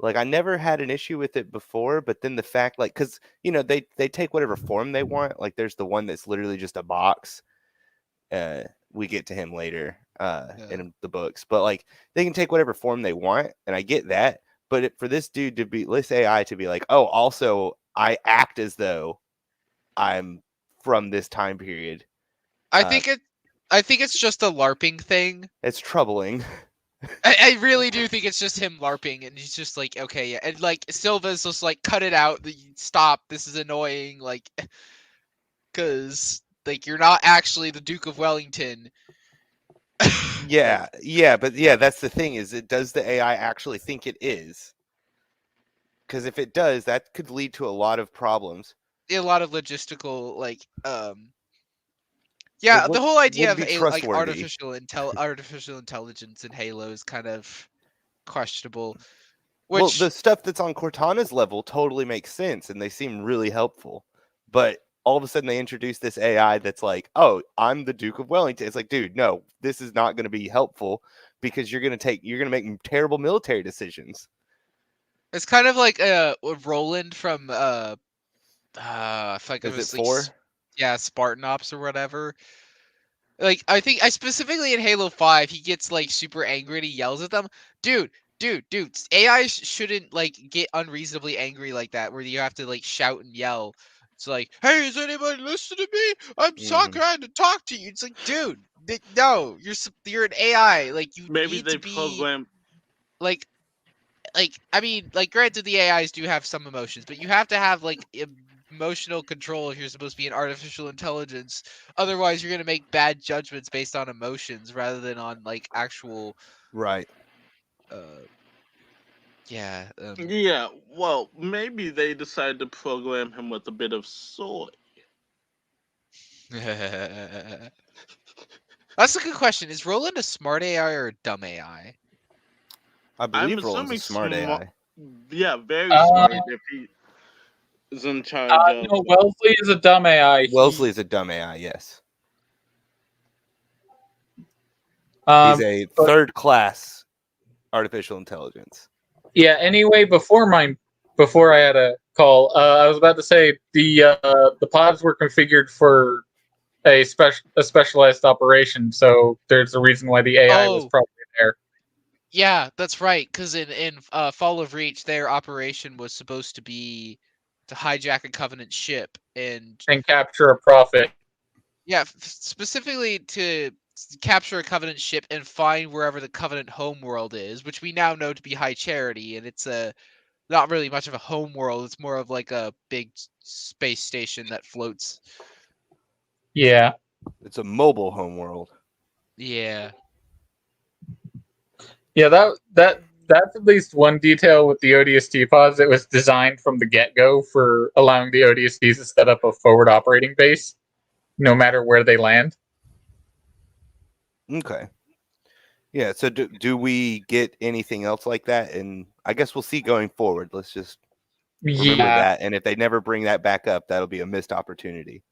Speaker 3: Like, I never had an issue with it before, but then the fact, like, because they take whatever form they want. Like, there's the one that's literally just a box. We get to him later in the books, but like they can take whatever form they want, and I get that. But for this dude to be, this AI to be like, oh, also I act as though I'm from this time period.
Speaker 1: I think it's just a LARPing thing.
Speaker 3: It's troubling.
Speaker 1: I really do think it's just him LARPing, and he's just like, okay, yeah, and like Silva's just like, cut it out, stop, this is annoying, like, because like you're not actually the Duke of Wellington.
Speaker 3: Yeah, but that's the thing, is does the AI actually think it is? Because if it does, that could lead to a lot of problems.
Speaker 1: A lot of logistical, like, yeah, the whole idea of like artificial intelligence in Halo is kind of questionable.
Speaker 3: Well, the stuff that's on Cortana's level totally makes sense, and they seem really helpful. But all of a sudden, they introduce this AI that's like, "Oh, I'm the Duke of Wellington." It's like, dude, no, this is not going to be helpful because you're going to make terrible military decisions.
Speaker 1: It's kind of like Roland from I feel like it
Speaker 3: Is
Speaker 1: was
Speaker 3: it
Speaker 1: like
Speaker 3: 4?
Speaker 1: Yeah, Spartan Ops or whatever. Like, I think specifically in Halo 5, he gets like super angry and he yells at them. Dude, AI shouldn't like get unreasonably angry like that, where you have to like shout and yell. It's like, hey, is anybody listening to me? I'm so trying to talk to you. It's like, dude, no, you're an AI. Like, you
Speaker 2: maybe
Speaker 1: need
Speaker 2: they
Speaker 1: to be
Speaker 2: program.
Speaker 1: like I mean, like, granted, the AIs do have some emotions, but you have to have like emotional control if you're supposed to be an artificial intelligence. Otherwise, you're gonna make bad judgments based on emotions rather than on like actual.
Speaker 3: Right.
Speaker 1: Yeah.
Speaker 2: Yeah, well, maybe they decided to program him with a bit of soy.
Speaker 1: That's a good question. Is Roland a smart AI or a dumb AI?
Speaker 3: I believe Roland's a smart AI.
Speaker 2: Yeah, very smart if he is in charge of.
Speaker 4: No, Wellesley is a dumb AI.
Speaker 3: Wellesley is a dumb AI, yes. He's a third-class artificial intelligence.
Speaker 4: Yeah. Anyway, before I had a call, I was about to say the pods were configured for a specialized operation, so there's a reason why the AI was probably there.
Speaker 1: Yeah, that's right. Because in Fall of Reach, their operation was supposed to be to hijack a Covenant ship and
Speaker 4: capture a Prophet.
Speaker 1: Yeah, specifically to capture a Covenant ship and find wherever the Covenant homeworld is, which we now know to be High Charity, and it's not really much of a homeworld. It's more of like a big space station that floats.
Speaker 4: Yeah,
Speaker 3: it's a mobile homeworld.
Speaker 1: Yeah.
Speaker 4: Yeah, that's at least one detail with the ODST pods. It was designed from the get-go for allowing the ODSTs to set up a forward operating base, no matter where they land.
Speaker 3: Okay. Yeah. So do we get anything else like that? And I guess we'll see going forward. Let's just remember that. And if they never bring that back up, that'll be a missed opportunity.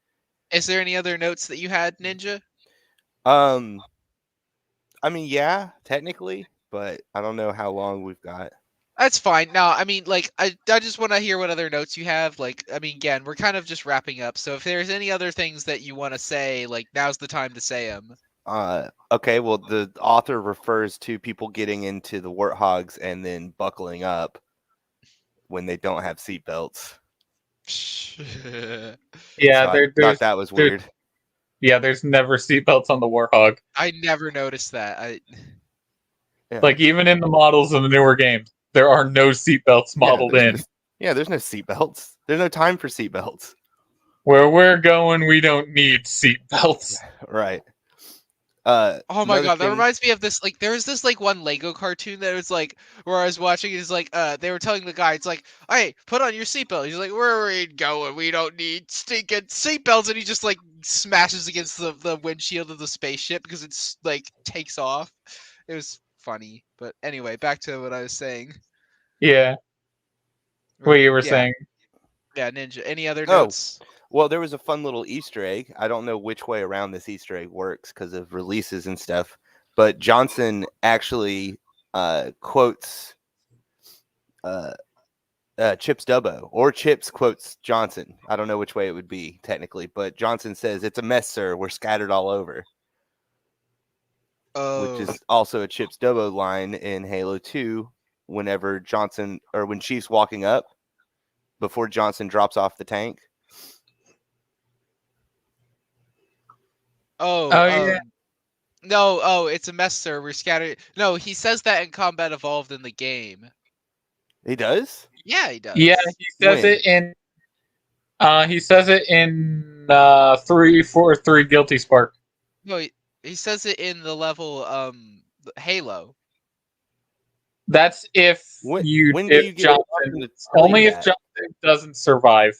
Speaker 1: Is there any other notes that you had, Ninja?
Speaker 3: I mean, yeah, technically, but I don't know how long we've got.
Speaker 1: That's fine. No, I mean, like, I just want to hear what other notes you have. Like, I mean, again, we're kind of just wrapping up. So if there's any other things that you want to say, like, now's the time to say them.
Speaker 3: Okay, well, the author refers to people getting into the warthogs and then buckling up when they don't have seatbelts.
Speaker 4: Yeah,
Speaker 3: So I thought that was weird.
Speaker 4: Yeah, there's never seatbelts on the Warthog.
Speaker 1: I never noticed that.
Speaker 3: Yeah.
Speaker 4: Like, even in the models of the newer games, there are no seatbelts modeled in.
Speaker 3: There's no seatbelts. There's no time for seatbelts.
Speaker 4: Where we're going, we don't need seatbelts.
Speaker 3: Right.
Speaker 1: Oh my god, that reminds me of this. Like, there was this like one Lego cartoon that was like where I was watching. Is like, they were telling the guy, it's like, "Hey, put on your seatbelt." He's like, "Where are we going? We don't need stinking seatbelts." And he just like smashes against the windshield of the spaceship because it's like takes off. It was funny, but anyway, back to what I was saying.
Speaker 4: Yeah. What you were
Speaker 1: Yeah.
Speaker 4: saying.
Speaker 1: Yeah, Ninja. Any other
Speaker 3: Oh.
Speaker 1: notes?
Speaker 3: Well, there was a fun little Easter egg. I don't know which way around this Easter egg works because of releases and stuff, but Johnson actually quotes Chips Dubbo, or Chips quotes Johnson. I don't know which way it would be technically, but Johnson says, "It's a mess, sir. We're scattered all over,"
Speaker 1: Oh,
Speaker 3: which is also a Chips Dubbo line in Halo 2 whenever Johnson, or when Chief's walking up before Johnson drops off the tank.
Speaker 4: Yeah.
Speaker 1: No, it's a mess, sir. We're scattered. No, he says that in Combat Evolved in the game.
Speaker 3: He does?
Speaker 1: Yeah, he does.
Speaker 4: Yeah, he says
Speaker 3: When?
Speaker 4: it in. He says it in 343 Guilty Spark.
Speaker 1: No, he says it in the level Halo.
Speaker 4: That's if
Speaker 3: When do
Speaker 4: you
Speaker 3: get
Speaker 4: Johnson,
Speaker 3: to tell
Speaker 4: only
Speaker 3: you
Speaker 4: if
Speaker 3: that?
Speaker 4: Johnson doesn't survive.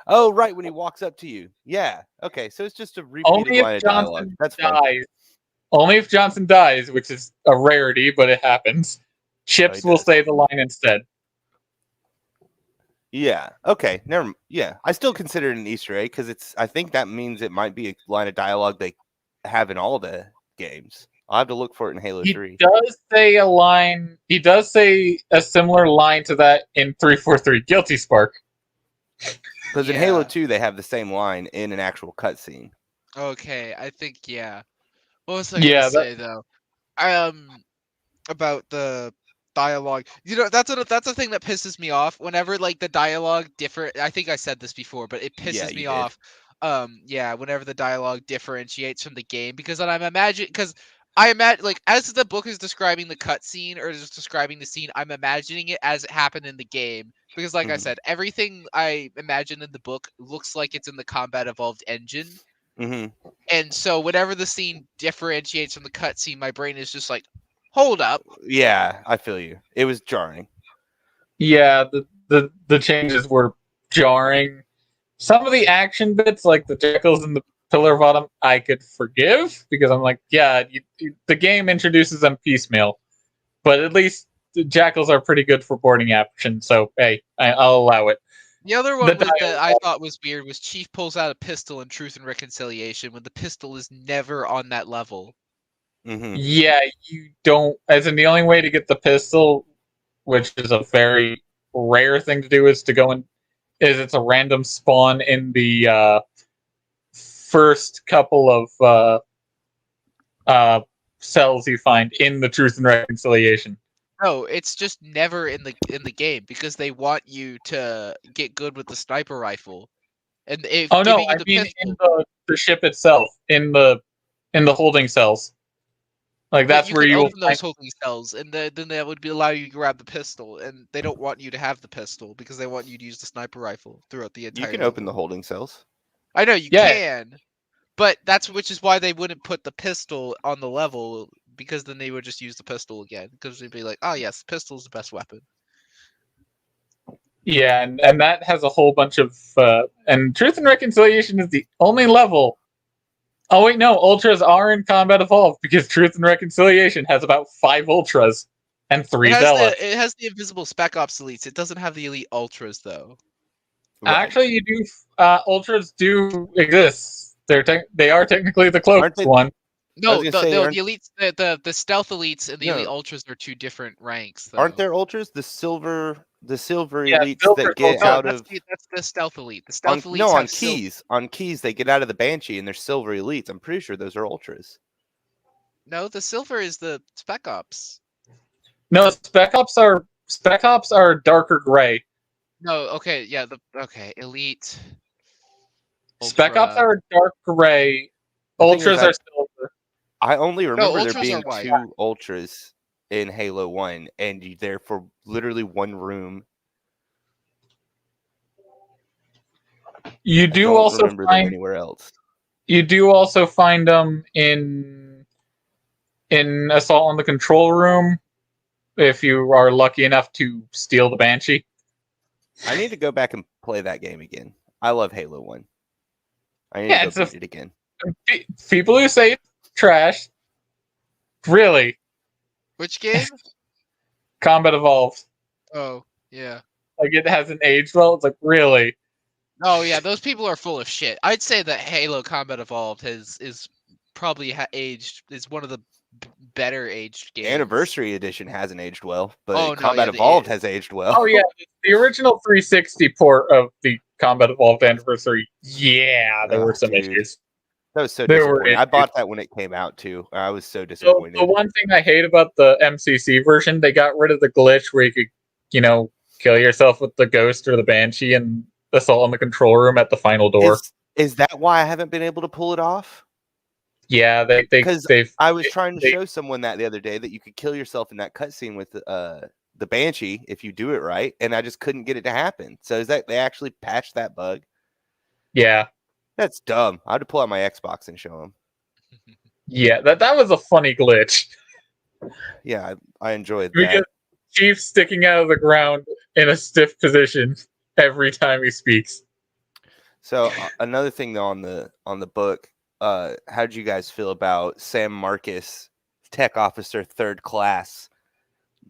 Speaker 3: Oh, right, when he walks up to you. Yeah. Okay, so it's just a repeated
Speaker 4: Only
Speaker 3: line
Speaker 4: if
Speaker 3: of dialogue.
Speaker 4: Johnson
Speaker 3: That's fun.
Speaker 4: dies. Only if Johnson dies, which is a rarity, but it happens. Chips
Speaker 3: he
Speaker 4: will
Speaker 3: does.
Speaker 4: say the line instead.
Speaker 3: Yeah. Okay. Yeah. I still consider it an Easter egg because I think that means it might be a line of dialogue they have in all the games. I'll have to look for it in Halo
Speaker 4: He
Speaker 3: 3.
Speaker 4: does say a line. He does say a similar line to that in 343 Guilty Spark.
Speaker 3: Because in Halo 2, they have the same line in an actual cutscene.
Speaker 1: Okay, I think yeah. What was I
Speaker 4: Yeah,
Speaker 1: gonna say though? About the dialogue. You know, that's a thing that pisses me off. Whenever like the dialogue different. I think I said this before, but it pisses
Speaker 3: you
Speaker 1: me
Speaker 3: did.
Speaker 1: off. Whenever the dialogue differentiates from the game, because then I imagine like as the book is describing the cutscene or just describing the scene, I'm imagining it as it happened in the game. Because like I
Speaker 3: Mhm.
Speaker 1: said, everything I imagine in the book looks like it's in the Combat Evolved engine.
Speaker 3: Mm-hmm.
Speaker 1: And so whenever the scene differentiates from the cutscene, my brain is just like, hold up.
Speaker 3: Yeah, I feel you. It was jarring.
Speaker 4: Yeah, the changes were jarring. Some of the action bits, like the jackals and the pillar bottom, I could forgive because I'm like, yeah, the game introduces them piecemeal, but at least the jackals are pretty good for boarding action. So hey, I'll allow it.
Speaker 1: The other one
Speaker 4: The
Speaker 1: that I thought was weird was Chief pulls out a pistol in Truth and Reconciliation when the pistol is never on that level.
Speaker 3: Mm-hmm.
Speaker 4: Yeah, you don't. As in, the only way to get the pistol, which is a very rare thing to do, is to go in. Is it's a random spawn in the first couple of cells you find in the Truth and Reconciliation.
Speaker 1: No, it's just never in the game because they want you to get good with the sniper rifle. And if
Speaker 4: Oh no,
Speaker 1: giving you
Speaker 4: I
Speaker 1: the
Speaker 4: mean
Speaker 1: pistol,
Speaker 4: in the ship itself, in the holding cells. Like
Speaker 1: but
Speaker 4: that's
Speaker 1: you
Speaker 4: where
Speaker 1: can
Speaker 4: you will
Speaker 1: open those holding cells, and then that would allow you to grab the pistol. And they don't want you to have the pistol because they want you to use the sniper rifle throughout the entire.
Speaker 3: You can
Speaker 1: level.
Speaker 3: open the holding cells.
Speaker 1: I know you
Speaker 4: Yeah.
Speaker 1: can, but which is why they wouldn't put the pistol on the level because then they would just use the pistol again because they'd be like, oh yes, pistol's the best weapon.
Speaker 4: Yeah, and that has a whole bunch of and Truth and Reconciliation is the only level. Oh wait, no, Ultras are in Combat Evolved because Truth and Reconciliation has about 5 Ultras and 3 Zealots.
Speaker 1: It has the invisible Spec Ops elites. It doesn't have the elite ultras though.
Speaker 3: Right.
Speaker 4: Actually, you do. Ultras do exist. They are technically the
Speaker 3: Aren't
Speaker 4: closest
Speaker 3: they-
Speaker 4: one.
Speaker 1: No,
Speaker 3: gonna
Speaker 1: the
Speaker 3: say, aren't-
Speaker 1: elites, the stealth elites and the elite
Speaker 3: No.
Speaker 1: ultras are 2 different ranks. Though.
Speaker 3: Aren't there ultras? The silver
Speaker 4: Yeah,
Speaker 3: elites
Speaker 4: silver's
Speaker 3: that get
Speaker 4: ultra.
Speaker 1: No,
Speaker 3: out
Speaker 1: that's
Speaker 3: of
Speaker 1: that's the stealth elite. The
Speaker 3: on,
Speaker 1: stealth elites
Speaker 3: no
Speaker 1: have
Speaker 3: on keys. On keys, they get out of the Banshee and they're silver elites. I'm pretty sure those are ultras.
Speaker 1: No, the silver is the Spec Ops.
Speaker 4: No, Spec Ops are darker gray.
Speaker 1: No, okay, yeah, elite.
Speaker 4: Spec Ops
Speaker 1: Ultra.
Speaker 4: are dark gray.
Speaker 3: The thing is,
Speaker 4: Ultras are silver.
Speaker 3: I only remember there
Speaker 1: ultras
Speaker 3: being
Speaker 1: are white.
Speaker 3: 2 ultras in Halo 1, and you're there for literally one room.
Speaker 4: You
Speaker 3: I
Speaker 4: do
Speaker 3: don't
Speaker 4: also
Speaker 3: remember them
Speaker 4: find
Speaker 3: anywhere else.
Speaker 4: them in Assault on the Control Room if you are lucky enough to steal the Banshee.
Speaker 3: I need to go back and play that game again. I love Halo 1. I need
Speaker 4: Yeah,
Speaker 3: to
Speaker 4: it's
Speaker 3: go
Speaker 4: a-
Speaker 3: beat it again.
Speaker 4: People who say it's trash, really,
Speaker 1: Which game?
Speaker 4: Combat Evolved.
Speaker 1: Oh, yeah.
Speaker 4: Like it hasn't aged well. It's like really.
Speaker 1: Oh yeah, those people are full of shit. I'd say that Halo Combat Evolved is probably aged is one of the better aged games.
Speaker 3: Anniversary Edition hasn't aged well, but
Speaker 1: Oh, no,
Speaker 3: Combat
Speaker 1: yeah, the-
Speaker 3: Evolved has aged well.
Speaker 4: Oh yeah, the original 360 port of the Combat Evolved Anniversary. Yeah, there
Speaker 3: Oh,
Speaker 4: were some
Speaker 3: dude.
Speaker 4: issues.
Speaker 3: That was so
Speaker 4: There were
Speaker 3: disappointing. I
Speaker 4: issues.
Speaker 3: bought that when it came out too. I was so
Speaker 4: So
Speaker 3: disappointed.
Speaker 4: the one thing I hate about the MCC version, they got rid of the glitch where you could, kill yourself with the Ghost or the Banshee and Assault on the Control Room at the final door.
Speaker 3: Is that why I haven't been able to pull it off?
Speaker 4: Yeah, they've.
Speaker 3: I was trying to
Speaker 4: they-
Speaker 3: show someone that the other day that you could kill yourself in that cutscene with the Banshee if you do it right, and I just couldn't get it to happen. So is that they actually patched that bug?
Speaker 4: Yeah,
Speaker 3: That's dumb. I had to pull out my Xbox and show them.
Speaker 4: yeah, that was a funny glitch.
Speaker 3: Yeah, I enjoyed
Speaker 4: Because
Speaker 3: that.
Speaker 4: Chief sticking out of the ground in a stiff position every time he speaks.
Speaker 3: So another thing though on the book, how did you guys feel about Sam Marcus, tech officer 3rd class,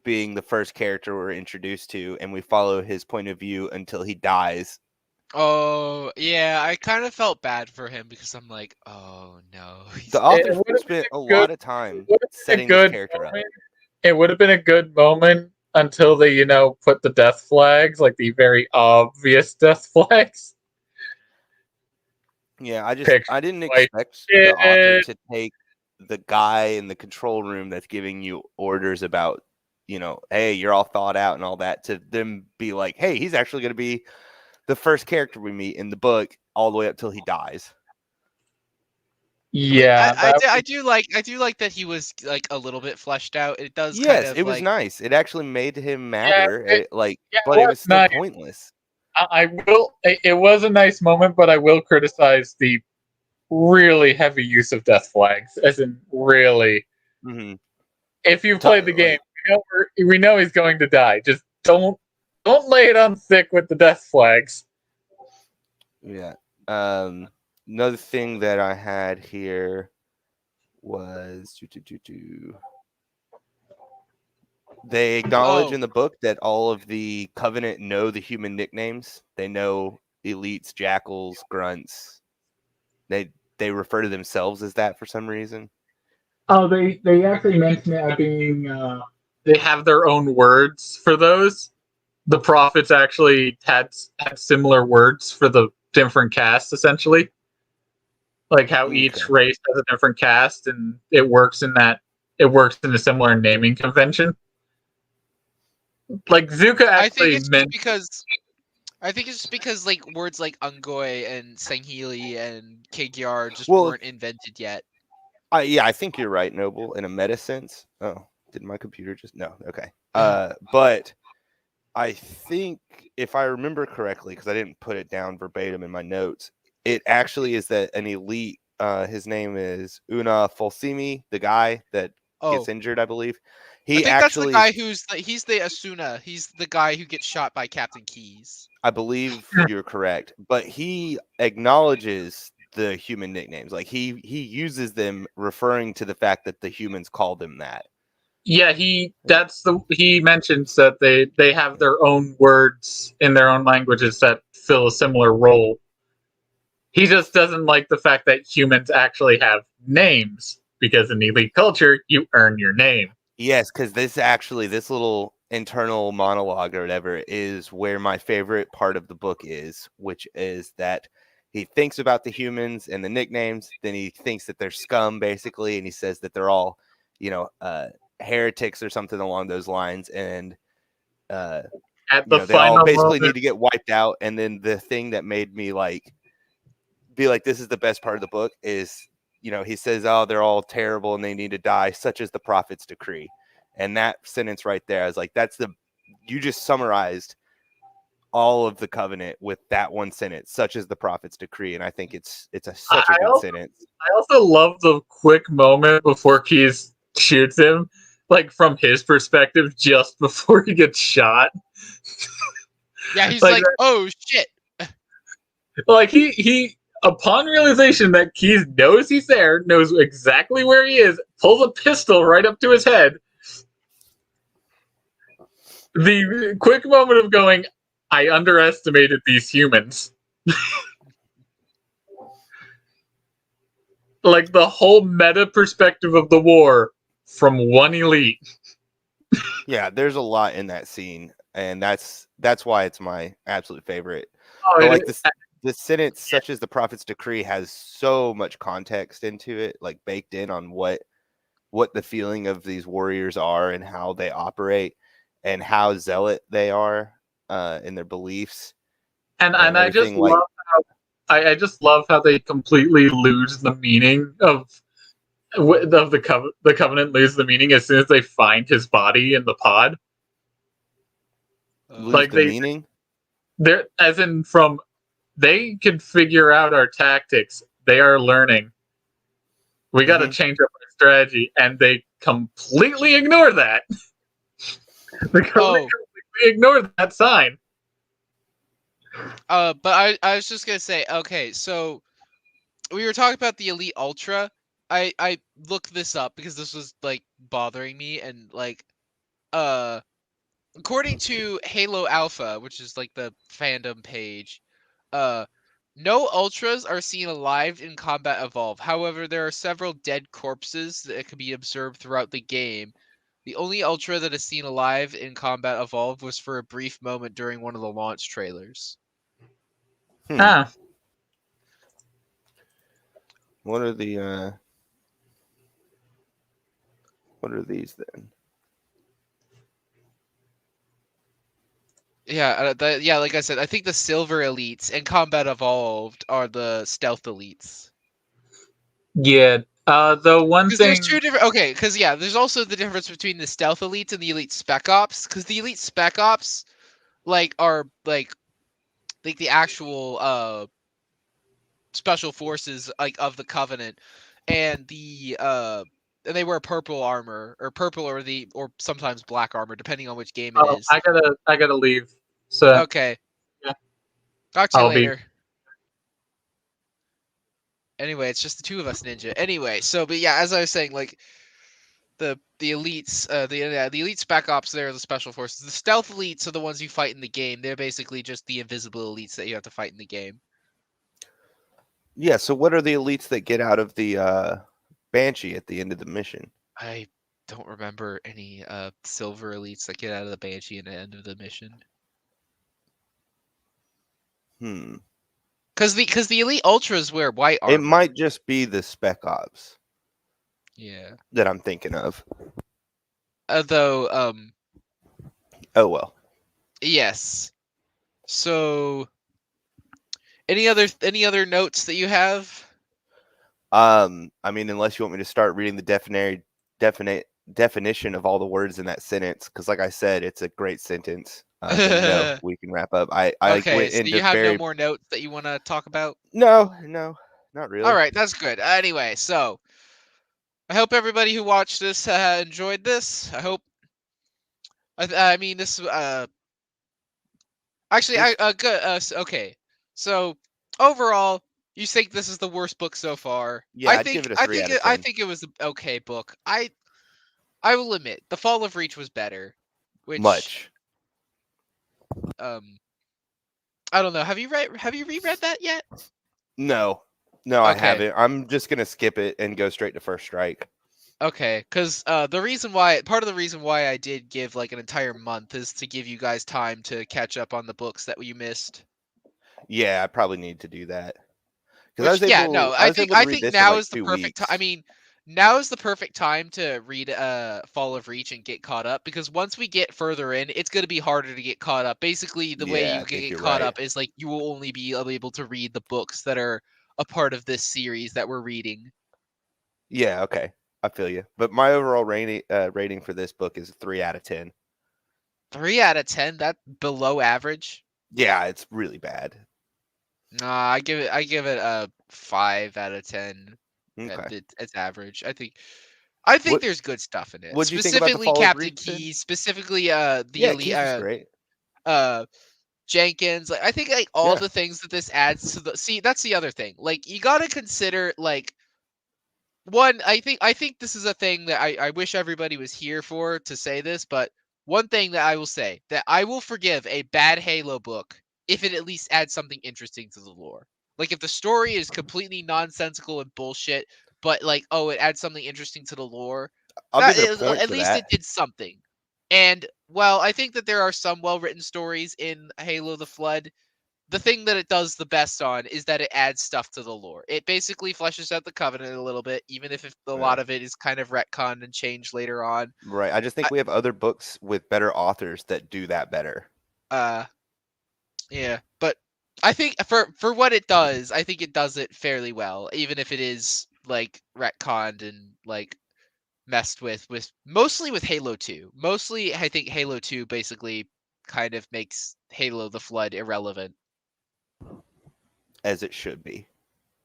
Speaker 3: being the first character we're introduced to, and we follow his point of view until he dies?
Speaker 1: Oh yeah, I kind of felt bad for him because I'm like, oh no.
Speaker 3: The author
Speaker 4: would've
Speaker 3: spent
Speaker 4: been
Speaker 3: a
Speaker 4: good-
Speaker 3: lot of time
Speaker 4: would've been a
Speaker 3: setting this
Speaker 4: good
Speaker 3: character up.
Speaker 4: moment. It would have been a good moment until they, put the death flags, like the very obvious death flags.
Speaker 3: Yeah,
Speaker 4: Picture
Speaker 3: I didn't
Speaker 4: like
Speaker 3: expect the author
Speaker 4: shit.
Speaker 3: to take the guy in the control room that's giving you orders about, hey, you're all thought out and all that, to them be like, hey, he's actually going to be the first character we meet in the book all the way up till he dies.
Speaker 4: Yeah,
Speaker 1: I do like that he was like a little bit fleshed out. It does
Speaker 3: Yes,
Speaker 1: kind of
Speaker 3: it was
Speaker 1: like,
Speaker 3: nice. It actually made him matter.
Speaker 4: it
Speaker 3: but it
Speaker 4: was
Speaker 3: was still
Speaker 4: nice.
Speaker 3: pointless.
Speaker 4: I will. It was a nice moment, but I will criticize the really heavy use of death flags. As in, really,
Speaker 3: Hmm.
Speaker 4: if you've played the game, we know he's going to die. Just don't lay it on thick with the death flags.
Speaker 3: Yeah. Another thing that I had here was they acknowledge
Speaker 1: Oh.
Speaker 3: in the book that all of the Covenant know the human nicknames. They know elites, jackals, grunts. They refer to themselves as that for some reason.
Speaker 4: Oh, they actually mention it as being. They have their own words for those. The prophets actually had similar words for the different castes, essentially. Like how each
Speaker 3: Okay.
Speaker 4: race has a different caste, and it works in a similar naming convention. Like Zuka
Speaker 1: I think
Speaker 4: actually
Speaker 1: it's
Speaker 4: meant.
Speaker 1: just because like words like Ungoy and Sanghili and Kegyar just
Speaker 3: Well,
Speaker 1: weren't invented yet.
Speaker 3: I think you're right, Noble, in a meta sense. Oh, did my computer just no? Okay. But I think if I remember correctly, because I didn't put it down verbatim in my notes, it actually is that an elite. His name is Una Fulsimi, the guy that gets
Speaker 1: Oh,
Speaker 3: injured, I believe.
Speaker 1: I
Speaker 3: He
Speaker 1: think that's the
Speaker 3: actually,
Speaker 1: guy he's the Asuna. He's the guy who gets shot by Captain Keys.
Speaker 3: I believe you're correct, but he acknowledges the human nicknames. Like he uses them, referring to the fact that the humans call them that.
Speaker 4: Yeah, he mentions that they have their own words in their own languages that fill a similar role. He just doesn't like the fact that humans actually have names, because in elite culture, you earn your name.
Speaker 3: Yes, because this little internal monologue or whatever is where my favorite part of the book is, which is that he thinks about the humans and the nicknames, then he thinks that they're scum, basically, and he says that they're all, heretics or something along those lines, and
Speaker 4: At
Speaker 3: they
Speaker 4: the final
Speaker 3: all basically
Speaker 4: moment,
Speaker 3: need to get wiped out. And then the thing that made me be like, this is the best part of the book is, he says, oh, they're all terrible and they need to die, such as the prophet's decree. And that sentence right there, I was like, you just summarized all of the covenant with that one sentence, such as the prophet's decree. And I think it's such a good sentence.
Speaker 4: I also love the quick moment before Keys shoots him, like from his perspective, just before he gets shot.
Speaker 1: Yeah, he's
Speaker 4: Like
Speaker 1: like, oh shit.
Speaker 4: Like he upon realization that Keys knows he's there, knows exactly where he is, pulls a pistol right up to his head. The quick moment of going, I underestimated these humans. Like the whole meta perspective of the war from one elite.
Speaker 3: Yeah, there's a lot in that scene, and that's why it's my absolute favorite.
Speaker 4: Oh,
Speaker 3: But like the sentence, such as the prophet's decree, has so much context into it, like baked in on what the feeling of these warriors are and how they operate and how zealot they are in their beliefs.
Speaker 4: And I just love how I just love how they completely lose the meaning of the covenant lose the meaning as soon as they find his body in the pod.
Speaker 3: Lose the meaning?
Speaker 4: They're as in from they can figure out our tactics. They are learning. We got to change up our strategy, and they completely ignore that. They completely ignore that sign.
Speaker 1: But I was just gonna say, okay, so we were talking about the Elite Ultra. I looked this up because this was like bothering me, and like according to Halo Alpha, which is like the fandom page, no Ultras are seen alive in Combat Evolve. However, there are several dead corpses that can be observed throughout the game. The only Ultra that is seen alive in Combat Evolve was for a brief moment during one of the launch trailers.
Speaker 3: What are the what are these then?
Speaker 1: Yeah, yeah, like I said, I think the Silver Elites and Combat Evolved are the Stealth Elites.
Speaker 4: Yeah, the one thing.
Speaker 1: There's two different. Okay, because yeah, there's also the difference between the Stealth Elites and the Elite Spec Ops. Because the Elite Spec Ops, are like the actual special forces of the Covenant, and and they wear purple armor or purple or sometimes black armor depending on which game it is.
Speaker 4: I gotta leave. So
Speaker 1: okay.
Speaker 4: Yeah.
Speaker 1: Talk to you later. Anyway, it's just the two of us, Ninja. Anyway, but yeah, as I was saying, like the elites, the elite spec ops, they're the special forces. The stealth elites are the ones you fight in the game. They're basically just the invisible elites that you have to fight in the game.
Speaker 3: Yeah. So, what are the elites that get out of the Banshee at the end of the mission?
Speaker 1: I don't remember any silver elites that get out of the Banshee at the end of the mission. Because the elite ultras wear white armor.
Speaker 3: It might just be the spec ops.
Speaker 1: Yeah.
Speaker 3: That I'm thinking of.
Speaker 1: Though.
Speaker 3: Oh well.
Speaker 1: Yes. So. Any other notes that you have?
Speaker 3: I mean, unless you want me to start reading the definition of all the words in that sentence, because like I said, it's a great sentence. No, we can wrap up. I
Speaker 1: okay,
Speaker 3: went
Speaker 1: so
Speaker 3: into
Speaker 1: you have no more notes that you want to talk about?
Speaker 3: No, not really.
Speaker 1: All right, that's good. Anyway, so I hope everybody who watched this enjoyed this. I hope. I mean, this. Actually, good. Okay. So overall, you think this is the worst book so far?
Speaker 3: Yeah, I'd give it a 3 out of 10.
Speaker 1: I think it was an okay book. I will admit, The Fall of Reach was better. Which
Speaker 3: Much.
Speaker 1: I don't know. Have you reread that yet?
Speaker 3: No, I
Speaker 1: Okay.
Speaker 3: haven't. I'm just gonna skip it and go straight to First Strike.
Speaker 1: Okay, because part of the reason why I did give like an entire month is to give you guys time to catch up on the books that you missed.
Speaker 3: Yeah, I probably need to do that. Because I was
Speaker 1: Which,
Speaker 3: able.
Speaker 1: yeah, no,
Speaker 3: I
Speaker 1: I
Speaker 3: was
Speaker 1: think
Speaker 3: able to read this in,
Speaker 1: now
Speaker 3: like,
Speaker 1: is the
Speaker 3: 2
Speaker 1: perfect time. I
Speaker 3: weeks.
Speaker 1: mean, now is the perfect time to read Fall of Reach and get caught up, because once we get further in, it's going to be harder to get caught up. Basically, the way
Speaker 3: Yeah,
Speaker 1: you
Speaker 3: I
Speaker 1: can
Speaker 3: think
Speaker 1: get
Speaker 3: you're
Speaker 1: caught
Speaker 3: right.
Speaker 1: up is like you will only be able to read the books that are a part of this series that we're reading.
Speaker 3: Yeah, okay, I feel you. But my overall rating for this book is 3 out of 10.
Speaker 1: 3 out of 10, that below average.
Speaker 3: Yeah, it's really bad.
Speaker 1: Nah, I give it a 5 out of 10.
Speaker 3: Okay.
Speaker 1: It's average. I think
Speaker 3: What
Speaker 1: there's good stuff in it.
Speaker 3: What'd you think about the
Speaker 1: Specifically
Speaker 3: Fall of
Speaker 1: Captain
Speaker 3: Reach then?
Speaker 1: Keyes, specifically the
Speaker 3: Yeah,
Speaker 1: elite
Speaker 3: Keys was great.
Speaker 1: Jenkins. Like I think like all
Speaker 3: Yeah.
Speaker 1: the things that this adds to the that's the other thing. Like you got to consider like one, I think this is a thing that I wish everybody was here for to say this, but one thing that I will say that I will forgive a bad Halo book if it at least adds something interesting to the lore. Like if the story is completely nonsensical and bullshit, but like it adds something interesting to the lore,
Speaker 3: I'll
Speaker 1: that
Speaker 3: give it a
Speaker 1: is,
Speaker 3: point
Speaker 1: at
Speaker 3: for
Speaker 1: least it
Speaker 3: that.
Speaker 1: did something. And well, I think that there are some well-written stories in Halo the Flood. The thing that it does the best on is that it adds stuff to the lore. It basically fleshes out the Covenant a little bit, even if a lot
Speaker 3: Yeah.
Speaker 1: of it is kind of retconned and changed later on.
Speaker 3: Right. I just think we have other books with better authors that do that better.
Speaker 1: Yeah, but I think for what it does, I think it does it fairly well, even if it is like retconned and like messed with mostly with Halo 2. Mostly, I think Halo 2 basically kind of makes Halo the Flood irrelevant.
Speaker 3: As it should be.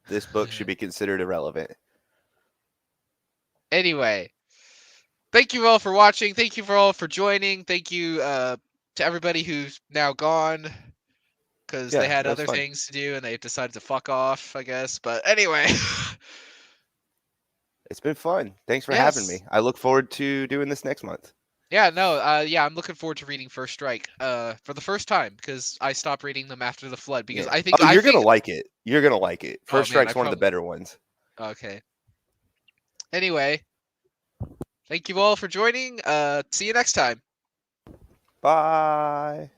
Speaker 3: This book should be considered irrelevant.
Speaker 1: Anyway, thank you all for watching. Thank you for all for joining. Thank you to everybody who's now gone because they
Speaker 3: Yeah,
Speaker 1: had
Speaker 3: that was
Speaker 1: other
Speaker 3: fun.
Speaker 1: things to do and they decided to fuck off, I guess. But anyway.
Speaker 3: It's been fun. Thanks for having me. I look forward to doing this next month.
Speaker 1: Yeah, no, yeah, I'm looking forward to reading First Strike for the first time because I stopped reading them after the Flood because
Speaker 3: Yeah.
Speaker 1: I think
Speaker 3: you're gonna like it. You're gonna like it.
Speaker 1: Oh,
Speaker 3: First
Speaker 1: man,
Speaker 3: Strike's one of the better ones.
Speaker 1: Okay. Anyway, thank you all for joining. See you next time.
Speaker 3: Bye.